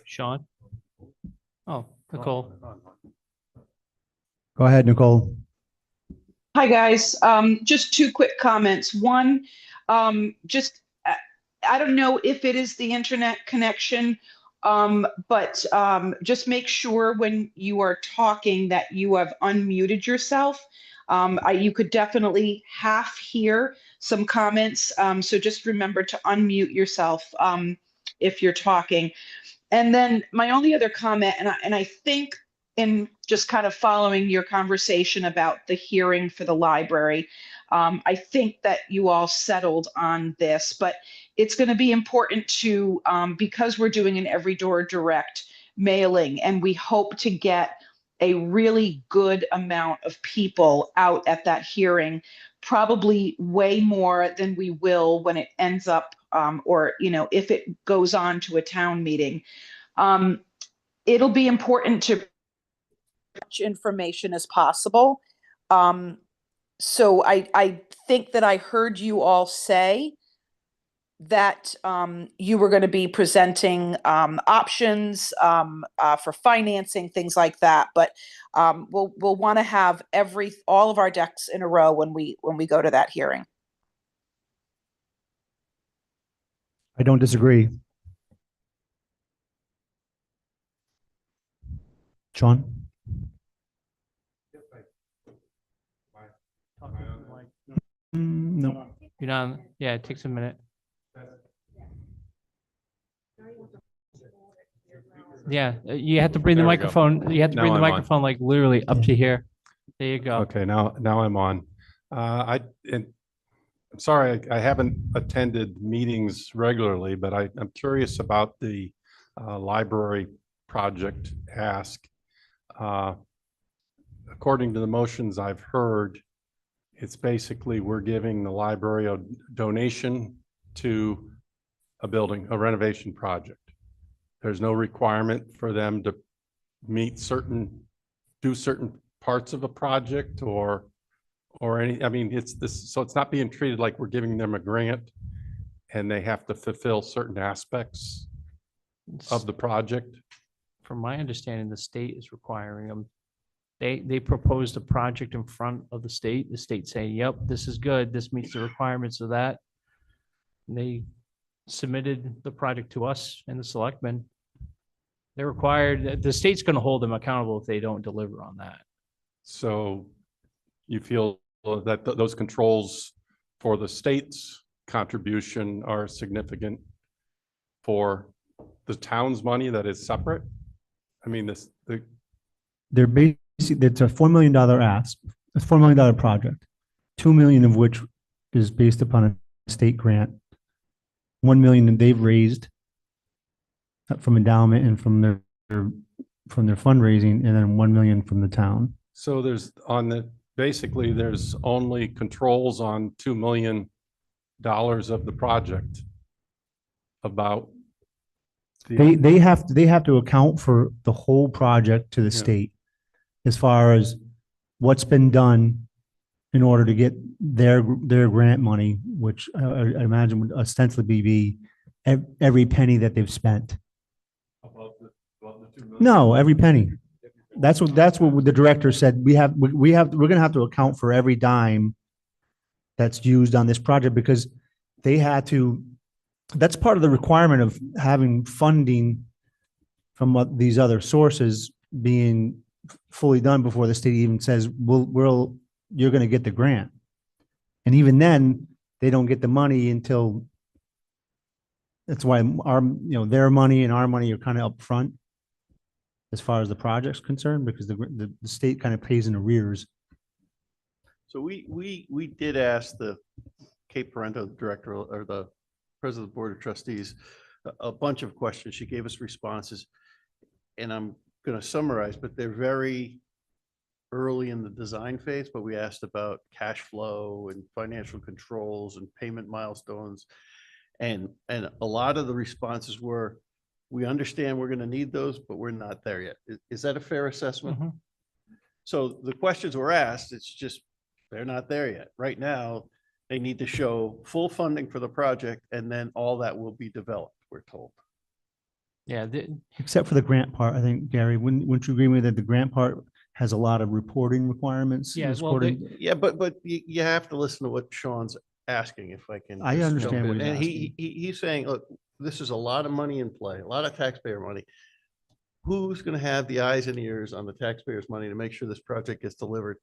Sean? Oh, Nicole. Go ahead, Nicole. Hi, guys. Just two quick comments. One, just, I don't know if it is the internet connection, but just make sure when you are talking that you have unmuted yourself. You could definitely half hear some comments. So just remember to unmute yourself if you're talking. And then my only other comment, and I think in just kind of following your conversation about the hearing for the library, I think that you all settled on this, but it's going to be important to, because we're doing an Every Door Direct mailing, and we hope to get a really good amount of people out at that hearing, probably way more than we will when it ends up, or, you know, if it goes on to a town meeting. It'll be important to much information as possible. So I think that I heard you all say that you were going to be presenting options for financing, things like that. But we'll want to have all of our decks in a row when we go to that hearing. I don't disagree. Sean? No. You're not, yeah, it takes a minute. Yeah, you have to bring the There we go. microphone, you have to Now bring the I'm on. microphone like literally up to here. There you go. Okay, now I'm on. I'm sorry, I haven't attended meetings regularly, but I'm curious about the library project ask. According to the motions I've heard, it's basically we're giving the library a donation to a building, a renovation project. There's no requirement for them to do certain parts of a project or any, I mean, so it's not being treated like we're giving them a grant and they have to fulfill certain aspects of the project. From my understanding, the state is requiring them. They proposed a project in front of the state saying, yep, this is good. This meets the requirements of that. And they submitted the project to us and the selectmen. They're required, the state's going to hold them accountable if they don't deliver on that. So you feel that those controls for the state's contribution are significant for the town's money that is separate? I mean, They're basically, it's a $4 million ask, a $4 million project. 2 million of which is based upon a state grant. 1 million that they've raised from endowment and from their fundraising, and then 1 million from the town. So there's basically there's only controls on $2 million of the project. About. They have to account for the whole project to the Yeah. state as far as what's been done in order to get their grant money, which I imagine would ostensibly be every penny that they've spent. Above the 2 million? No, every penny. That's what the director said. We're gonna have to account for every dime that's used on this project, because they had to, that's part of the requirement of having funding from what these other sources being fully done before the state even says, you're gonna get the grant. And even then, they don't get the money until, that's why their money and our money are kind of upfront as far as the project's concerned, because the state kind of pays in arrears. So we did ask the Kate Parento, the director or the president of the board of trustees, a bunch of questions. She gave us responses, and I'm going to summarize, but they're very early in the design phase. But we asked about cash flow and financial controls and payment milestones, and a lot of the responses were, we understand we're going to need those, but we're not there yet. Is that a fair assessment? Mhm. So the questions were asked, it's just, they're not there yet. Right now, they need to show full funding for the project, and then all that will be developed, we're told. Yeah, Except for the grant part, I think, Gary, wouldn't you agree with me that the grant part has a lot of reporting requirements? Yeah, It's well, they- according- Yeah, but you have to listen to what Sean's asking, if I can. I just understand jump what in. he's And he's saying, look, this is a lot of money in play, a lot of taxpayer money. Who's going to have the eyes and ears on the taxpayers' money to make sure this project gets delivered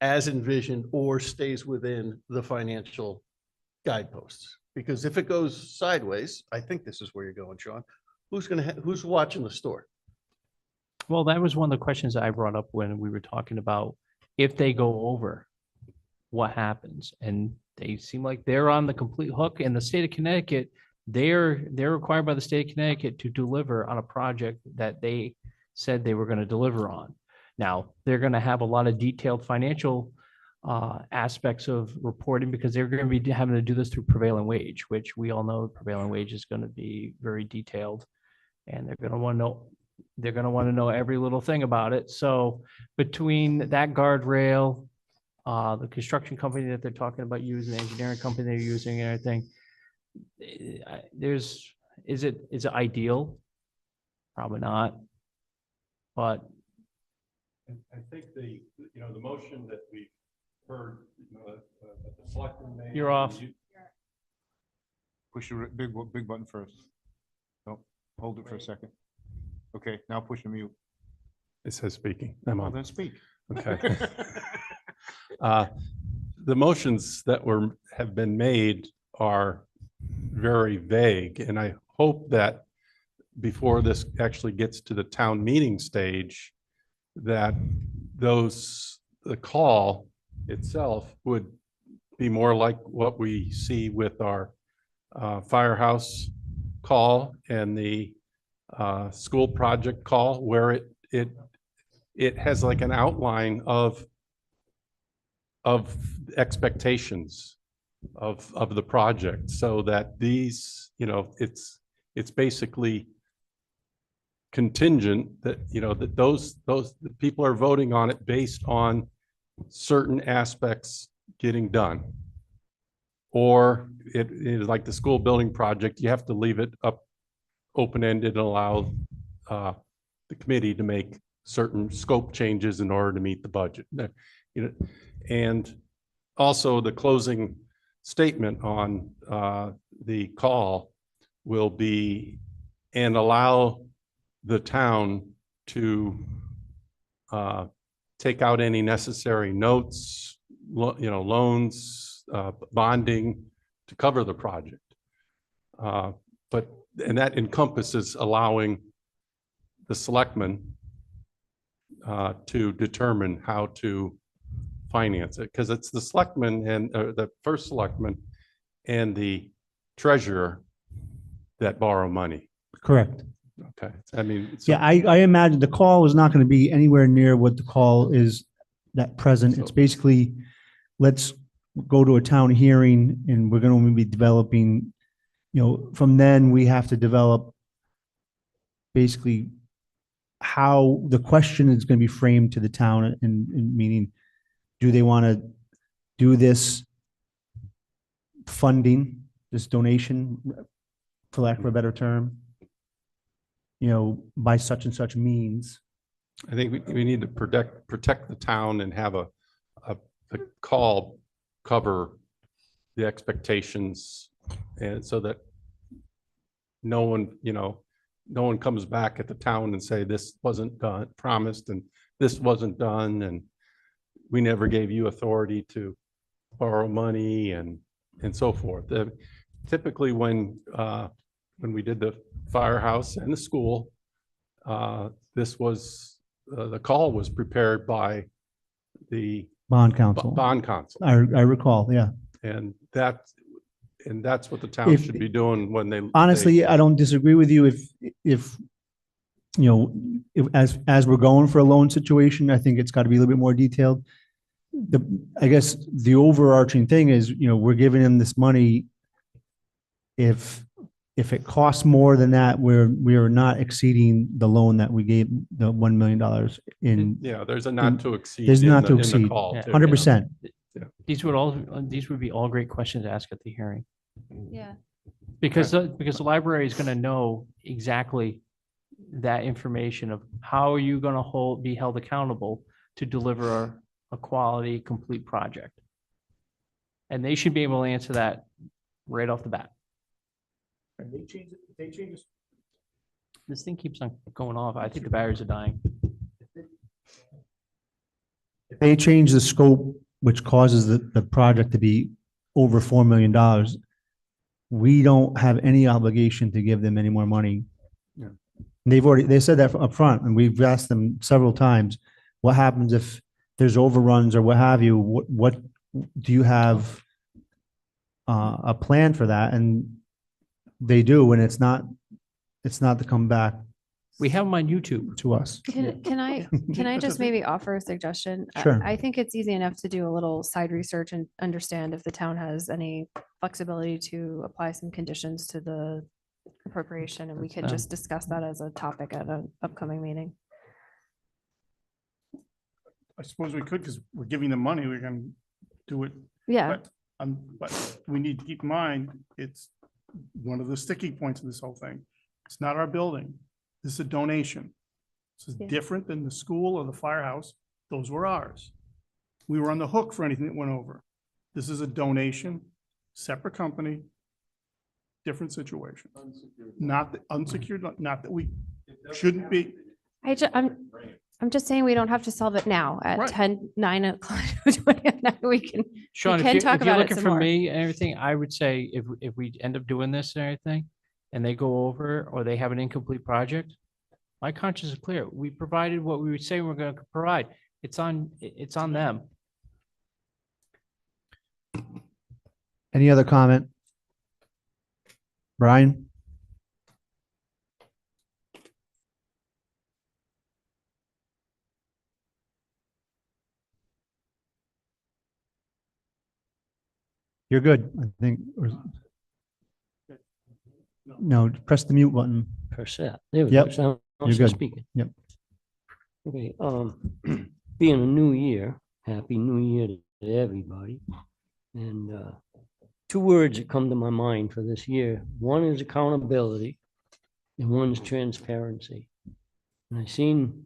as envisioned or stays within the financial guideposts? Because if it goes sideways, I think this is where you're going, Sean. Who's watching the store? well, that was one of the questions that I brought up when we were talking about if they go over, what happens? And they seem like they're on the complete hook. In the state of Connecticut, they're required by the state of Connecticut to deliver on a project that they said they were going to deliver on. Now, they're going to have a lot of detailed financial aspects of reporting, because they're going to be having to do this through prevailing wage, which we all know prevailing wage is going to be very detailed, and they're going to want to know every little thing about it. So between that guardrail, the construction company that they're talking about using, the engineering company they're using, and everything, is it ideal? Probably not. But I think the motion that we heard, that the selectmen made. You're off. Push the big button first. No, hold it for a second. Okay, now push the mute. It says speaking. I'm Oh, on. then speak. Okay. The motions that have been made are very vague, and I hope that before this actually gets to the town meeting stage, that the call itself would be more like what we see with our firehouse call and the school project call, where it has like an outline of expectations of the project, so that these, it's basically contingent that, that those the people are voting on it based on certain aspects getting done. Or it is like the school building project, you have to leave it up open-ended and allow the committee to make certain scope changes in order to meet the budget. And also the closing statement on the call will be, and allow the town to take out any necessary notes, loans, bonding to cover the project. And that encompasses allowing the selectmen to determine how to finance it, because it's the selectman and the first selectman and the treasurer that borrow money. Correct. Okay, I mean. so- Yeah, I imagine the call is not going to be anywhere near what the call is that present. It's basically, let's go to a town hearing and we're going to be developing, from then we have to develop basically how the question is going to be framed to the town and meaning, do they want to do this funding, this donation, for lack of a better term, by such and such means? I think we need to protect the town and have the call cover the expectations, and so that no one comes back at the town and say, this wasn't done, promised, and this wasn't done, and we never gave you authority to borrow money and so forth. Typically when we did the firehouse and the school, this was, the call was prepared by the Bond counsel. bond counsel. I recall, yeah. And that's what the town If- should be doing when they. Honestly, I don't disagree with you if as we're going for a loan situation, I think it's got to be a little bit more detailed. I guess the overarching thing is, we're giving them this money. If it costs more than that, we are not exceeding the loan that we gave, the $1 million in. Yeah, there's a not to exceed. There's in not the- to in the exceed, call, too, 100%. These would be all great questions to ask at the hearing. Yeah. Because the library is going to know exactly that information of how are you going to be held accountable to deliver a quality, complete project. And they should be able to answer that right off the bat. This thing keeps on going off. I think the batteries are dying. If they change the scope, which causes the project to be over $4 million, we don't have any obligation to give them any more money. Yeah. They said that up front, and we've asked them several times, what happens if there's overruns or what have you? What do you have a plan for that? And they do, and it's not to come back We have them on YouTube. to us. Can I just maybe offer a suggestion? Sure. I think it's easy enough to do a little side research and understand if the town has any flexibility to apply some conditions to the appropriation, and we could just discuss that as a topic at an upcoming meeting. I suppose we could, because we're giving them money, we can do it. Yeah, But we need to keep in mind, it's one of the sticking points of this whole thing. It's not our building. This is a donation. This is Yeah. different than the school or the firehouse. Those were ours. We were on the hook for anything that went over. This is a donation, separate company, different situation. Not that unsecured, not that we shouldn't be. I'm just saying we don't have to solve it now at Right. 9 o'clock. We can, Sean, can if talk you're about it looking some for more. me and everything, I would say if we end up doing this and everything, and they go over or they have an incomplete project, my conscience is clear. We provided what we would say we're going to provide. It's on them. Any other comment? Brian? You're good, I think. No, press the mute button. Percent. There we Yep, go. So I'm you're still good. speaking. Yep. Okay, being a new year, happy new year to everybody. And two words that come to my mind for this year. One is accountability and one's transparency. And I seen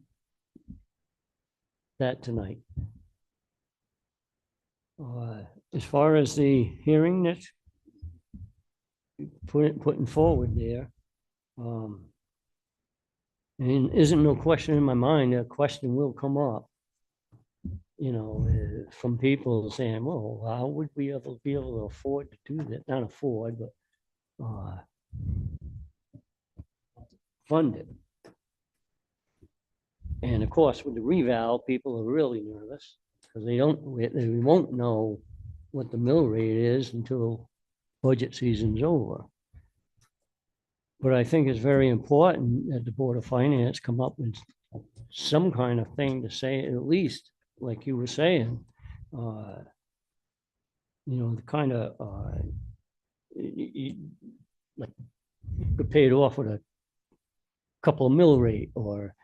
that tonight. As far as the hearing that's putting forward there, and isn't no question in my mind, a question will come up, from people saying, well, how would we ever be able to afford to do that? Not afford, but fund it. And of course, with the reval, people are really nervous. because they won't know what the mill rate is until budget season's over. But I think it's very important that the Board of Finance come up with some kind of thing to say, at least, like you were saying, the kind of, like, you could pay it off with a couple of mill rate, or,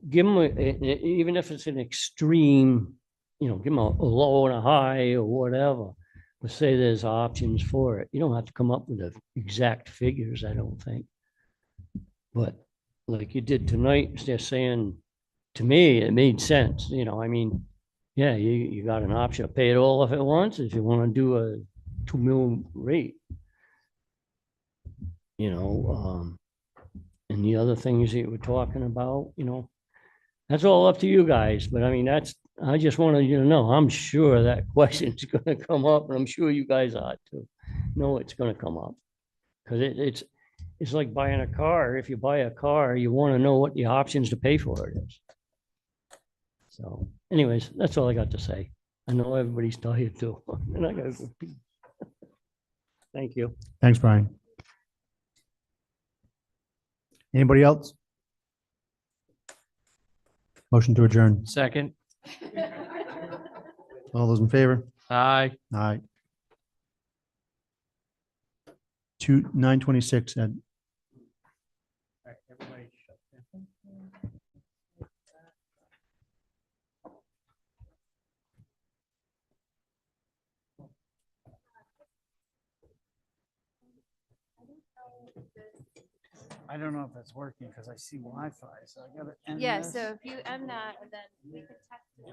give them, even if it's an extreme, give them a low and a high or whatever, but say there's options for it. You don't have to come up with the exact figures, I don't think. But like you did tonight, they're saying, to me, it made sense, yeah, you got an option to pay it all off at once if you want to do a 2 mil rate. And the other things that you were talking about, that's all up to you guys. But I just wanted you to know, I'm sure that question's gonna come up, and I'm sure you guys are too. No, it's gonna come up. Because it's like buying a car. If you buy a car, you want to know what the options to pay for it is. So anyways, that's all I got to say. I know everybody's tired too. And I gotta go pee. Thank you. Thanks, Brian. Anybody else? Motion to adjourn. Second. All those in favor? Aye. Aye. 9:26, Ed. I don't know if that's working because I see Wi-Fi, so I gotta. end Yeah, this. so if you end that, and then we can text it.